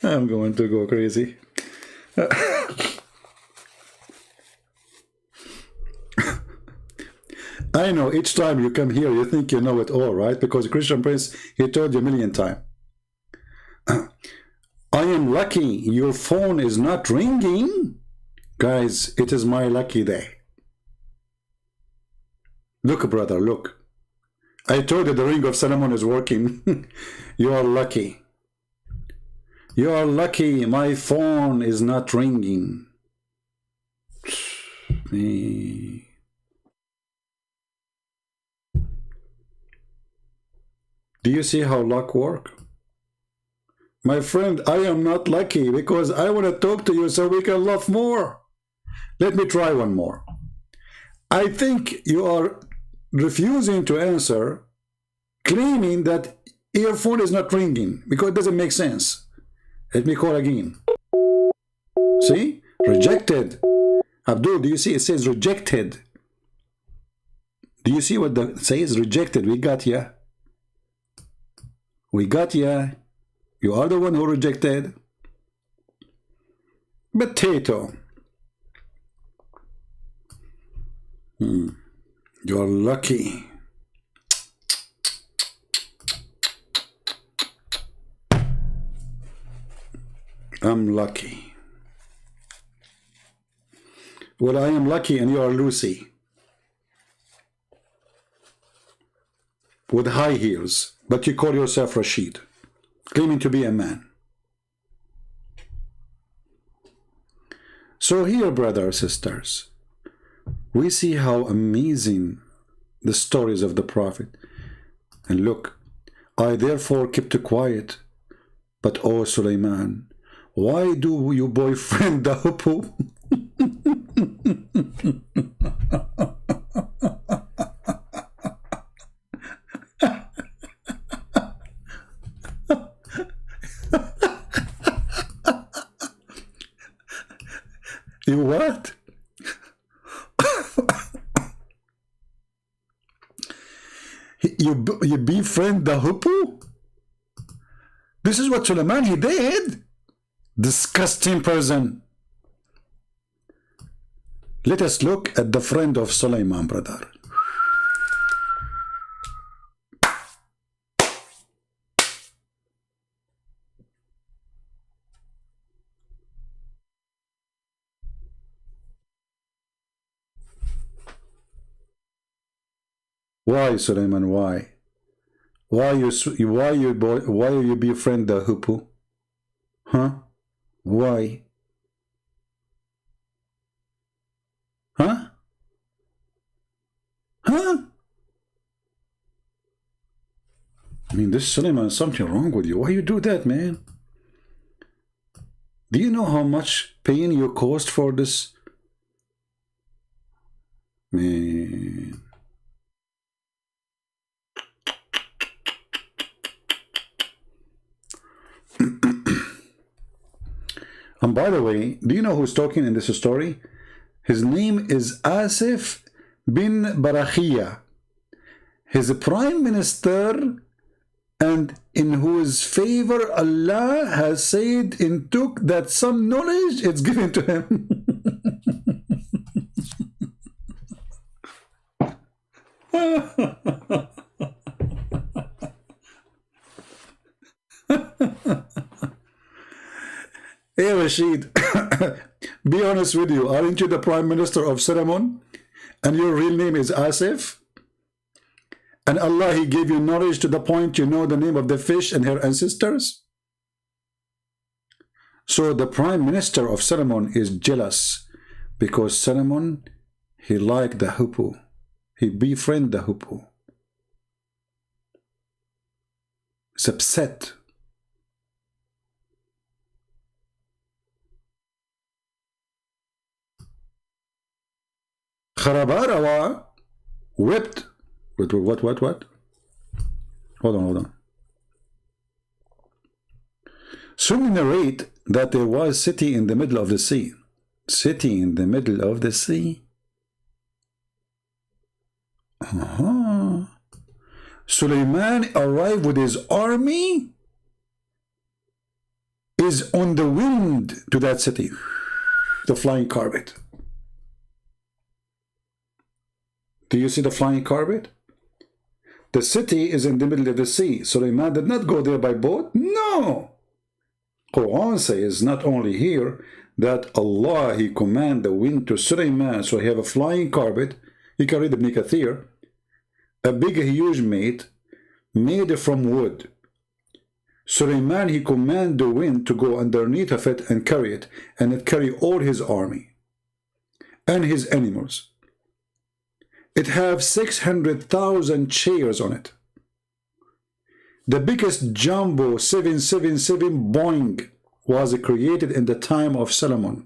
S1: I'm going to go crazy. I know each time you come here, you think you know it all, right? Because Christian Prince, he told you a million times. I am lucky your phone is not ringing. Guys, it is my lucky day. Look, brother, look. I told you the ring of Solomon is working. You are lucky. You are lucky my phone is not ringing. Me. Do you see how luck works? My friend, I am not lucky because I want to talk to you so we can laugh more. Let me try one more. I think you are refusing to answer, claiming that your phone is not ringing because it doesn't make sense. Let me call again. See? Rejected. Abdul, do you see it says rejected? Do you see what it says? Rejected. We got ya. We got ya. You are the one who rejected. Potato. You're lucky. I'm lucky. Well, I am lucky and you are Lucy. With high heels, but you call yourself Rashid, claiming to be a man. So here, brothers, sisters, we see how amazing the stories of the Prophet. And look, I therefore kept quiet. But oh, Sulaiman, why do you boyfriend the hippo? You what? You befriend the hippo? This is what Sulaiman he did. Disgusting person. Let us look at the friend of Sulaiman, brother. Why, Sulaiman? Why? Why you befriend the hippo? Huh? Why? Huh? Huh? I mean, this Sulaiman, something wrong with you. Why you do that, man? Do you know how much pain you caused for this? Man. And by the way, do you know who's talking in this story? His name is Asif bin Barakhia. He's a prime minister, and in whose favor Allah has said and took that some knowledge is given to him. Hey Rashid, be honest with you, aren't you the Prime Minister of Solomon? And your real name is Asif? And Allah, He gave you knowledge to the point you know the name of the fish and her ancestors? So the Prime Minister of Solomon is jealous because Solomon, he liked the hippo. He befriended the hippo. He's upset. Kharabarawa wept. What? Hold on. Some narrate that there was city in the middle of the sea. City in the middle of the sea? Sulaiman arrived with his army, is on the wind to that city. The flying carpet. Do you see the flying carpet? The city is in the middle of the sea. Sulaiman did not go there by boat. No. Quran says not only here that Allah, He command the wind to Sulaiman, so he have a flying carpet. You can read Ibn Kathir. A big, huge mate made from wood. Sulaiman, he command the wind to go underneath of it and carry it. And it carry all his army and his animals. It have 600,000 chairs on it. The biggest jumbo 777 Boeing was created in the time of Solomon.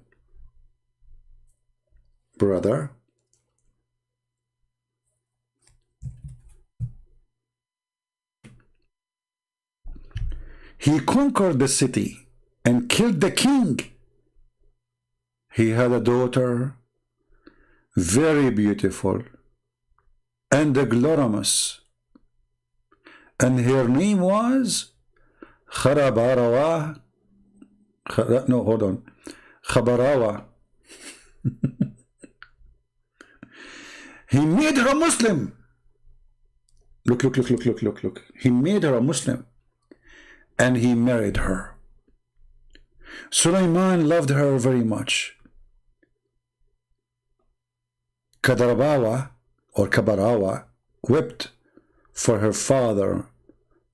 S1: Brother. He conquered the city and killed the king. He had a daughter, very beautiful and glorious, and her name was Khabarawa. No, hold on. Khabarawa. He made her a Muslim. Look. He made her a Muslim. And he married her. Sulaiman loved her very much. Kadarabawa or Kabarawa wept for her father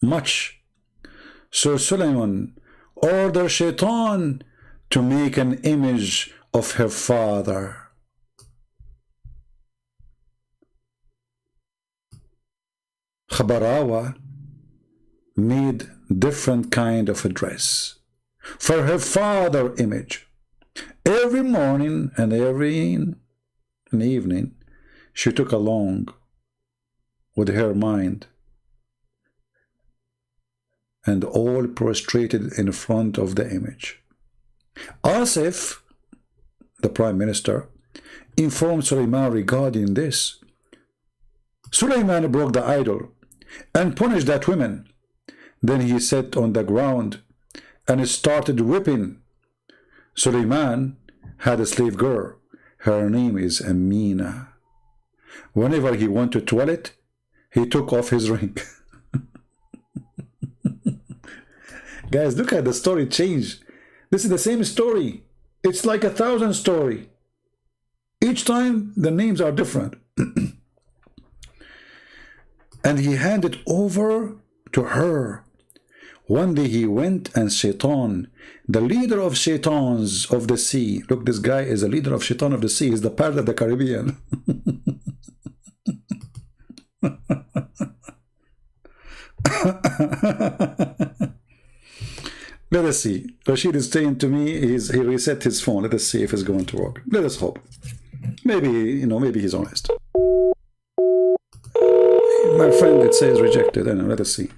S1: much. So Sulaiman ordered Shaitan to make an image of her father. Khabarawa made different kind of a dress for her father image. Every morning and every evening, she took along with her mind and all prostrated in front of the image. Asif, the prime minister, informed Sulaiman regarding this. Sulaiman broke the idol and punished that woman. Then he sat on the ground and started whipping. Sulaiman had a slave girl. Her name is Amina. Whenever he went to toilet, he took off his ring. Guys, look at the story change. This is the same story. It's like 1,000 story. Each time the names are different. And he handed over to her. One day he went and Shaitan, the leader of Shaitans of the sea. Look, this guy is a leader of Shaitan of the sea. He's the part of the Caribbean. Let us see. Rashid is saying to me, he reset his phone. Let us see if it's going to work. Let us hope. Maybe, maybe he's honest. My friend, it says rejected. I know, let us see.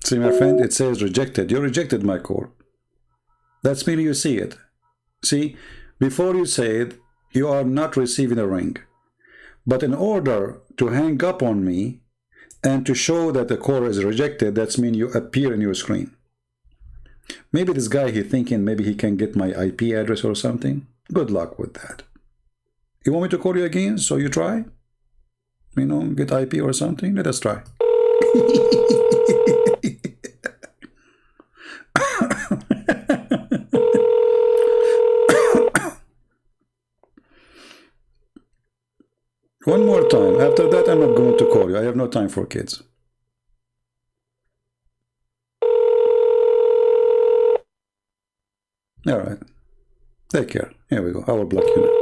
S1: See, my friend, it says rejected. You rejected my call. That's meaning you see it. See, before you say it, you are not receiving a ring. But in order to hang up on me and to show that the call is rejected, that's mean you appear in your screen. Maybe this guy, he thinking maybe he can get my IP address or something. Good luck with that. You want me to call you again? So you try? Get IP or something? Let us try. One more time. After that, I'm not going to call you. I have no time for kids. All right. Take care. Here we go. I will block you now.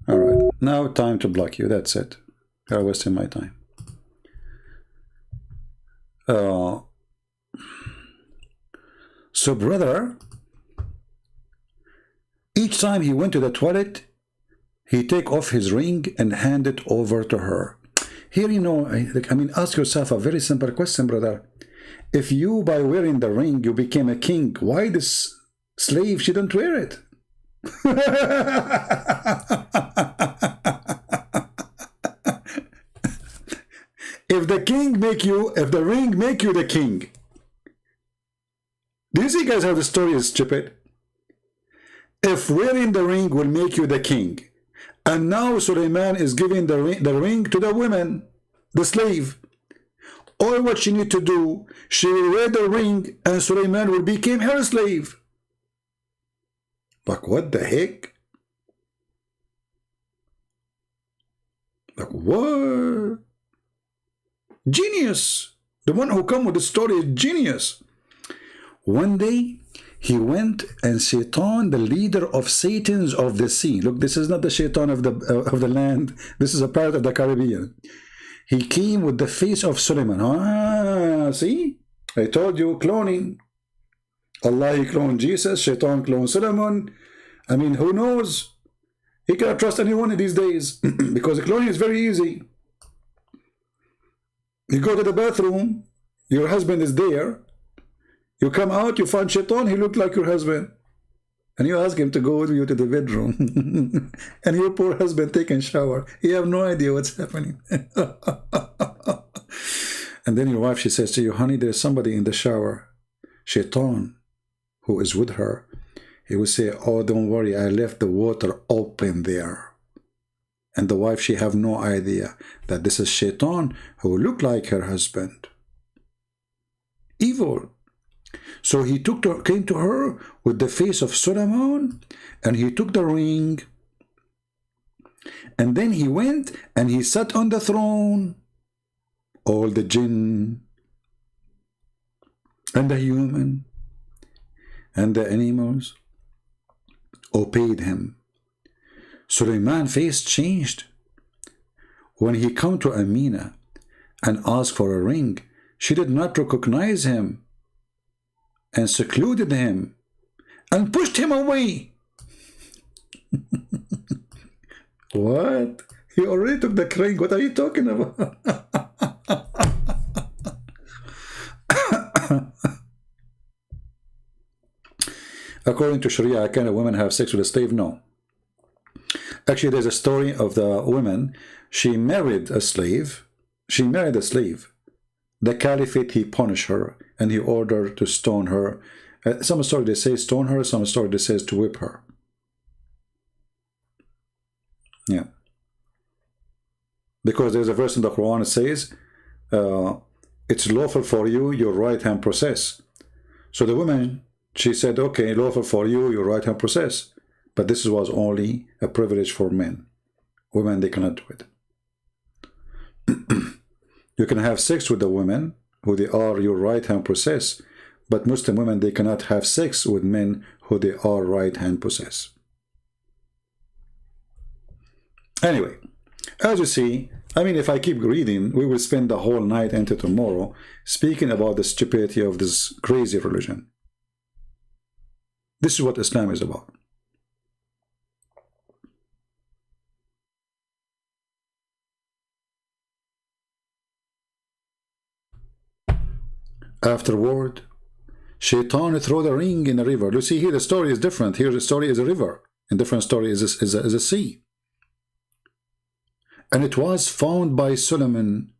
S1: All right. Now time to block you. That's it. You're wasting my time. So, brother, each time he went to the toilet, he take off his ring and hand it over to her. Here, ask yourself a very simple question, brother. If you, by wearing the ring, you became a king, why this slave shouldn't wear it? If the ring make you the king. Do you see, guys, how the story is stupid? If wearing the ring will make you the king, and now Sulaiman is giving the ring to the woman, the slave. All what she need to do, she will wear the ring, and Sulaiman will become her slave. Like, what the heck? Like, what? Genius. The one who come with the story is genius. One day, he went and Shaitan, the leader of Satans of the sea. Look, this is not the Shaitan of the land. This is a part of the Caribbean. He came with the face of Suleiman. See? I told you, cloning. Allah, he cloned Jesus. Shaitan cloned Solomon. Who knows? He cannot trust anyone in these days because the cloning is very easy. You go to the bathroom, your husband is there. You come out, you find Shaitan, he looked like your husband. And you ask him to go with you to the bedroom. And your poor husband taking a shower. You have no idea what's happening. And then your wife, she says to you, honey, there's somebody in the shower. Shaitan, who is with her. He will say, oh, don't worry, I left the water open there. And the wife, she have no idea that this is Shaitan who look like her husband. evil. So he came to her with the face of Solomon, and he took the ring, and then he went and he sat on the throne. All the jinn and the human and the animals obeyed him. Suleiman's face changed. When he came to Amina and asked for a ring, she did not recognize him and secluded him and pushed him away. What? He already took the ring. What are you talking about? According to Sharia, can a woman have sex with a slave? No. Actually, there's a story of the woman. She married a slave. She married a slave. The caliphate, he punished her and he ordered to stone her. Some story they say stone her, some story they says to whip her. Yeah. Because there's a verse in the Quran that says, it's lawful for you, your right hand possess. So the woman, she said, okay, lawful for you, your right hand possess. But this was only a privilege for men. Women, they cannot do it. You can have sex with the women who they are your right hand possess, but Muslim women, they cannot have sex with men who they are right hand possess. Anyway, as you see, I mean, if I keep reading, we will spend the whole night into tomorrow speaking about the stupidity of this crazy religion. This is what Islam is about. Afterward, Shaitan threw the ring in a river. You see, here the story is different. Here the story is a river. And different story is a sea. And it was found by Solomon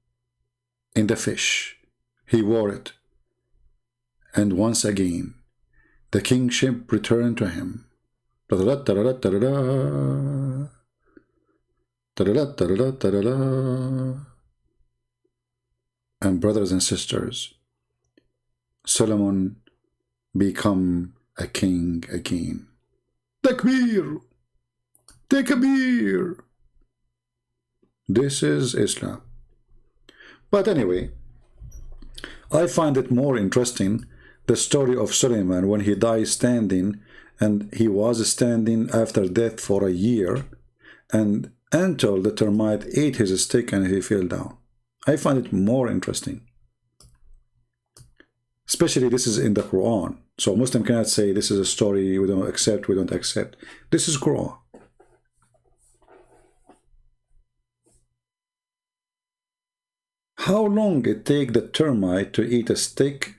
S1: in the fish. He wore it. And once again, the kingship returned to him. And brothers and sisters, Solomon become a king again. Takbir! Takbir! This is Islam. But anyway, I find it more interesting the story of Suleiman when he died standing, and he was standing after death for a year, and until the termite ate his stick and he fell down. I find it more interesting. Especially this is in the Quran. So Muslim cannot say this is a story we don't accept, we don't accept. This is Quran. How long it take the termite to eat a stick?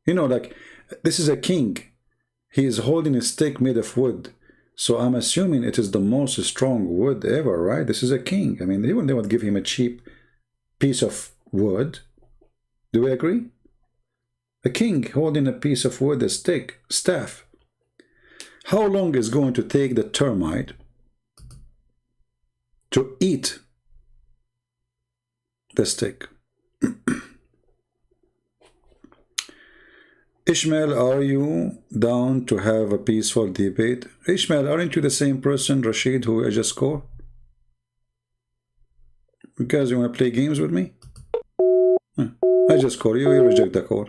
S1: You know, like, this is a king. He is holding a stick made of wood. So I'm assuming it is the most strong wood ever, right? This is a king. I mean, they would give him a cheap piece of wood. Do we agree? A king holding a piece of wood, a stick, staff. How long is going to take the termite to eat the stick? Ishmael, are you down to have a peaceful debate? Ishmael, aren't you the same person, Rashid, who I just called? Because you want to play games with me? I just call you, you reject the call.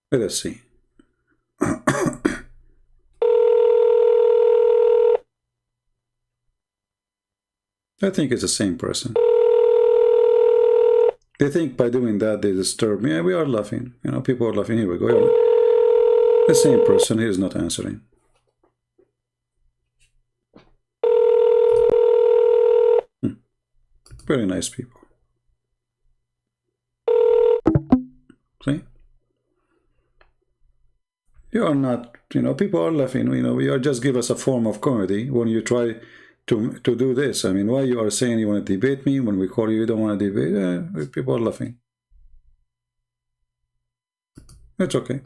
S1: Let us see. I think it's the same person. They think by doing that they disturb me. We are laughing. You know, people are laughing. Here we go. The same person. He is not answering. Very nice people. See? You are not, you know, people are laughing. You know, you just give us a form of comedy when you try to do this. I mean, why you are saying you want to debate me when we call you don't want to debate? People are laughing. It's okay.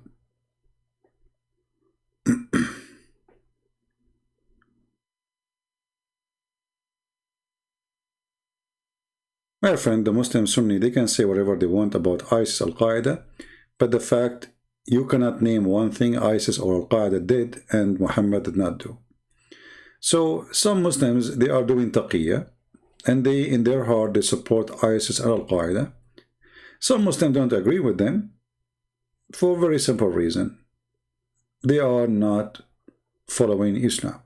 S1: My friend, the Muslim Sunni, they can say whatever they want about ISIS, Al-Qaeda, but the fact you cannot name one thing ISIS or Al-Qaeda did and Muhammad did not do. So some Muslims, they are doing taqiyya, and they, in their heart, they support ISIS and Al-Qaeda. Some Muslims don't agree with them for a very simple reason. They are not following Islam.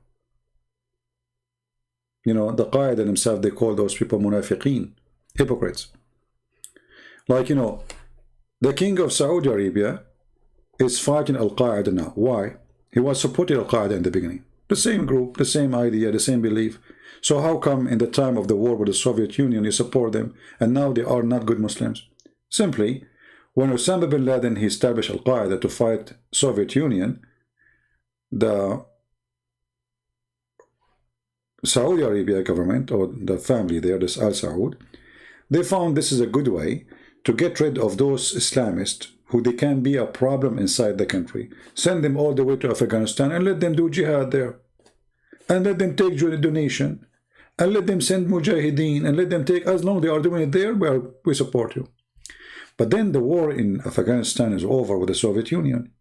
S1: You know, the Qaeda themselves, they call those people munafiqeen, hypocrites. Like, you know, the king of Saudi Arabia is fighting Al-Qaeda now. Why? He was supporting Al-Qaeda in the beginning. The same group, the same idea, the same belief. So how come in the time of the war with the Soviet Union you support them and now they are not good Muslims? Simply, when Osama bin Laden, he established Al-Qaeda to fight Soviet Union, the Saudi Arabia government, or the family there, this Al Saud, they found this is a good way to get rid of those Islamists who they can be a problem inside the country. Send them all the way to Afghanistan and let them do jihad there. And let them take donation. And let them send mujahideen. And let them take, as long as they are doing it there, we support you. But then the war in Afghanistan is over with the Soviet Union.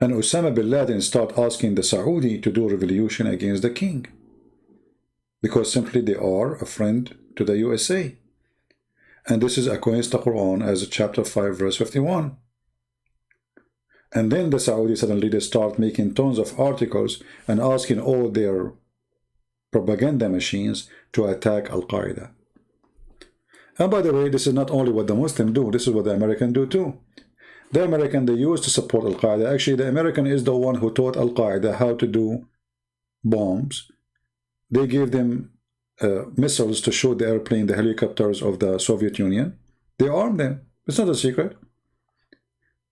S1: And Osama bin Laden start asking the Saudi to do revolution against the king. Because simply they are a friend to the USA. And this is against the Quran as chapter 5 verse 51. And then the Saudi suddenly they start making tons of articles and asking all their propaganda machines to attack Al-Qaeda. And by the way, this is not only what the Muslims do, this is what the Americans do too. The American, they used to support Al-Qaeda. Actually, the American is the one who taught Al-Qaeda how to do bombs. They gave them missiles to shoot the airplane, the helicopters of the Soviet Union. They armed them. It's not a secret.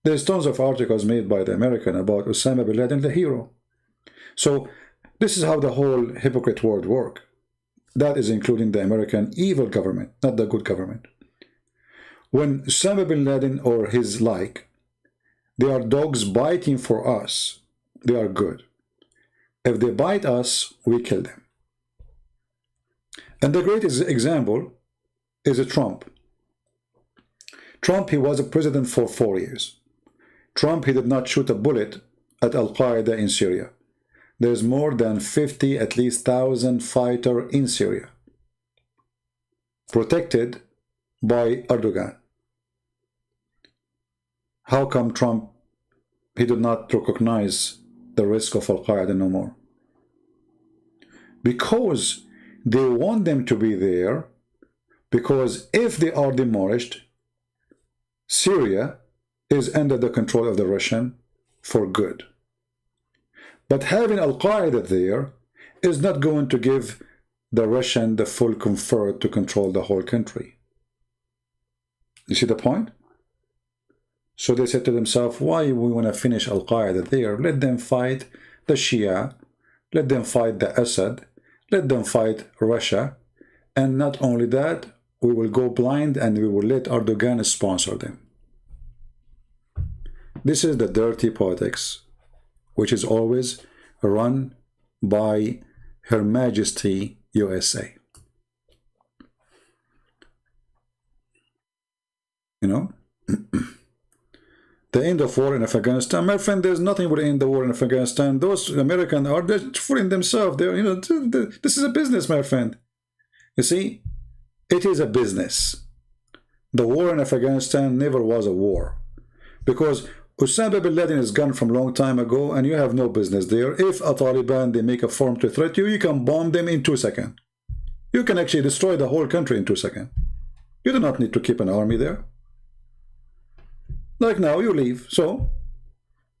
S1: There's tons of articles made by the American about Osama bin Laden, the hero. So this is how the whole hypocrite world works. That is including the American evil government, not the good government. When Osama bin Laden or his like, they are dogs biting for us, they are good. If they bite us, we kill them. And the greatest example is Trump. Trump, he was a president for 4 years. Trump, he did not shoot a bullet at Al-Qaeda in Syria. There's more than 50, at least 1,000 fighters in Syria, protected by Erdogan. How come Trump, he did not recognize the risk of Al-Qaeda no more? Because they want them to be there, because if they are demolished, Syria is under the control of the Russian for good. But having Al-Qaeda there is not going to give the Russian the full comfort to control the whole country. You see the point? So they said to themselves, why we want to finish Al-Qaeda there? Let them fight the Shia, let them fight the Assad, let them fight Russia, and not only that, we will go blind and we will let Erdogan sponsor them. This is the dirty politics, which is always run by Her Majesty USA. You know? The end of war in Afghanistan, my friend, there's nothing will end the war in Afghanistan. Those Americans are just fooling themselves. They're, you know, this is a business, my friend. You see, it is a business. The war in Afghanistan never was a war, because Osama bin Laden is gone from a long time ago, and you have no business there. If a Taliban, they make a form to threat you, you can bomb them in 2 seconds. You can actually destroy the whole country in 2 seconds. You do not need to keep an army there. Like now, you leave, so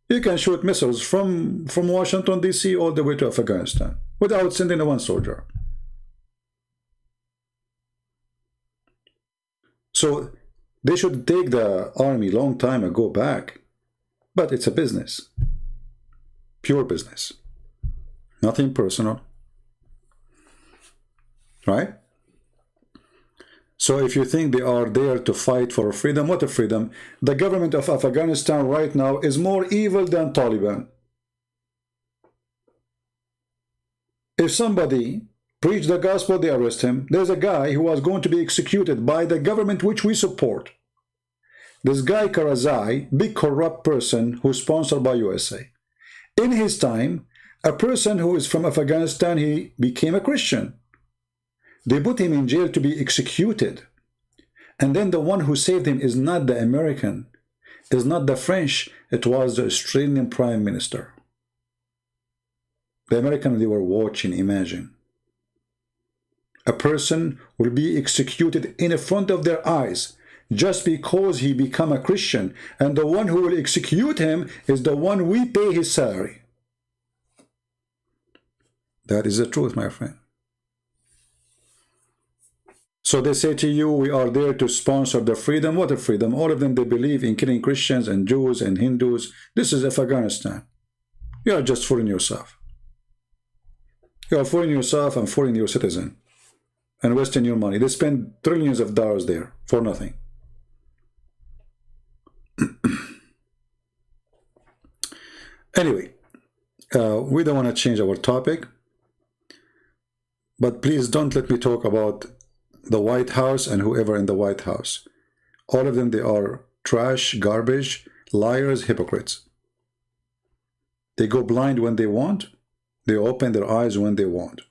S1: you can shoot missiles from Washington, D.C. all the way to Afghanistan without sending one soldier. So they should take the army long time ago back, but it's a business, pure business, nothing personal, right? So if you think they are there to fight for freedom, what a freedom? The government of Afghanistan right now is more evil than Taliban. If somebody preach the gospel, they arrest him. There's a guy who was going to be executed by the government which we support. This guy Karzai, big corrupt person who's sponsored by USA. In his time, a person who is from Afghanistan, he became a Christian. They put him in jail to be executed. And then the one who saved him is not the American, is not the French, it was the Australian Prime Minister. The Americans, they were watching, imagine. A person will be executed in front of their eyes just because he become a Christian, and the one who will execute him is the one we pay his salary. That is the truth, my friend. So they say to you, we are there to sponsor the freedom. What a freedom? All of them, they believe in killing Christians and Jews and Hindus. This is Afghanistan. You are just fooling yourself. You are fooling yourself and fooling your citizen and wasting your money. They spend trillions of dollars there for nothing. Anyway, we don't want to change our topic, but please don't let me talk about the White House and whoever in the White House. All of them, they are trash, garbage, liars, hypocrites. They go blind when they want. They open their eyes when they want.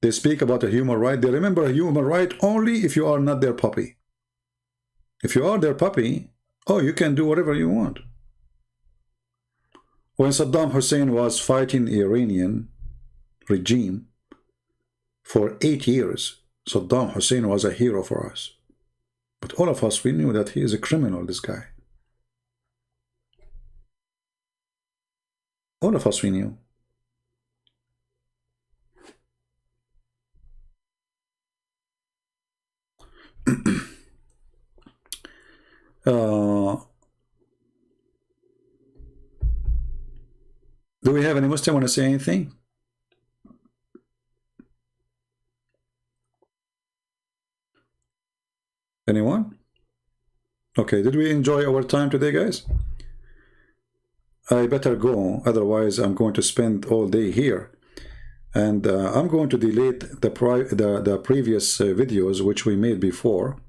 S1: They speak about a human right. They remember a human right only if you are not their puppy. If you are their puppy, oh, you can do whatever you want. When Saddam Hussein was fighting the Iranian regime for 8 years, Saddam Hussein was a hero for us. But all of us, we knew that he is a criminal, this guy. All of us, we knew. Do we have any Muslim want to say anything? Anyone? Okay, did we enjoy our time today, guys? I better go, otherwise I'm going to spend all day here. And I'm going to delete the previous videos which we made before.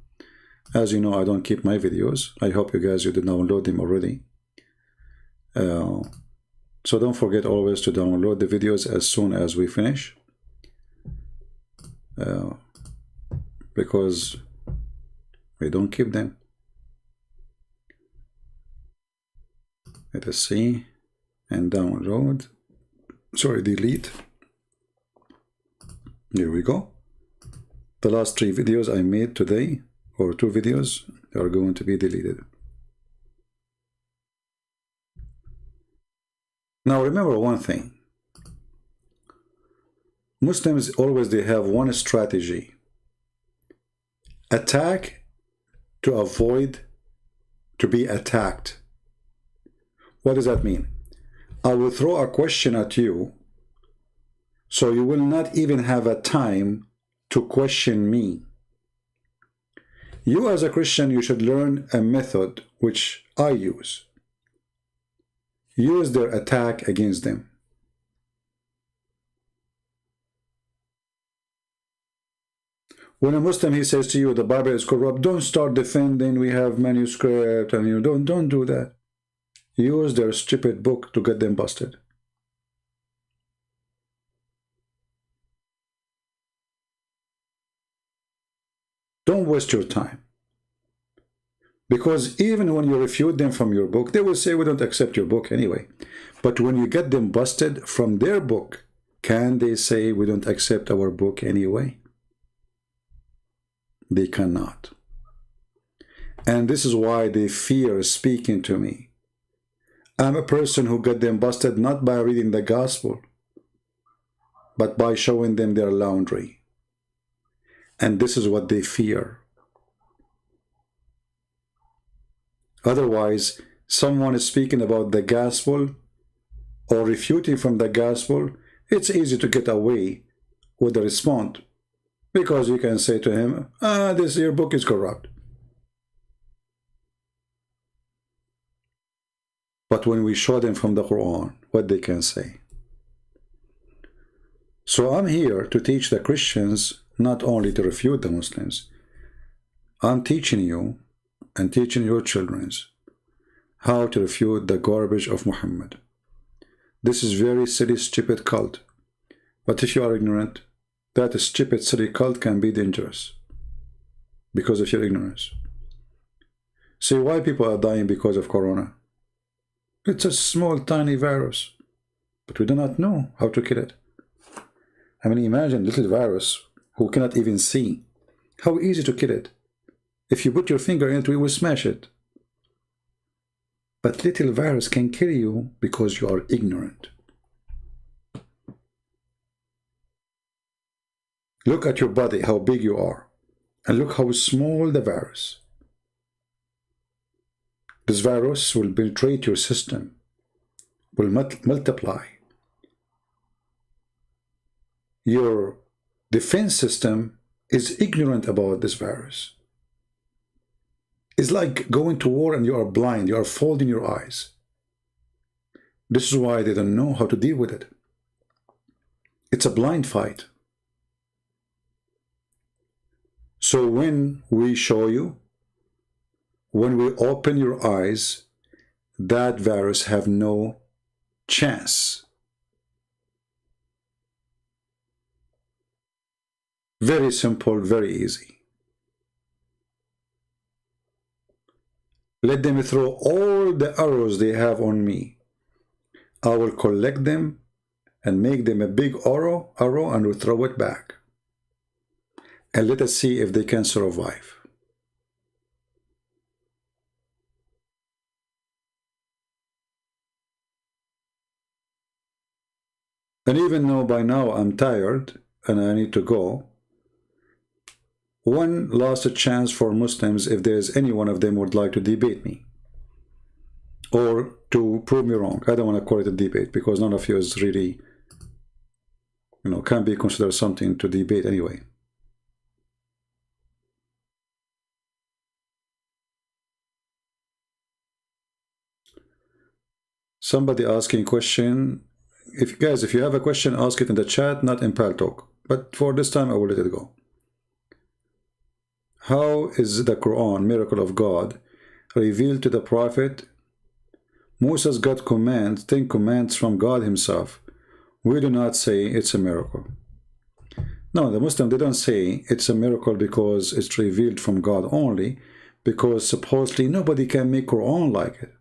S1: As you know, I don't keep my videos. I hope you guys, you did download them already. So don't forget always to download the videos as soon as we finish. Because we don't keep them. Let us see. And download. Sorry, delete. Here we go. The last 3 videos I made today, or 2 videos, are going to be deleted. Now remember one thing. Muslims always, they have one strategy. Attack to avoid to be attacked. What does that mean? I will throw a question at you, so you will not even have a time to question me. You as a Christian, you should learn a method which I use. Use their attack against them. When a Muslim, he says to you, the Bible is corrupt, don't start defending, we have manuscript, and you don't do that. Use their stupid book to get them busted. Don't waste your time. Because even when you refute them from your book, they will say, we don't accept your book anyway. But when you get them busted from their book, can they say, we don't accept our book anyway? They cannot. And this is why they fear speaking to me. I'm a person who got them busted not by reading the gospel, but by showing them their laundry. And this is what they fear. Otherwise, someone is speaking about the gospel or refuting from the gospel, it's easy to get away with a response, because you can say to him, your book is corrupt. But when we show them from the Quran, what they can say. So I'm here to teach the Christians, not only to refute the Muslims. I'm teaching you and teaching your children how to refute the garbage of Muhammad. This is very silly, stupid cult. But if you are ignorant, that stupid, silly cult can be dangerous because of your ignorance. See why people are dying because of Corona? It's a small, tiny virus, but we do not know how to kill it. I mean, imagine little virus who cannot even see. How easy to kill it. If you put your finger into it, you will smash it. But little virus can kill you because you are ignorant. Look at your body, how big you are, and look how small the virus. This virus will penetrate your system, will multiply. Your defense system is ignorant about this virus. It's like going to war and you are blind, you are folding your eyes. This is why they don't know how to deal with it. It's a blind fight. So when we show you, when we open your eyes, that virus have no chance. Very simple, very easy. Let them throw all the arrows they have on me. I will collect them and make them a big arrow and will throw it back. And let us see if they can survive. And even though by now I'm tired and I need to go, one last chance for Muslims, if there's any one of them would like to debate me or to prove me wrong. I don't want to call it a debate because none of you is really, can be considered something to debate anyway. Somebody asking question. If you have a question, ask it in the chat, not in Pal Talk. But for this time, I will let it go. How is the Quran, miracle of God, revealed to the Prophet? Moses got commands, 10 commands from God himself. We do not say it's a miracle. No, the Muslims, they don't say it's a miracle because it's revealed from God only, because supposedly nobody can make Quran like it.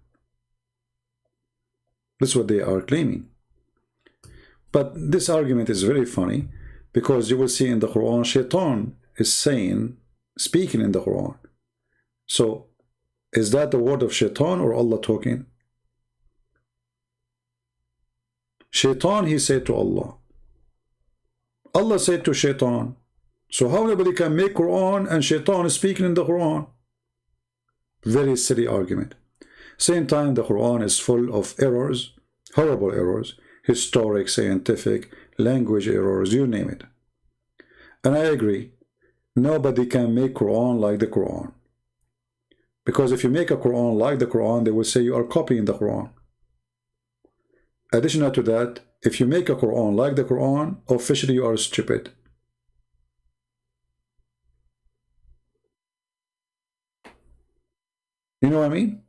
S1: That's what they are claiming. But this argument is very funny because you will see in the Quran, Shaitan is speaking in the Quran. So, is that the word of Shaitan or Allah talking? Shaitan, he said to Allah. Allah said to Shaitan. So how nobody can make Quran and Shaitan is speaking in the Quran? Very silly argument. Same time, the Quran is full of errors, horrible errors, historic, scientific, language errors, you name it. And I agree. Nobody can make Quran like the Quran. Because if you make a Quran like the Quran, they will say you are copying the Quran. Additional to that, if you make a Quran like the Quran, officially you are stupid. You know what I mean?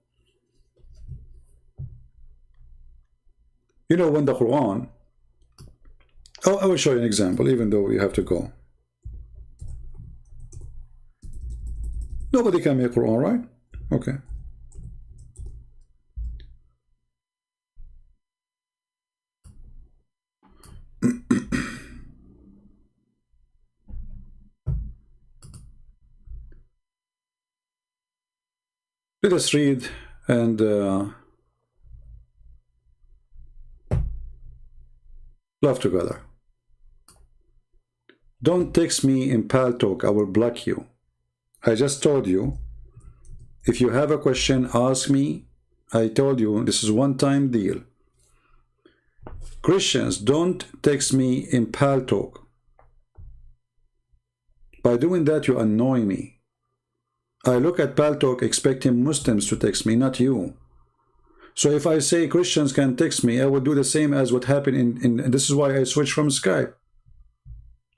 S1: You know when the Quran... I will show you an example, even though you have to go. Nobody can make Quran, right? Okay. Let us read and laugh together. Don't text me in Pal Talk, I will block you. I just told you, if you have a question, ask me. I told you, this is one-time deal. Christians, don't text me in Pal Talk. By doing that, you annoy me. I look at Pal Talk expecting Muslims to text me, not you. So if I say Christians can text me, I will do the same as what happened in this is why I switched from Skype.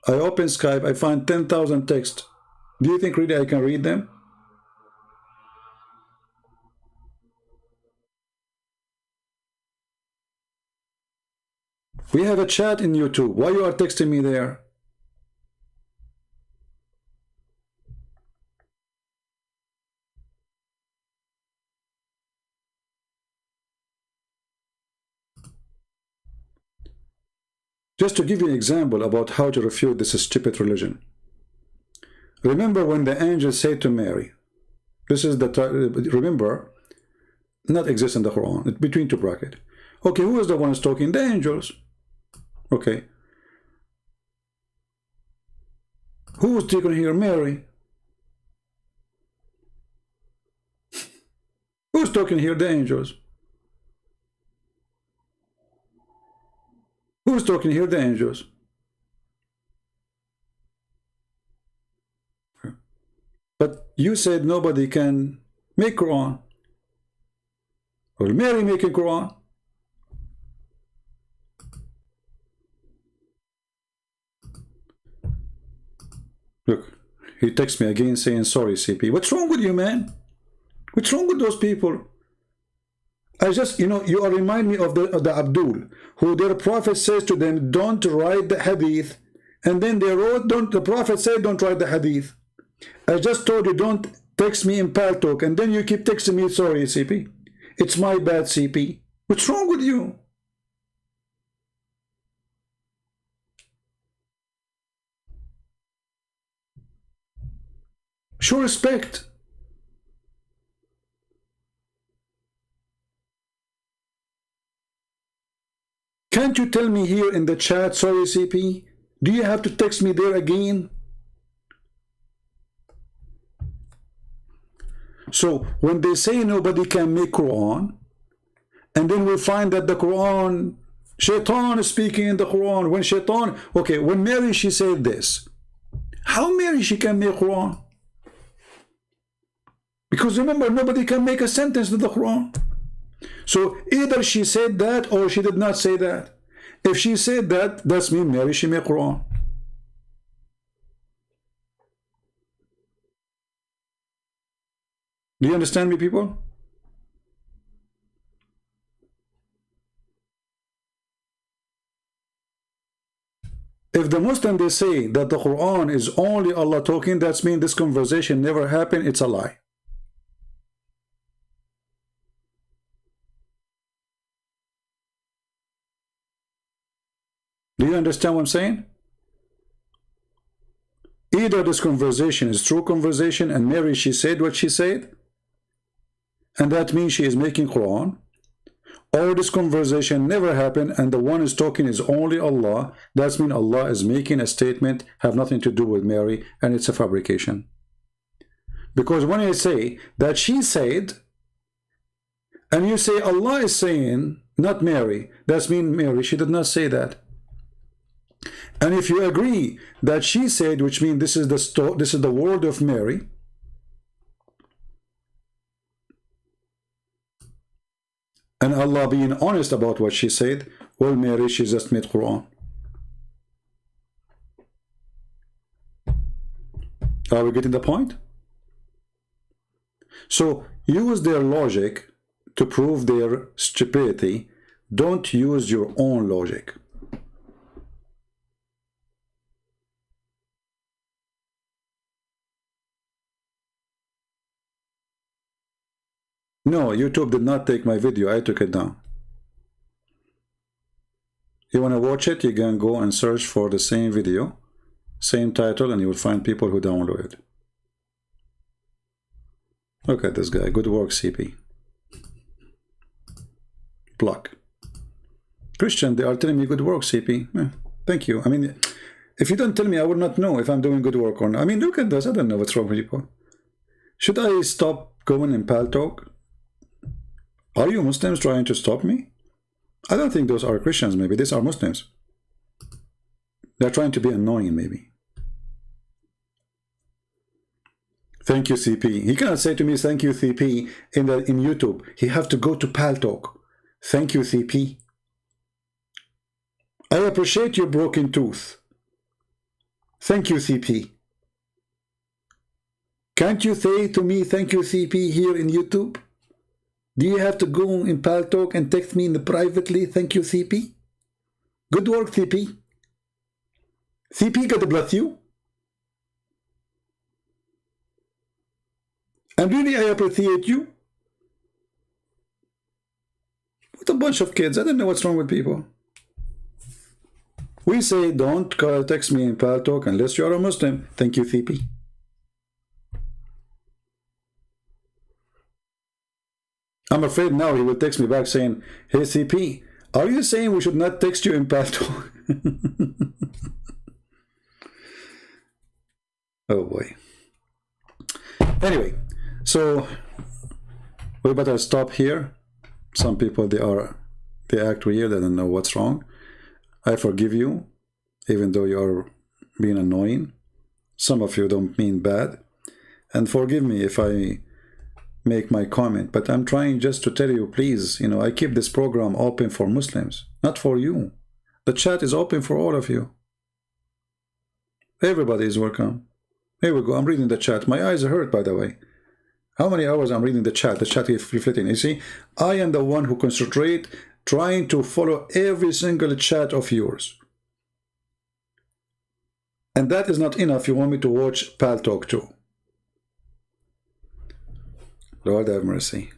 S1: I open Skype, I find 10,000 texts. Do you think really I can read them? We have a chat in YouTube. Why you are texting me there? Just to give you an example about how to refute this stupid religion. Remember when the angel said to Mary, this is the, remember, not exist in the Quran, it's between two brackets. Okay, who is the one who's talking? The angels. Okay. Who was taken here? Mary. Who's talking here? The angels. Who's talking here? The angels. But you said nobody can make Quran. Well, Mary making Quran. Look, he texts me again saying, sorry, CP. What's wrong with you, man? What's wrong with those people? I just, you know, you remind me of the Abdul, who their prophet says to them, don't write the hadith. And then they wrote, the prophet said, don't write the hadith. I just told you, don't text me in Paltalk. And then you keep texting me, sorry, CP. It's my bad, CP. What's wrong with you? Show respect. Can't you tell me here in the chat, sorry, CP? Do you have to text me there again? So when they say nobody can make Quran, and then we find that the Quran, Shaitan is speaking in the Quran. When Shaitan, okay, when Mary, she said this. How Mary, she can make Quran? Because remember, nobody can make a sentence to the Quran. So either she said that or she did not say that. If she said that, that's mean Mary, she made Quran. Do you understand me, people? If the Muslim, they say that the Quran is only Allah talking, that's mean this conversation never happened, it's a lie. Do you understand what I'm saying? Either this conversation is true conversation and Mary, she said what she said, and that means she is making Quran, or this conversation never happened and the one is talking is only Allah, that means Allah is making a statement, have nothing to do with Mary, and it's a fabrication. Because when I say that she said, and you say Allah is saying, not Mary, that means Mary, she did not say that. And if you agree that she said, which means this is the word of Mary, and Allah being honest about what she said, well, Mary, she just made Quran. Are we getting the point? So use their logic to prove their stupidity. Don't use your own logic. No, YouTube did not take my video. I took it down. You want to watch it? You can go and search for the same video, same title, and you will find people who download it. Look at this guy. Good work, CP. Block. Christian, they are telling me good work, CP. Thank you. I mean, if you don't tell me, I would not know if I'm doing good work or not. I mean, look at this. I don't know what's wrong with people. Should I stop going in Paltalk? Are you Muslims trying to stop me? I don't think those are Christians, maybe. These are Muslims. They're trying to be annoying, maybe. Thank you, CP. He cannot say to me, thank you, CP, in YouTube. He have to go to Paltalk. Thank you, CP. I appreciate your broken tooth. Thank you, CP. Can't you say to me, thank you, CP, here in YouTube? Do you have to go in Pal Talk and text me in the privately, thank you, CP? Good work, CP. CP, God bless you. And really, I appreciate you. What a bunch of kids. I don't know what's wrong with people. We say, don't text me in Pal Talk unless you're a Muslim. Thank you, CP. I'm afraid now he will text me back saying, hey, CP, are you saying we should not text you in Pal Talk? Oh, boy. Anyway, so we better stop here. Some people, they act weird. They don't know what's wrong. I forgive you, even though you are being annoying. Some of you don't mean bad. And forgive me if I make my comment, but I'm trying just to tell you, please, you know, I keep this program open for Muslims, not for you. The chat is open for all of you. Everybody is welcome. Here we go. I'm reading the chat. My eyes are hurt, by the way. How many hours I'm reading the chat? The chat is reflecting. You see, I am the one who concentrate, trying to follow every single chat of yours. And that is not enough. You want me to watch Pal Talk too. Lord have mercy.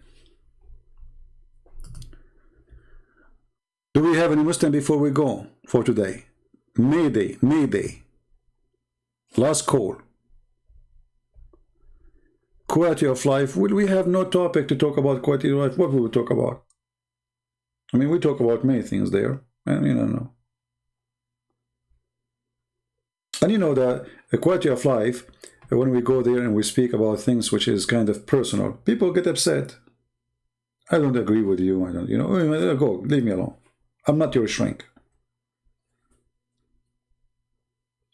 S1: Do we have any Muslim before we go for today? Mayday, Mayday. Last call. Quality of life. Will we have no topic to talk about quality of life? What will we talk about? I mean, we talk about many things there. And you don't know. And you know that the quality of life, when we go there and we speak about things which is kind of personal, people get upset. I don't agree with you. I don't, you know, go, leave me alone. I'm not your shrink.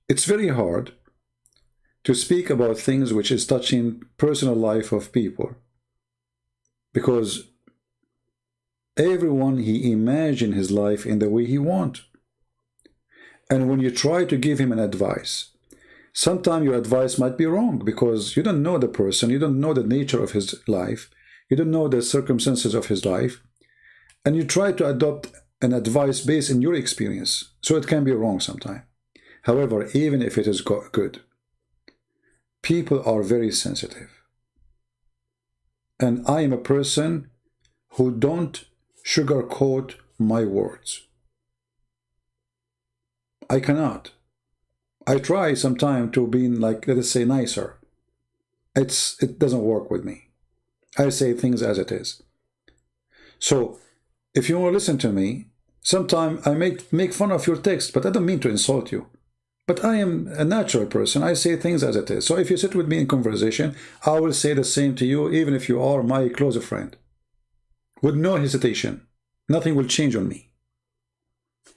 S1: It's very hard to speak about things which is touching personal life of people, because everyone, he imagine his life in the way he want. And when you try to give him an advice, sometimes your advice might be wrong, because you don't know the person, you don't know the nature of his life, you don't know the circumstances of his life, and you try to adopt an advice based on your experience, so it can be wrong sometimes. However, even if it is good, people are very sensitive. And I am a person who don't sugarcoat my words. I cannot. I try sometimes to be like, let us say, nicer. It doesn't work with me. I say things as it is. So if you want to listen to me, sometimes I make fun of your text, but I don't mean to insult you. But I am a natural person. I say things as it is. So if you sit with me in conversation, I will say the same to you, even if you are my closer friend. With no hesitation. Nothing will change on me.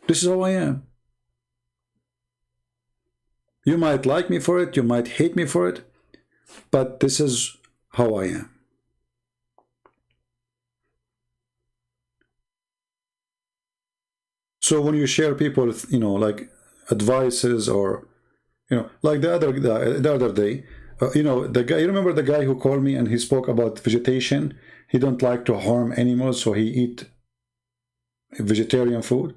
S1: This is how I am. You might like me for it, you might hate me for it, but this is how I am. So when you share people, you know, like advices, or, you know, like the other day, you know, the guy, you remember the guy who called me and he spoke about vegetation? He don't like to harm animals, so he eat vegetarian food.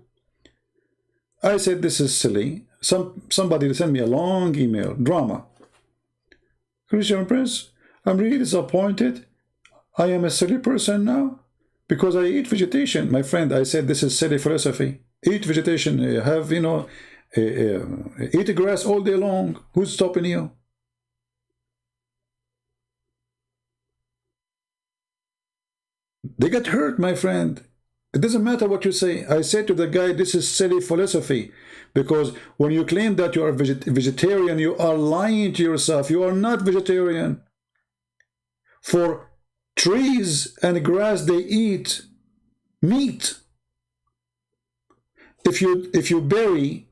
S1: I said, this is silly. Somebody sent me a long email, drama. Christian Prince, I'm really disappointed. I am a silly person now because I eat vegetation. My friend, I said, this is silly philosophy. Eat vegetation, have, you know, eat grass all day long. Who's stopping you? They get hurt, my friend. It doesn't matter what you say. I said to the guy, this is silly philosophy. Because when you claim that you are vegetarian, you are lying to yourself. You are not vegetarian. For trees and grass, they eat meat. If you bury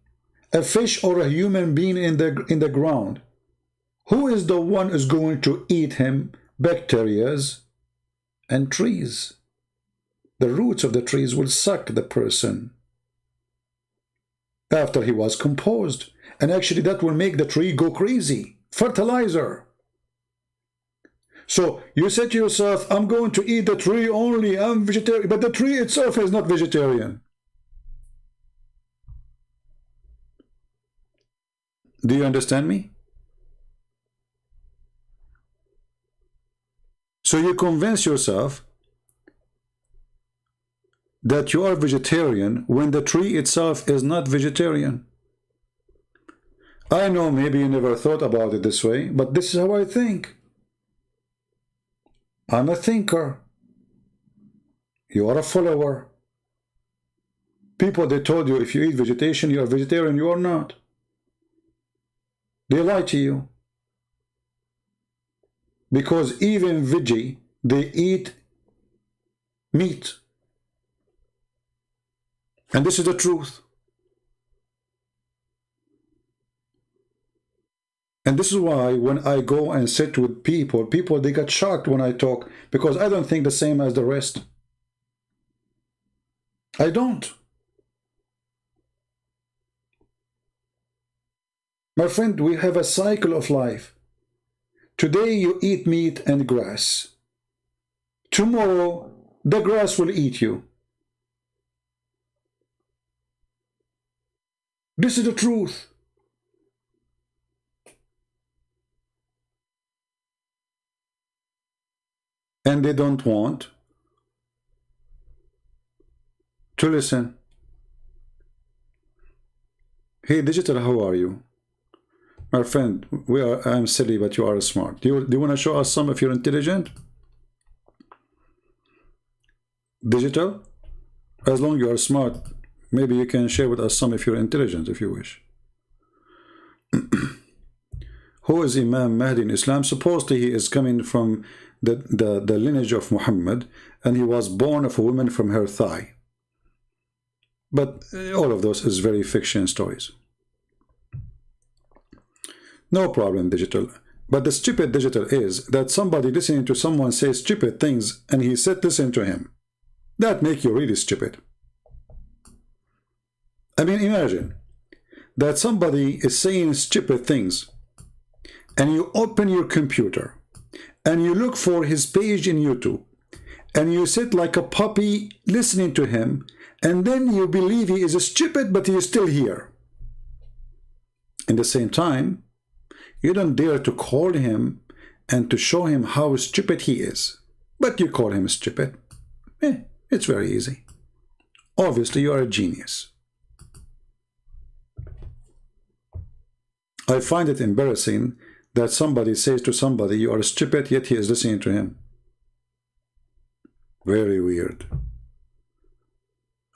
S1: a fish or a human being in the ground, who is the one who's going to eat him? Bacteria and trees. The roots of the trees will suck the person after he was composed. And actually that will make the tree go crazy. Fertilizer. So you said to yourself, I'm going to eat the tree only, I'm vegetarian, but the tree itself is not vegetarian. Do you understand me? So you convince yourself that you are vegetarian when the tree itself is not vegetarian. I know maybe you never thought about it this way, but this is how I think. I'm a thinker. You are a follower. People, they told you if you eat vegetation, you are vegetarian. You are not. They lie to you. Because even veggie, they eat meat. And this is the truth. And this is why when I go and sit with people, they get shocked when I talk, because I don't think the same as the rest. I don't. My friend, we have a cycle of life. Today you eat meat and grass. Tomorrow the grass will eat you. This is the truth. And they don't want to listen. Hey, Digital, how are you? My friend, I'm silly, but you are smart. Do you want to show us some if you're intelligent? Digital? As long as you are smart, maybe you can share with us some if you're intelligent, if you wish. Who is Imam Mahdi in Islam? Supposedly he is coming from the lineage of Muhammad, and he was born of a woman from her thigh. But all of those is very fiction stories. No problem, Digital. But the stupid, Digital, is that somebody listening to someone say stupid things and he said listen to him. That make you really stupid. I mean, imagine that somebody is saying stupid things and you open your computer and you look for his page in YouTube and you sit like a puppy listening to him, and then you believe he is stupid, but he is still here. In the same time, you don't dare to call him and to show him how stupid he is, but you call him stupid. It's very easy. Obviously, you are a genius. I find it embarrassing that somebody says to somebody, you are stupid, yet he is listening to him. Very weird.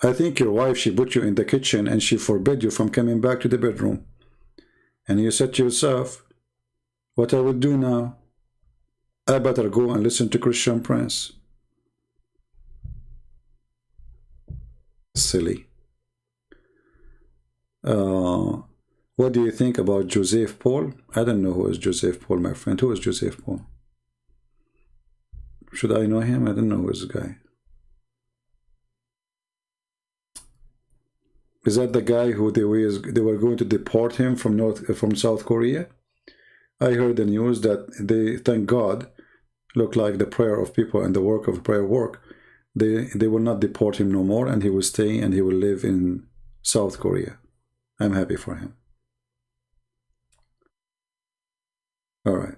S1: I think your wife, she put you in the kitchen and she forbade you from coming back to the bedroom. And you said to yourself, what I will do now? I better go and listen to Christian Prince. Silly. What do you think about Joseph Paul? I don't know who is Joseph Paul, my friend. Who is Joseph Paul? Should I know him? I don't know who is this guy. Is that the guy who they were going to deport him from South Korea? I heard the news that they, thank God, look like the prayer of people and the work of prayer work. They will not deport him no more, and he will stay and he will live in South Korea. I'm happy for him. All right.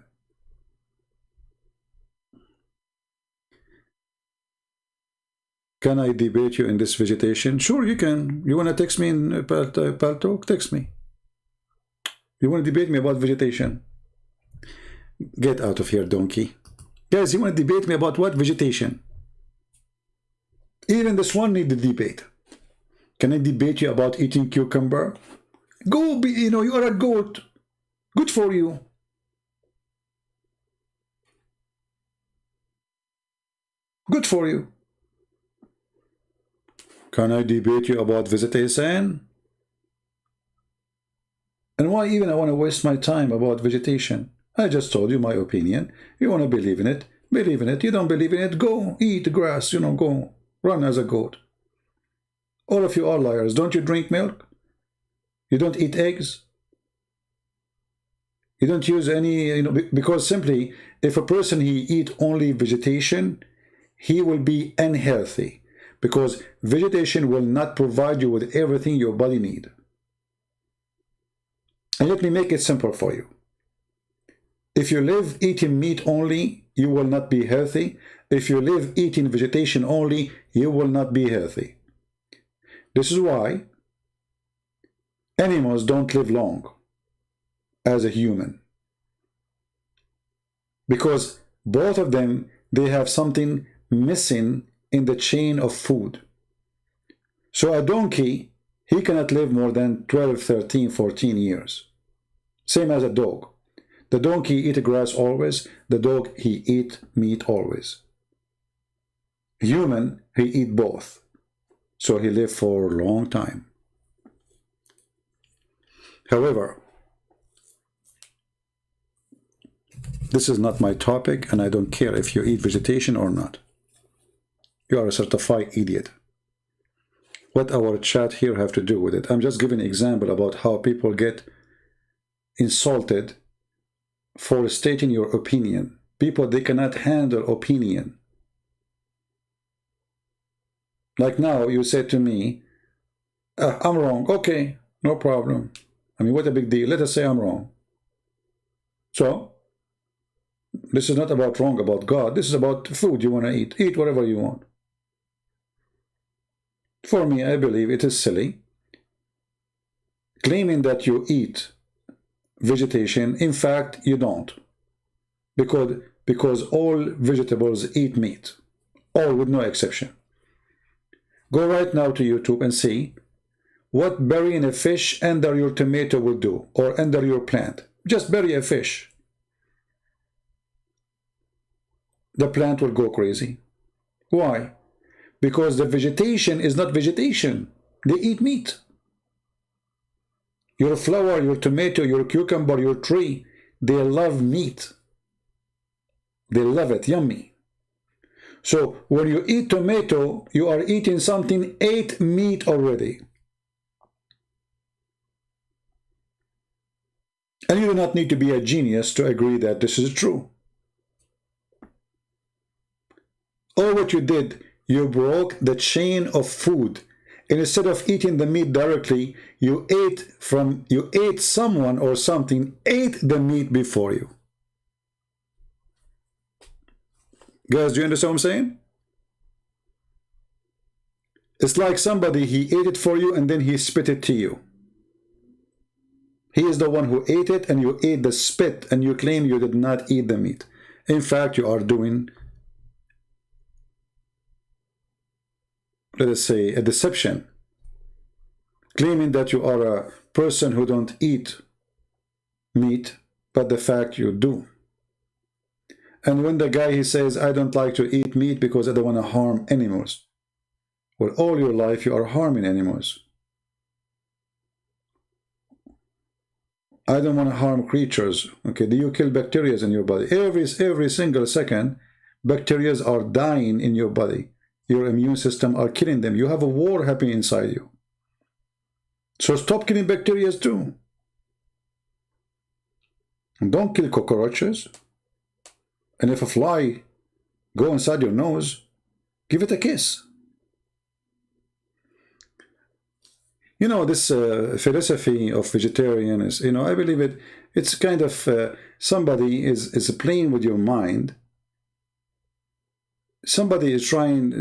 S1: Can I debate you in this vegetation? Sure, you can. You want to text me in Paltalk? Text me. You want to debate me about vegetation? Get out of here, donkey. Guys, you want to debate me about what? Vegetation. Even this one need the debate. Can I debate you about eating cucumber? Go, you are a goat. Good for you. Good for you. Can I debate you about vegetation? And why even I want to waste my time about vegetation? I just told you my opinion. You want to believe in it? Believe in it. You don't believe in it? Go eat grass, go run as a goat. All of you are liars. Don't you drink milk? You don't eat eggs? You don't use any, because simply, if a person he eat only vegetation, he will be unhealthy, because vegetation will not provide you with everything your body need. And let me make it simple for you. If you live eating meat only, you will not be healthy. If you live eating vegetation only, you will not be healthy. This is why animals don't live long as a human, because both of them, they have something missing in the chain of food. So a donkey, he cannot live more than 12, 13, 14 years. Same as a dog. The donkey eat grass always, the dog he eat meat always. Human, he eat both, so he live for a long time. However, this is not my topic, and I don't care if you eat vegetation or not. You are a certified idiot. What our chat here have to do with it? I'm just giving an example about how people get insulted for stating your opinion. People, they cannot handle opinion. Like now, you said to me, I'm wrong. Okay, no problem. I mean, what a big deal. Let us say I'm wrong. So, this is not about wrong about God. This is about food you want to eat. Eat whatever you want. For me, I believe it is silly claiming that you eat vegetation. In fact, you don't. Because all vegetables eat meat. All, with no exception. Go right now to YouTube and see what burying a fish under your tomato will do, or under your plant. Just bury a fish. The plant will go crazy. Why? Because the vegetation is not vegetation. They eat meat. Your flower, your tomato, your cucumber, your tree, they love meat. They love it, yummy. So when you eat tomato, you are eating something ate meat already. And you do not need to be a genius to agree that this is true. All what you did, you broke the chain of food. And instead of eating the meat directly, you ate someone or something ate the meat before you. Guys, do you understand what I'm saying? It's like somebody, he ate it for you and then he spit it to you. He is the one who ate it, and you ate the spit, and you claim you did not eat the meat. In fact, you are doing, let us say, a deception, claiming that you are a person who don't eat meat, but the fact you do. And when the guy, he says, I don't like to eat meat because I don't want to harm animals. Well, all your life you are harming animals. I don't want to harm creatures. Okay, do you kill bacteria in your body? Every single second, bacteria are dying in your body. Your immune system are killing them. You have a war happening inside you. So stop killing bacteria too. And don't kill cockroaches. And if a fly go inside your nose, give it a kiss. You know, this philosophy of vegetarian is, I believe it's kind of somebody is playing with your mind. Somebody is trying,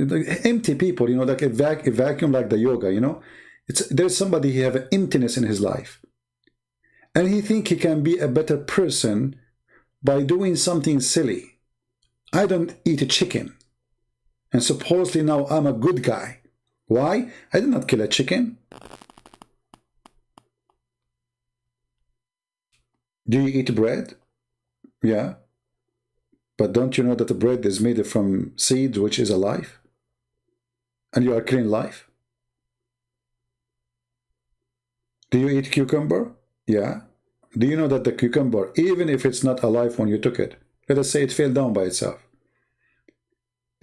S1: empty people, like a vacuum, like the yoga, there's somebody who have an emptiness in his life. And he think he can be a better person by doing something silly. I don't eat a chicken. And supposedly now I'm a good guy. Why? I did not kill a chicken. Do you eat bread? Yeah. But don't you know that the bread is made from seeds, which is alive? And you are killing life? Do you eat cucumber? Yeah. Do you know that the cucumber, even if it's not alive when you took it, let us say it fell down by itself,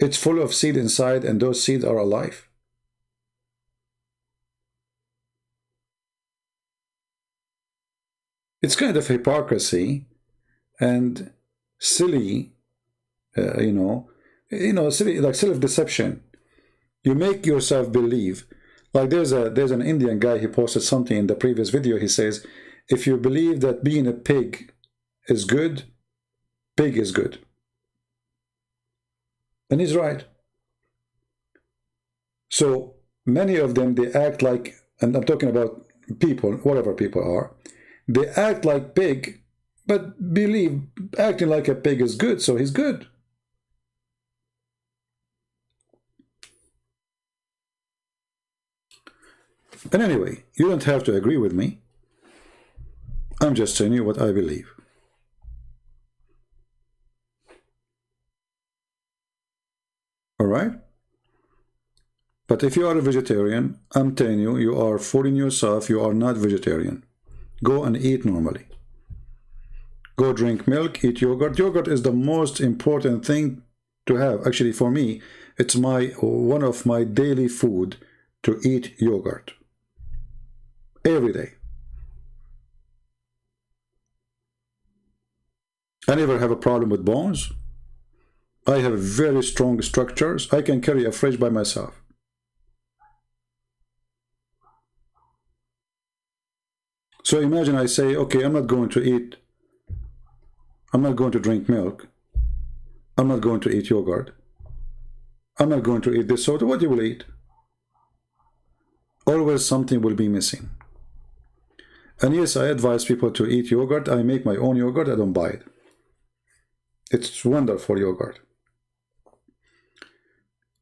S1: it's full of seed inside, and those seeds are alive. It's kind of hypocrisy and silly, silly, like self-deception. You make yourself believe. Like there's an Indian guy, he posted something in the previous video. He says, if you believe that being a pig is good, pig is good. And he's right. So many of them, they act like, and I'm talking about people, whatever people are, they act like pig, but believe acting like a pig is good, so he's good. And anyway, you don't have to agree with me. I'm just telling you what I believe. All right? But if you are a vegetarian, I'm telling you, you are fooling yourself. You are not vegetarian. Go and eat normally. Go drink milk, eat yogurt. Yogurt is the most important thing to have. Actually, for me, it's one of my daily food to eat yogurt. Every day. I never have a problem with bones. I have very strong structures. I can carry a fridge by myself. So imagine I say, okay, I'm not going to drink milk. I'm not going to eat yogurt. I'm not going to eat this sort. What you will eat? Always something will be missing. And yes, I advise people to eat yogurt. I make my own yogurt. I don't buy it. It's wonderful yogurt.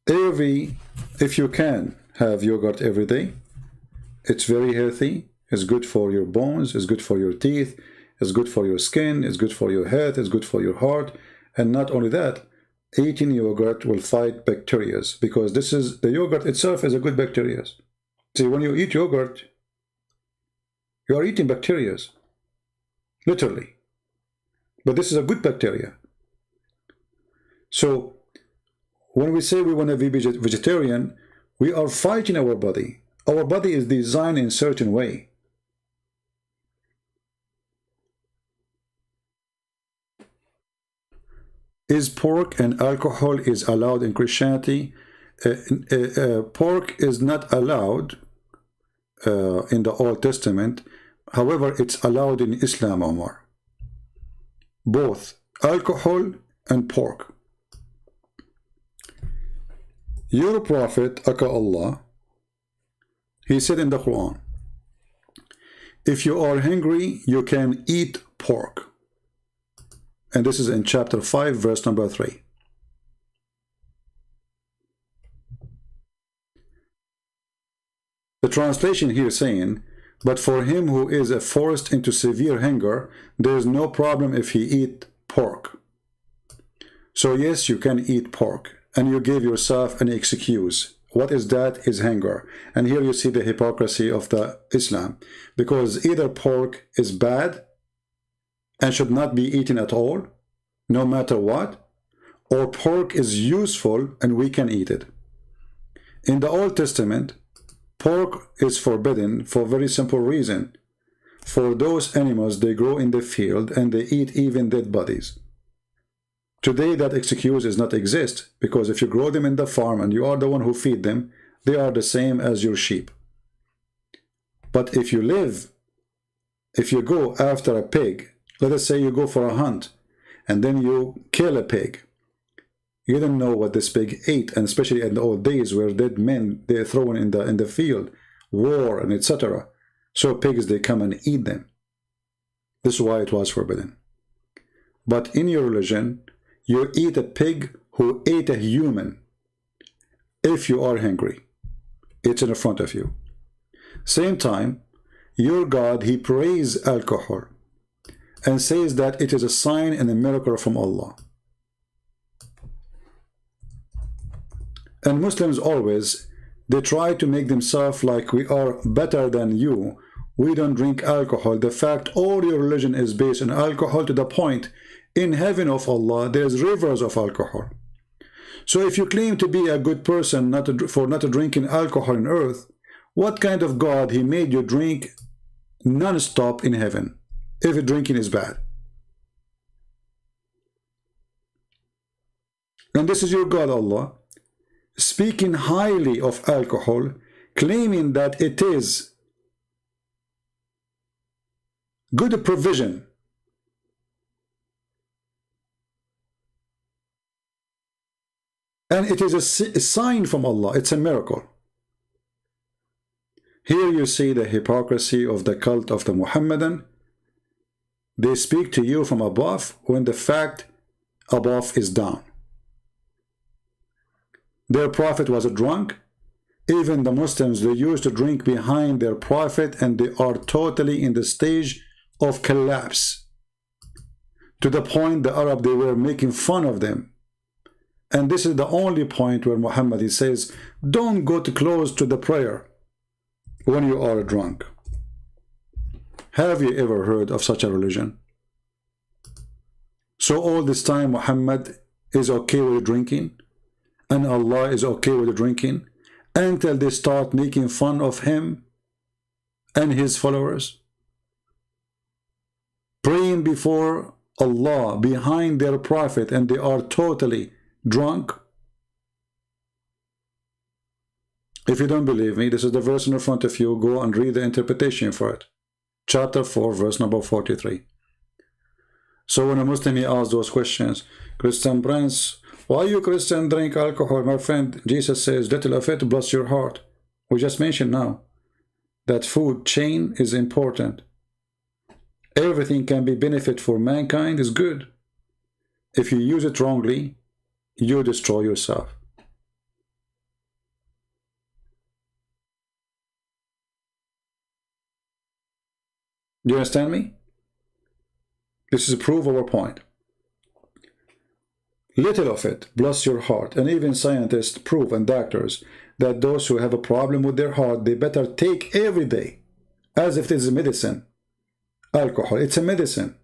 S1: If you can have yogurt every day, it's very healthy. It's good for your bones. It's good for your teeth. It's good for your skin. It's good for your health. It's good for your heart. And not only that, eating yogurt will fight bacteria, because the yogurt itself is a good bacteria. See, when you eat yogurt, you are eating bacteria, literally. But this is a good bacteria. So when we say we want to be vegetarian, we are fighting our body. Our body is designed in a certain way. Is pork and alcohol is allowed in Christianity? Pork is not allowed in the Old Testament. However, it's allowed in Islam, Omar. Both alcohol and pork. Your prophet, Aka Allah, he said in the Quran, if you are hungry, you can eat pork. And this is in chapter 5, verse number 3. The translation here is saying, but for him who is forced into severe hunger, there is no problem if he eat pork. So yes, you can eat pork, and you give yourself an excuse. What is that? Is hunger. And here you see the hypocrisy of the Islam, because either pork is bad and should not be eaten at all, no matter what, or pork is useful and we can eat it. In the Old Testament, pork is forbidden for a very simple reason. For those animals, they grow in the field and they eat even dead bodies. Today, that excuse does not exist, because if you grow them in the farm and you are the one who feed them, they are the same as your sheep. But if you go after a pig, let us say you go for a hunt, and then you kill a pig, you don't know what this pig ate, and especially in the old days where dead men, they're thrown in the field, war and etc. So pigs, they come and eat them. This is why it was forbidden. But in your religion, you eat a pig who ate a human. If you are hungry, it's in front of you. Same time, your God, he praises alcohol and says that it is a sign and a miracle from Allah. And Muslims always, they try to make themselves like we are better than you. We don't drink alcohol. The fact all your religion is based on alcohol, to the point in heaven of Allah, there's rivers of alcohol. So if you claim to be a good person for not drinking alcohol on earth, what kind of God he made you drink non-stop in heaven? if drinking is bad? And this is your God, Allah, speaking highly of alcohol, claiming that it is good provision. And it is a sign from Allah. It's a miracle. Here you see the hypocrisy of the cult of the Muhammadan. They speak to you from above when the fact above is down. Their prophet was a drunk. Even the Muslims, they used to drink behind their prophet, and they are totally in the stage of collapse. To the point the Arab, they were making fun of them. And this is the only point where Muhammad, he says, don't go too close to the prayer when you are drunk. Have you ever heard of such a religion? So all this time Muhammad is okay with drinking, and Allah is okay with drinking, until they start making fun of him and his followers, praying before Allah behind their prophet, and they are totally drunk. If you don't believe me, this is the verse in front of you. Go and read the interpretation for it. Chapter 4, verse number 43. So when a Muslim, he asks those questions, Christian Prince, why you Christian drink alcohol? My friend, Jesus says, little of it bless your heart. We just mentioned now that food chain is important. Everything can be benefit for mankind is good. If you use it wrongly, you destroy yourself. Do you understand me? This is a proof of our point. Little of it, bless your heart. And even scientists prove, and doctors, that those who have a problem with their heart, they better take every day, as if it is a medicine. Alcohol, it's a medicine.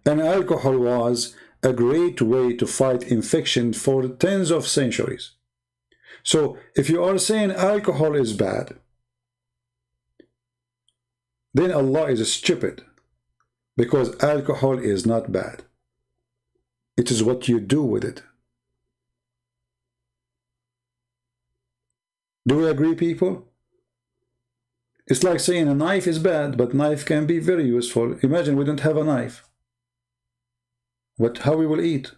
S1: And alcohol was a great way to fight infection for tens of centuries. So if you are saying alcohol is bad, then Allah is stupid, because alcohol is not bad. It is what you do with it. Do we agree, people? It's like saying a knife is bad, but knife can be very useful. Imagine we don't have a knife. How we will eat?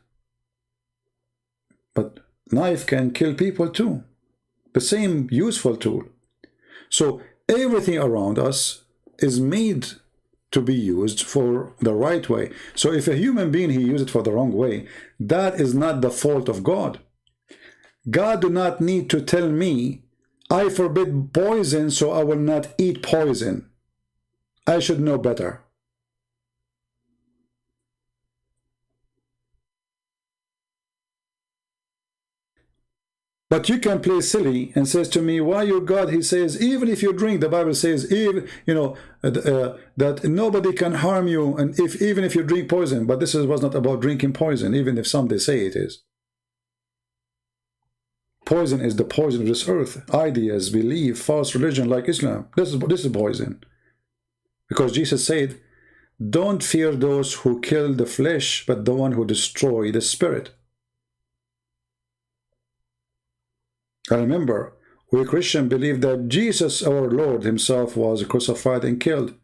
S1: But knife can kill people too. The same useful tool. So everything around us is made to be used for the right way. So if a human being, he used it for the wrong way, that is not the fault of God. God do not need to tell me, I forbid poison, so I will not eat poison. I should know better. But you can play silly and says to me, why your God? He says, even if you drink, the Bible says, even, that nobody can harm you, and even if you drink poison. But this was not about drinking poison, even if some they say it is. Poison is the poison of this earth. Ideas, belief, false religion like Islam. This is poison. Because Jesus said, don't fear those who kill the flesh, but the one who destroy the spirit. I remember, we Christians believe that Jesus, our Lord himself, was crucified and killed.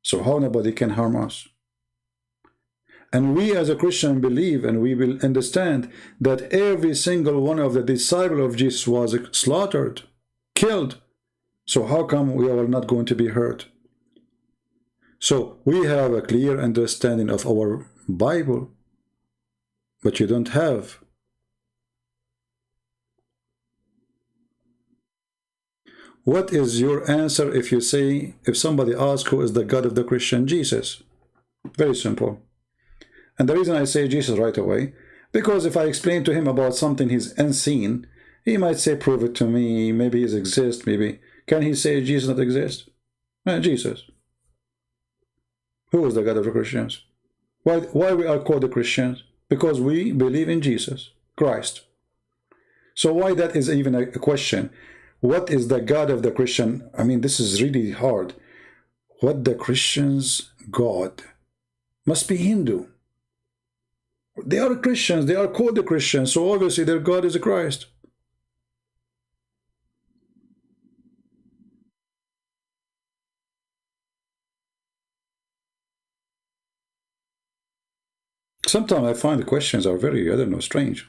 S1: So how nobody can harm us? And we as a Christian believe, and we will understand, that every single one of the disciples of Jesus was slaughtered, killed. So how come we are not going to be hurt? So we have a clear understanding of our Bible, but you don't have. What is your answer if you say, if somebody asks who is the God of the Christian? Jesus. Very simple. And the reason I say Jesus right away, because if I explain to him about something he's unseen, he might say, prove it to me, maybe he exists, maybe. Can he say Jesus not exist? Jesus. Who is the God of the Christians? Why we are called the Christians? Because we believe in Jesus, Christ. So why that is even a question? What is the God of the Christian? I mean, this is really hard. What the Christians God must be Hindu. They are Christians. They are called the Christians. So obviously their God is a Christ. Sometimes I find the questions are very, I don't know, strange.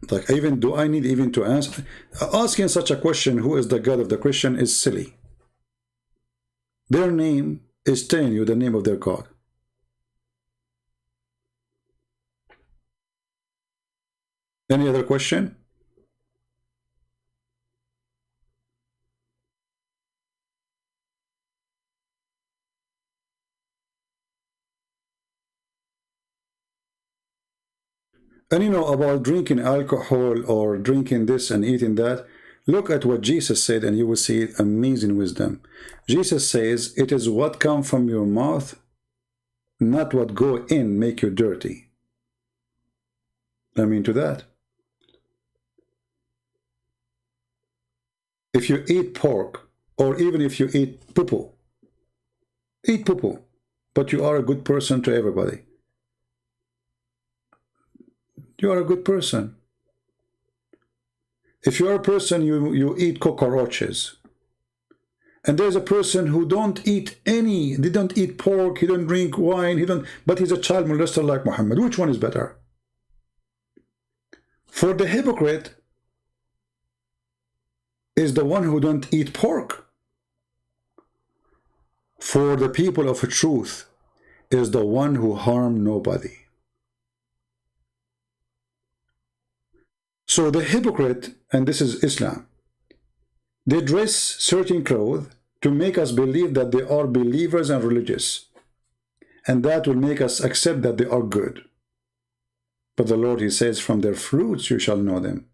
S1: Like, even do I need even to answer? Asking such a question, who is the God of the Christian, is silly. Their name is telling you the name of their God. Any other question? And you know about drinking alcohol or drinking this and eating that, look at what Jesus said and you will see amazing wisdom. Jesus says, it is what comes from your mouth, not what go in make you dirty. I mean to that. If you eat pork, or even if you eat poo-poo, eat poo-poo, but you are a good person to everybody. You are a good person. If you are a person, you eat cockroaches. And there's a person who don't eat they don't eat pork, he don't drink wine, but he's a child molester like Muhammad. Which one is better? For the hypocrite is the one who don't eat pork. For the people of truth is the one who harm nobody. So the hypocrite, and this is Islam, they dress certain clothes to make us believe that they are believers and religious. And that will make us accept that they are good. But the Lord, he says, from their fruits you shall know them.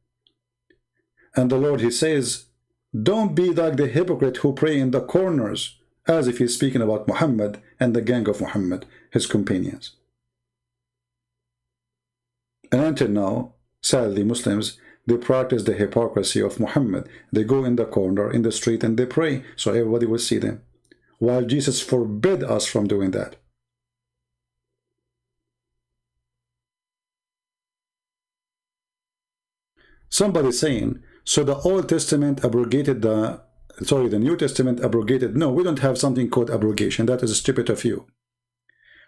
S1: And the Lord, he says, don't be like the hypocrite who pray in the corners, as if he's speaking about Muhammad and the gang of Muhammad, his companions. And until now, sadly, Muslims, they practice the hypocrisy of Muhammad. They go in the corner, in the street, and they pray so everybody will see them. While Jesus forbid us from doing that. Somebody saying, so the Old Testament abrogated the New Testament abrogated. No, we don't have something called abrogation. That is stupid of you.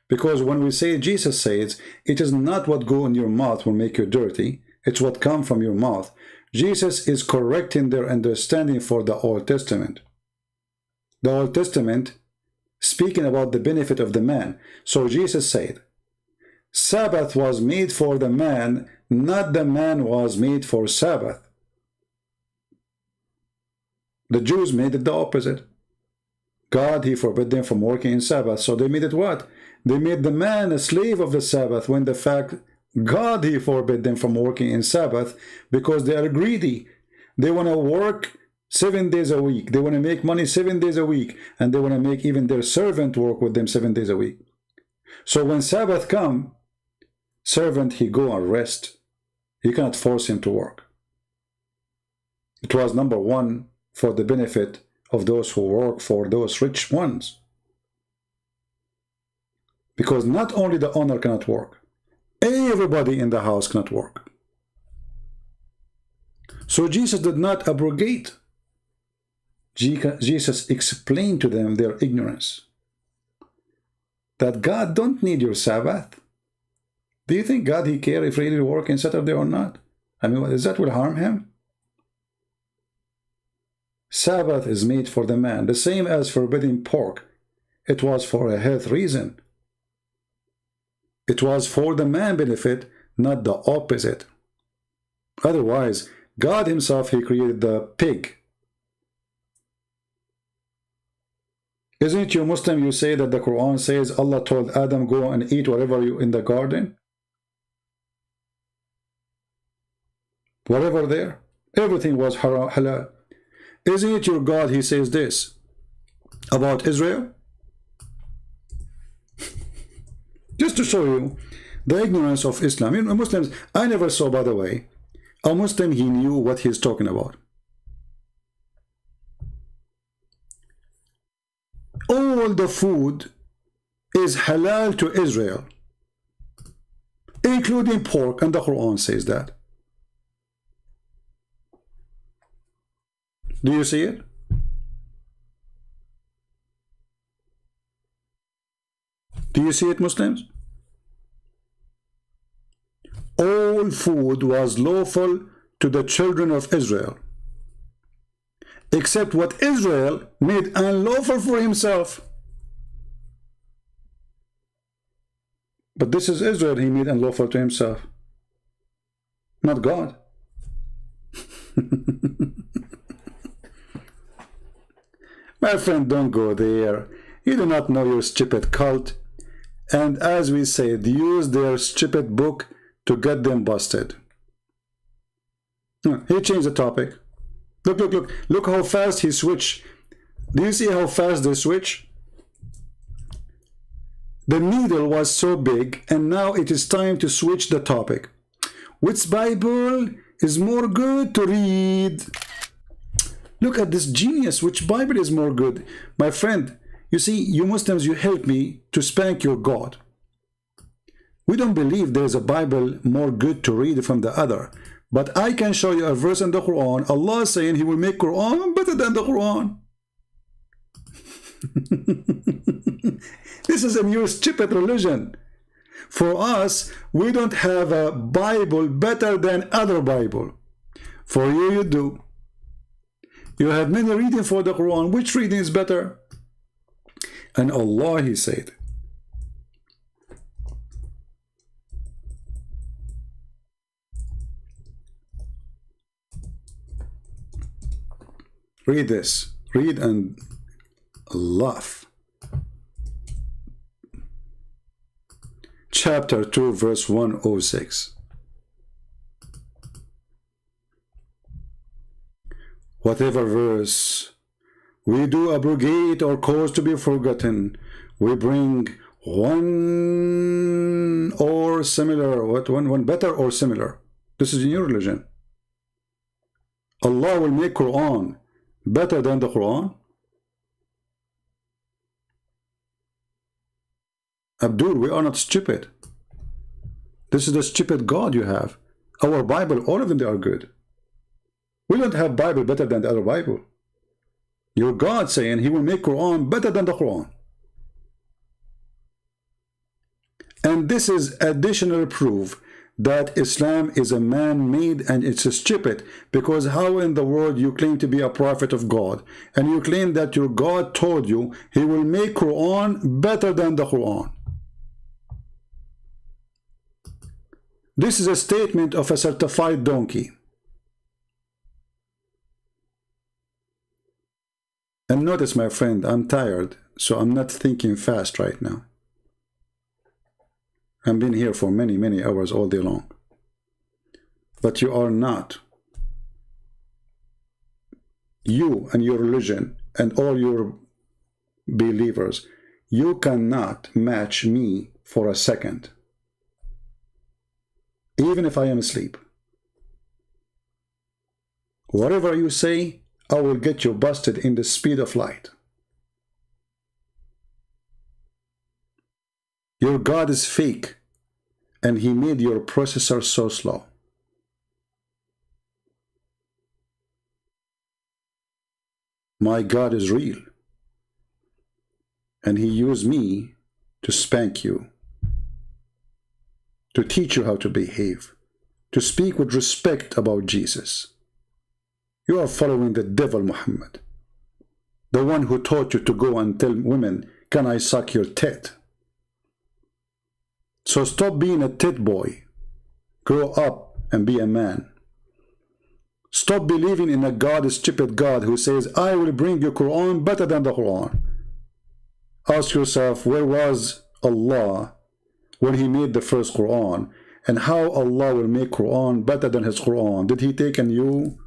S1: Because when we say, Jesus says, it is not what go in your mouth will make you dirty. It's what comes from your mouth. Jesus is correcting their understanding for the Old Testament. The Old Testament speaking about the benefit of the man. So Jesus said, Sabbath was made for the man, not the man was made for Sabbath. The Jews made it the opposite. God, he forbid them from working in Sabbath. So they made it what? They made the man a slave of the Sabbath, when the fact God, he forbid them from working in Sabbath because they are greedy. They want to work 7 days a week. They want to make money 7 days a week. And they want to make even their servant work with them 7 days a week. So when Sabbath come, servant, he go and rest. You cannot force him to work. It was number one for the benefit of those who work for those rich ones. Because not only the owner cannot work, everybody in the house cannot work. So Jesus did not abrogate. Jesus explained to them their ignorance. That God don't need your Sabbath. Do you think God, he care if really work in Saturday or not? I mean, is that will harm him? Sabbath is made for the man. The same as forbidding pork. It was for a health reason. It was for the man benefit, not the opposite. Otherwise, God himself, he created the pig. Isn't it you Muslim, you say that the Quran says Allah told Adam, go and eat whatever you in the garden? Whatever there, everything was halal. Isn't it your God, he says this about Israel? Just to show you the ignorance of Islam. You know, Muslims, I never saw, by the way, a Muslim, he knew what he's talking about. all the food is halal to Israel, including pork, and the Quran says that. Do you see it? Do you see it, Muslims? All food was lawful to the children of Israel, except what Israel made unlawful for himself. But this is Israel he made unlawful to himself, not God. My friend, don't go there. You do not know your stupid cult. And as we said, use their stupid book to get them busted. He changed the topic. Look how fast he switched. Do you see how fast they switch? The needle was so big, and now it is time to switch the topic. Which Bible is more good to read? Look at this genius. Which Bible is more good? My friend, you see, you Muslims, you help me to spank your God. We don't believe there is a Bible more good to read from the other. But I can show you a verse in the Quran, Allah saying he will make Quran better than the Quran. This is a new stupid religion. For us, we don't have a Bible better than other Bible. For you, you do. You have many reading for the Quran. Which reading is better? And Allah, he said, read this. Read and laugh. Chapter 2, verse 106. Whatever verse we do abrogate or cause to be forgotten, we bring one or similar, one better or similar. This is a new religion. Allah will make Quran better than the Quran. Abdul, we are not stupid. This is the stupid God you have. Our Bible, all of them, they are good. We don't have Bible better than the other Bible. Your God saying he will make Quran better than the Quran. And this is additional proof that Islam is a man-made and it's stupid, because how in the world you claim to be a prophet of God and you claim that your God told you he will make Quran better than the Quran? This is a statement of a certified donkey. And notice, my friend, I'm tired, so I'm not thinking fast right now. I've been here for many, many hours all day long. But you are not. You and your religion and all your believers, you cannot match me for a second. Even if I am asleep. Whatever you say, I will get you busted in the speed of light. Your God is fake, and he made your processor so slow. My God is real, and he used me to spank you, to teach you how to behave, to speak with respect about Jesus. You are following the devil, Muhammad, the one who taught you to go and tell women, can I suck your tit? So stop being a tit boy. Grow up and be a man. Stop believing in a God, a stupid God who says, I will bring you Quran better than the Quran. Ask yourself, where was Allah when he made the first Quran? And how Allah will make Quran better than his Quran? Did he take a new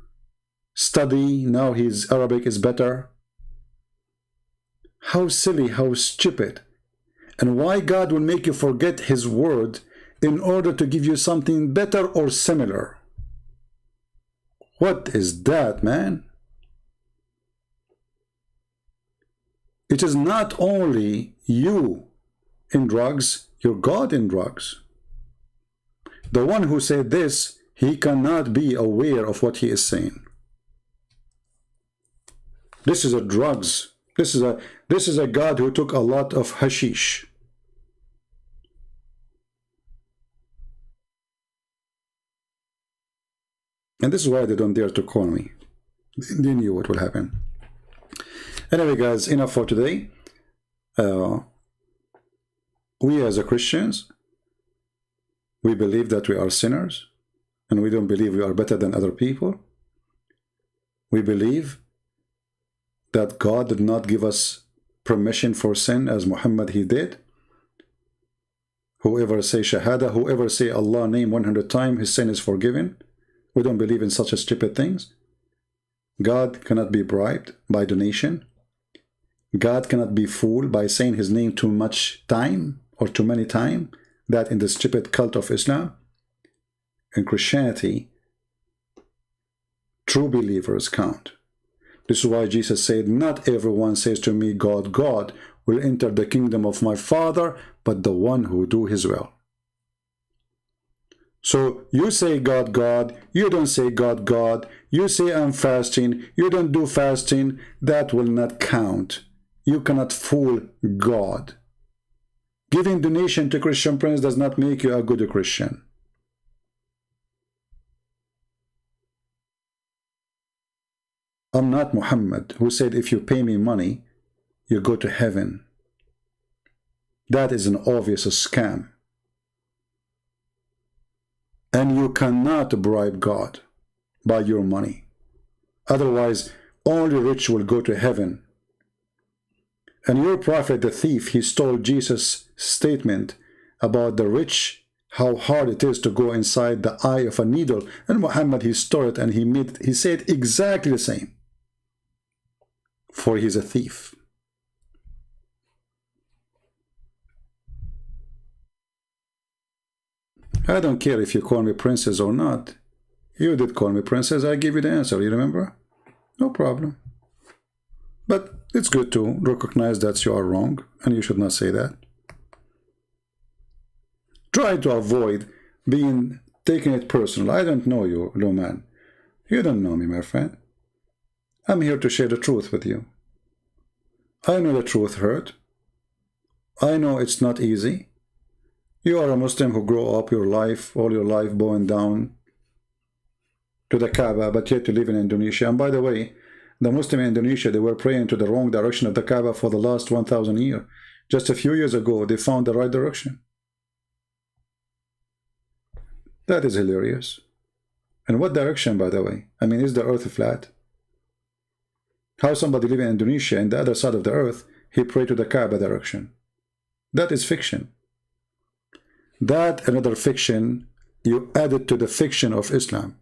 S1: study? Now his Arabic is better? How silly, how stupid. And why God will make you forget his word in order to give you something better or similar? What is that, man? it is not only you in drugs, your God in drugs. The one who said this, he cannot be aware of what he is saying. This is a drugs. This is a God who took a lot of hashish. And this is why they don't dare to call me. They knew what will happen. Anyway, guys, enough for today. We as a Christians, we believe that we are sinners, and we don't believe we are better than other people. We believe that God did not give us permission for sin as Muhammad he did. Whoever say Shahada, whoever say Allah name 100 times, his sin is forgiven. We don't believe in such stupid things. God cannot be bribed by donation. God cannot be fooled by saying his name too much time or too many times. That in the stupid cult of Islam. In Christianity, true believers count. This is why Jesus said, not everyone says to me, God, God, will enter the kingdom of my Father, but the one who do his will. So you say God, God, you don't say God, God, you say I'm fasting, you don't do fasting, that will not count. You cannot fool God. Giving donation to Christian friends does not make you a good Christian. I'm not Muhammad, who said if you pay me money, you go to heaven. That is an obvious scam. And you cannot bribe God by your money. Otherwise, only rich will go to heaven. And your prophet, the thief, he stole Jesus' statement about the rich, how hard it is to go inside the eye of a needle. And Muhammad, he stole it and he said exactly the same. For he's a thief. I don't care if you call me princess or not. You did call me princess, I give you the answer, you remember? No problem. But it's good to recognize that you are wrong, and you should not say that. Try to avoid taking it personal. I don't know you, no man. You don't know me, my friend. I'm here to share the truth with you. I know the truth hurt. I know it's not easy. You are a Muslim who grew up all your life bowing down to the Kaaba, but yet you live in Indonesia. And by the way, the Muslim in Indonesia, they were praying to the wrong direction of the Kaaba for the last 1,000 years. Just a few years ago, they found the right direction. That is hilarious. And what direction, by the way? I mean, is the earth flat? How somebody living in Indonesia, in the other side of the earth, he prayed to the Kaaba direction? That is fiction. That another fiction you added to the fiction of Islam.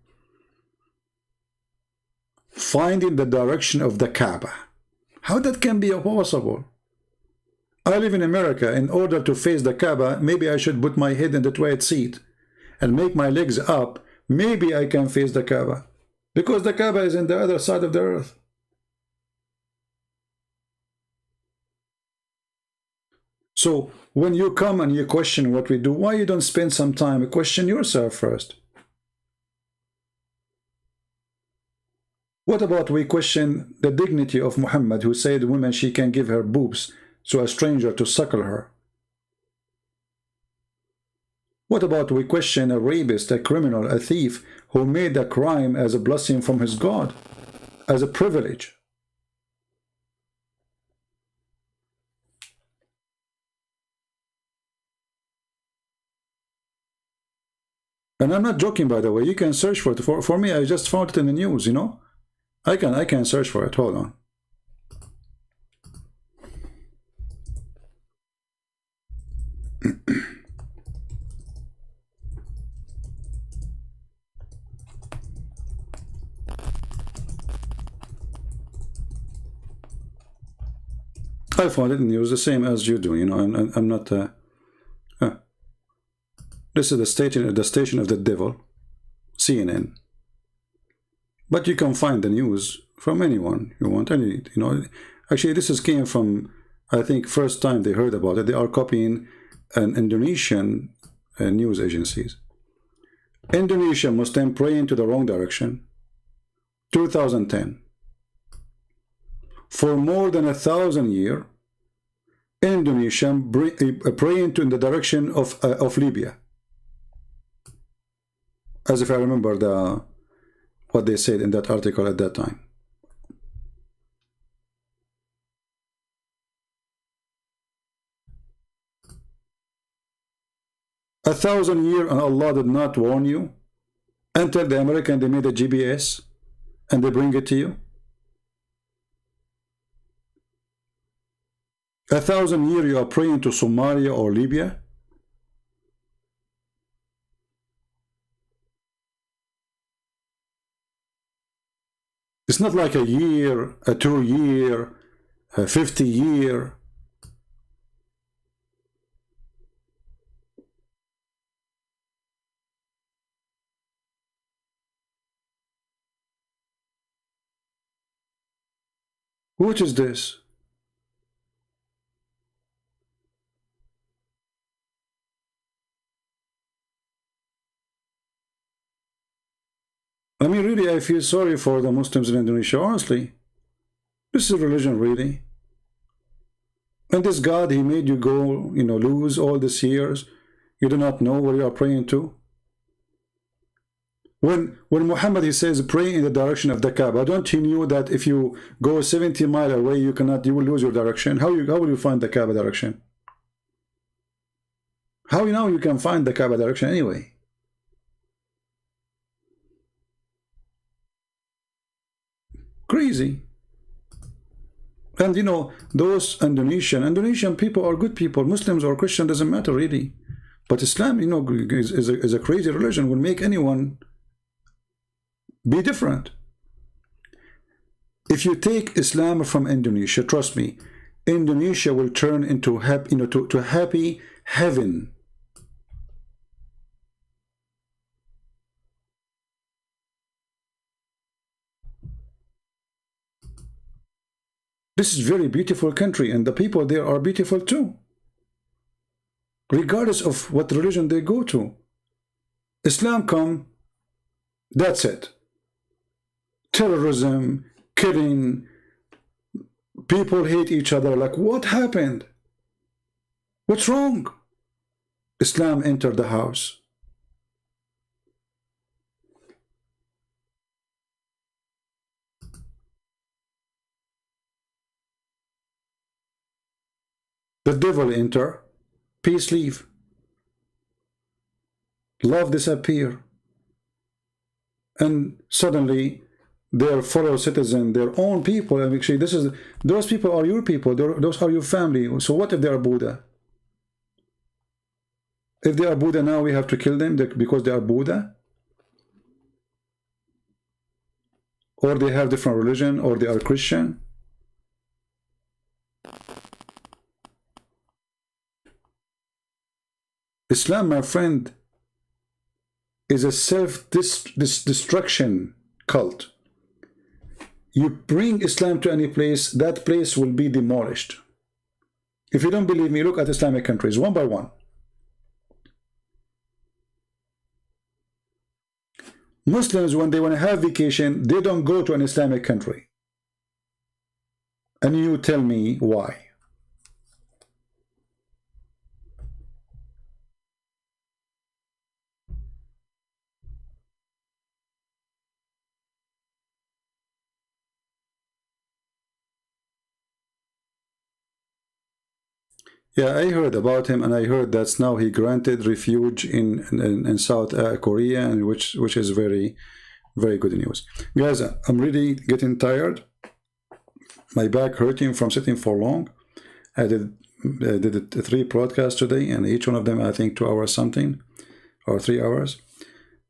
S1: Finding the direction of the Kaaba. How that can be possible? I live in America. In order to face the Kaaba, maybe I should put my head in the toilet seat and make my legs up. Maybe I can face the Kaaba. Because the Kaaba is in the other side of the earth. So when you come and you question what we do, why you don't spend some time and question yourself first? What about we question the dignity of Muhammad, who said woman she can give her boobs to a stranger to suckle her? What about we question a rapist, a criminal, a thief, who made a crime as a blessing from his God, as a privilege? And I'm not joking, by the way. You can search for it. For me, I just found it in the news, you know. I can search for it. Hold on. I found it in the news the same as you do, you know. I'm not. This is the station of the devil, CNN. But you can find the news from anyone you want. Any, you know. Actually, came from I think first time they heard about it, they are copying an Indonesian news agencies. Indonesian Muslim praying to the wrong direction. 2010. For more than 1,000 years, Indonesian praying to in the direction of Libya. As if I remember what they said in that article at that time. A 1,000 years and Allah did not warn you until the American they made a GPS and they bring it to you. 1,000 years you are praying to Somalia or Libya. It's not like a year, a 2 year, a 50 year. What is this? I mean, really, I feel sorry for the Muslims in Indonesia, honestly. This is religion, really. And this God, he made you go, you know, lose all these years. You do not know where you are praying to. When Muhammad, he says, pray in the direction of the Kaaba, don't you know that if you go 70 miles away, you will lose your direction? How will you find the Kaaba direction? How you know you can find the Kaaba direction anyway? Crazy. And you know, those Indonesian people are good people. Muslims or Christian doesn't matter really. But Islam, you know, is a crazy religion, will make anyone be different. If you take Islam from Indonesia, trust me, Indonesia will turn into to happy heaven. This is very beautiful country, and the people there are beautiful too, regardless of what religion they go to. Islam come, that's it. Terrorism, killing, people hate each other. Like, what happened? What's wrong? Islam entered the house. The devil enter, peace leave, love disappear, and suddenly their fellow citizen, their own people, and actually those people are your people, those are your family. So what if they are Buddha? If they are Buddha, now we have to kill them because they are Buddha? Or they have different religion, or they are Christian? Islam, my friend, is a self-destruction cult. You bring Islam to any place, that place will be demolished. If you don't believe me, look at Islamic countries, one by one. Muslims, when they want to have vacation, they don't go to an Islamic country. And you tell me why. Yeah, I heard about him, and I heard that now he granted refuge in South Korea, and which is very, very good news. Guys, I'm really getting tired. My back hurting from sitting for long. I did 3 broadcasts today, and each one of them I think 2 hours something, or 3 hours.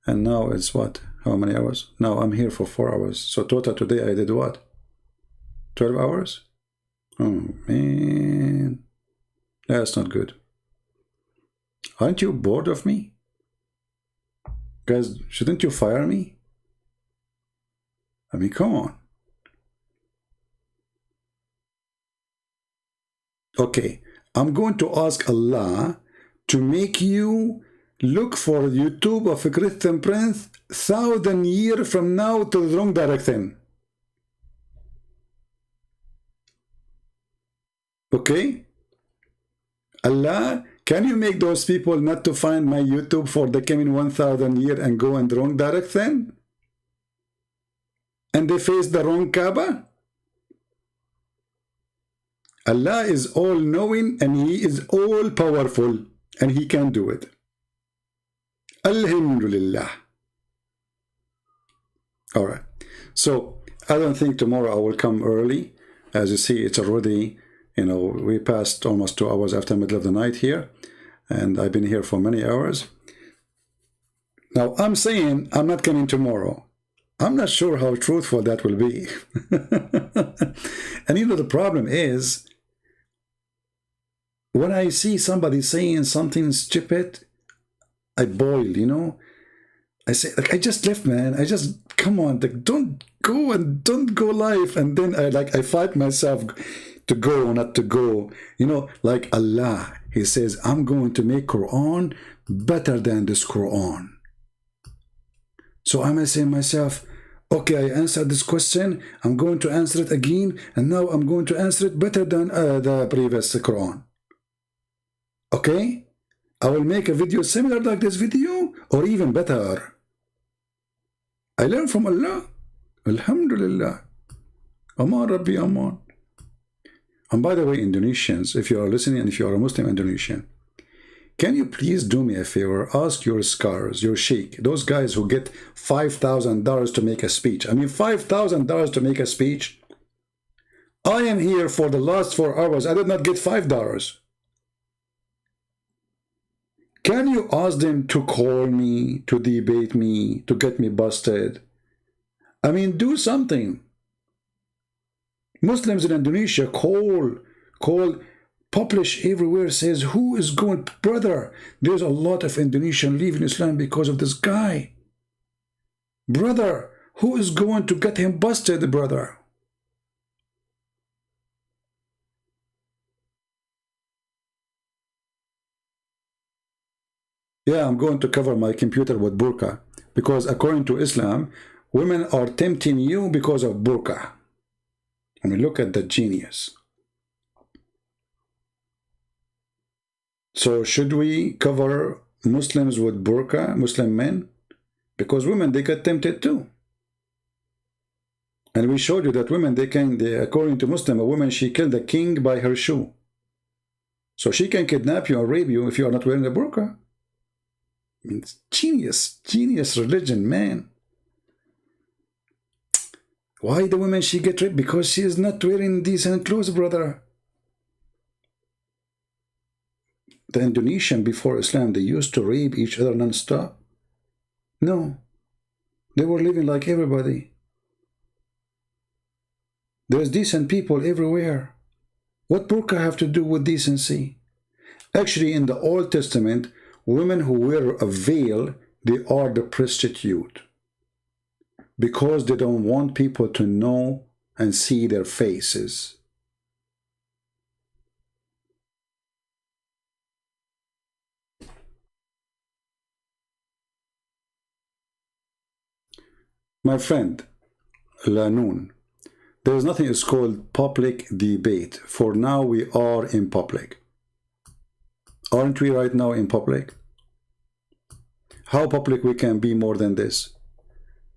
S1: And now it's what? How many hours? Now I'm here for 4 hours. So total today I did what? 12 hours? Oh man. That's not good. Aren't you bored of me? Guys, shouldn't you fire me? I mean, come on. Okay, I'm going to ask Allah to make you look for YouTube of a Christian prince 1,000 years from now to the wrong direction. Okay? Allah, can you make those people not to find my YouTube for the coming 1,000 years and go in the wrong direction? And they face the wrong Kaaba? Allah is all-knowing and He is all-powerful and He can do it. Alhamdulillah. Alright. So, I don't think tomorrow I will come early. As you see, it's already, you know, we passed almost 2 hours after the middle of the night here. And I've been here for many hours. Now, I'm saying I'm not coming tomorrow. I'm not sure how truthful that will be. And you know, the problem is, when I see somebody saying something stupid, I boil, you know. I say, like, I just left, man. I just, come on, like, don't go live. And then I fight myself to go or not to go. You know, like Allah, He says, I'm going to make Quran better than this Quran. So I may say to myself, okay, I answered this question. I'm going to answer it again. And now I'm going to answer it better than the previous Quran. Okay? I will make a video similar like this video or even better. I learn from Allah. Alhamdulillah. Aman Rabbi Aman. And by the way, Indonesians, if you are listening and if you are a Muslim Indonesian, can you please do me a favor? Ask your scholars, your sheikh, those guys who get $5,000 to make a speech. I mean, $5,000 to make a speech. I am here for the last 4 hours. I did not get $5. Can you ask them to call me, to debate me, to get me busted? I mean, do something. Muslims in Indonesia publish everywhere, says, who is going, brother, there's a lot of Indonesian leaving Islam because of this guy. Brother, who is going to get him busted, brother? Yeah, I'm going to cover my computer with burqa, because according to Islam, women are tempting you because of burqa. I mean, look at the genius. So should we cover Muslims with burqa, Muslim men? Because women, they get tempted too. And we showed you that women, according to Muslim, a woman, she killed a king by her shoe. So she can kidnap you or rape you if you are not wearing a burqa. I mean, it's genius religion, man. Why the woman, she get raped? Because she is not wearing decent clothes, brother. The Indonesian before Islam, they used to rape each other non-stop. No. They were living like everybody. There's decent people everywhere. What burqa have to do with decency? Actually, in the Old Testament, women who wear a veil, they are the prostitute. Because they don't want people to know and see their faces. My friend, Lanoon, there is nothing is called public debate. For now, we are in public. Aren't we right now in public? How public we can be more than this?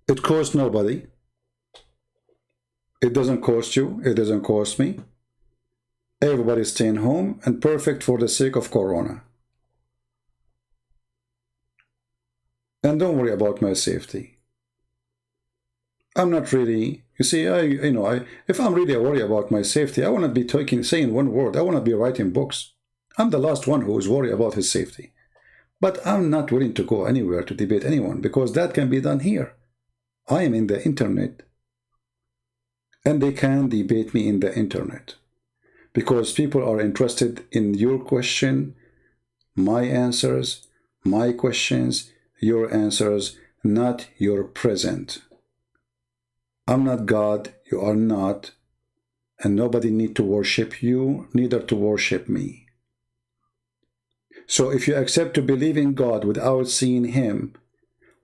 S1: It costs nobody. It doesn't cost you. It doesn't cost me. Everybody's staying home and perfect for the sake of Corona. And don't worry about my safety. I'm not really, you see, if I'm really worried about my safety, I will not be saying one word. I will not be writing books. I'm the last one who is worried about his safety. But I'm not willing to go anywhere to debate anyone, because that can be done here. I am in the internet. And they can debate me in the internet. Because people are interested in your question, my answers, my questions, your answers, not your present. I'm not God, you are not, and nobody need to worship you, neither to worship me. So if you accept to believe in God without seeing him,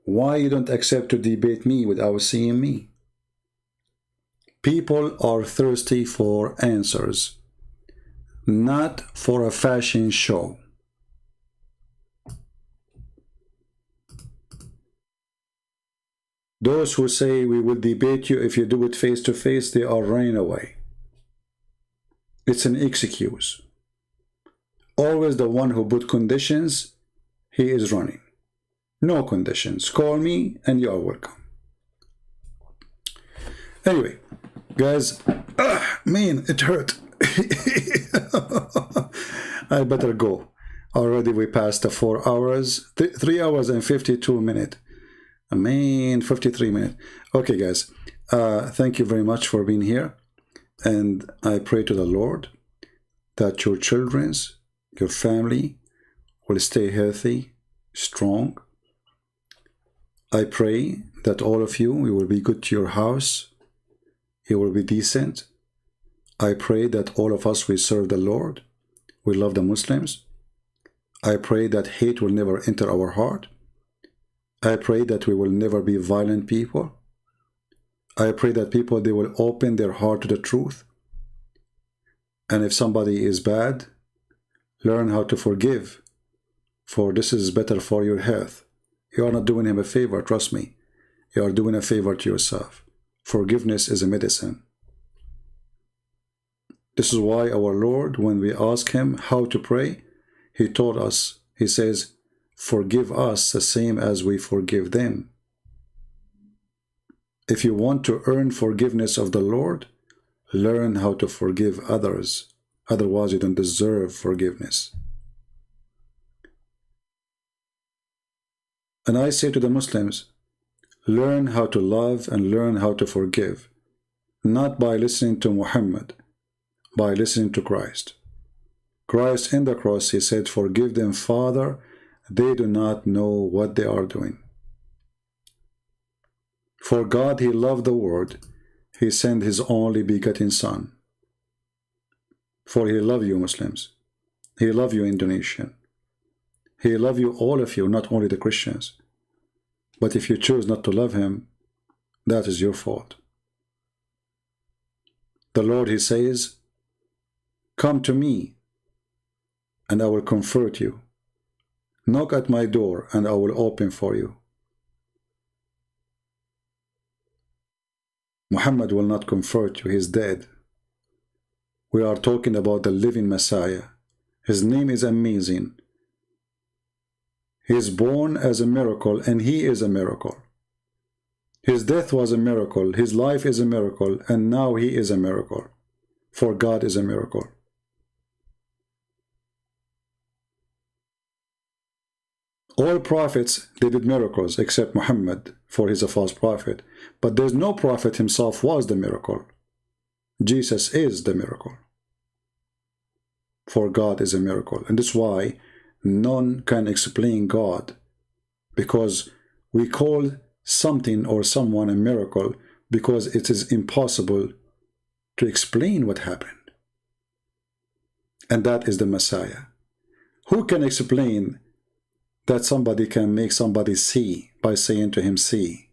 S1: why you don't accept to debate me without seeing me? People are thirsty for answers, not for a fashion show. Those who say we will debate you if you do it face to face, they are running away. It's an excuse. Always the one who put conditions, he is running. No conditions. Call me and you are welcome. Anyway, guys, man, it hurt. I better go. Already we passed the 4 hours, 3 hours and 52 minutes. Man, 53 minutes. Okay, guys, thank you very much for being here. And I pray to the Lord that your children's, your family will stay healthy, strong. I pray that all of you, you will be good to your house. You will be decent. I pray that all of us will serve the Lord. We love the Muslims. I pray that hate will never enter our heart. I pray that we will never be violent people. I pray that people, they will open their heart to the truth. And if somebody is bad, learn how to forgive, for this is better for your health. You are not doing him a favor, trust me. You are doing a favor to yourself. Forgiveness is a medicine. This is why our Lord, when we ask him how to pray, he taught us, he says, forgive us the same as we forgive them. If you want to earn forgiveness of the Lord, learn how to forgive others. Otherwise, you don't deserve forgiveness. And I say to the Muslims, learn how to love and learn how to forgive, not by listening to Muhammad, by listening to Christ. Christ in the cross, he said, forgive them, Father, they do not know what they are doing. For God, he loved the world. He sent his only begotten Son. For he loved you, Muslims. He loved you, Indonesian. He loved you, all of you, not only the Christians. But if you choose not to love him, that is your fault. The Lord, he says, come to me, and I will comfort you. Knock at my door, and I will open for you. Muhammad will not comfort you, he is dead. We are talking about the living Messiah. His name is amazing. He is born as a miracle, and he is a miracle. His death was a miracle, his life is a miracle, and now he is a miracle. For God is a miracle. All prophets, they did miracles, except Muhammad, for he's a false prophet. But there's no prophet himself was the miracle. Jesus is the miracle. For God is a miracle. And that's why none can explain God. Because we call something or someone a miracle because it is impossible to explain what happened. And that is the Messiah. Who can explain that somebody can make somebody see by saying to him, see,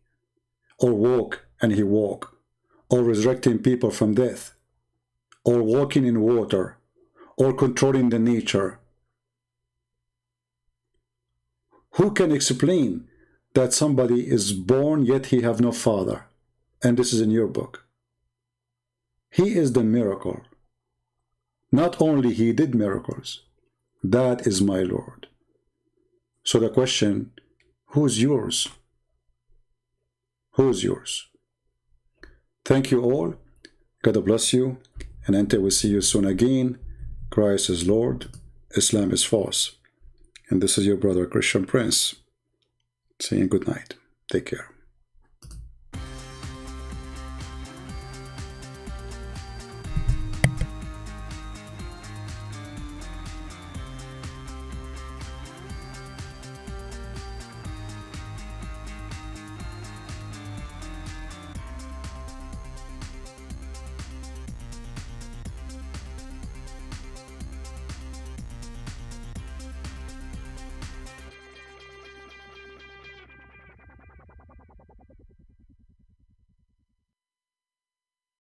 S1: or walk and he walk, or resurrecting people from death, or walking in water, or controlling the nature? Who can explain that somebody is born yet he have no father? And this is in your book. He is the miracle. Not only he did miracles, that is my Lord. So the question, who's yours? Who's yours? Thank you all. God bless you. And until we see you soon again, Christ is Lord, Islam is false. And this is your brother Christian Prince saying good night. Take care.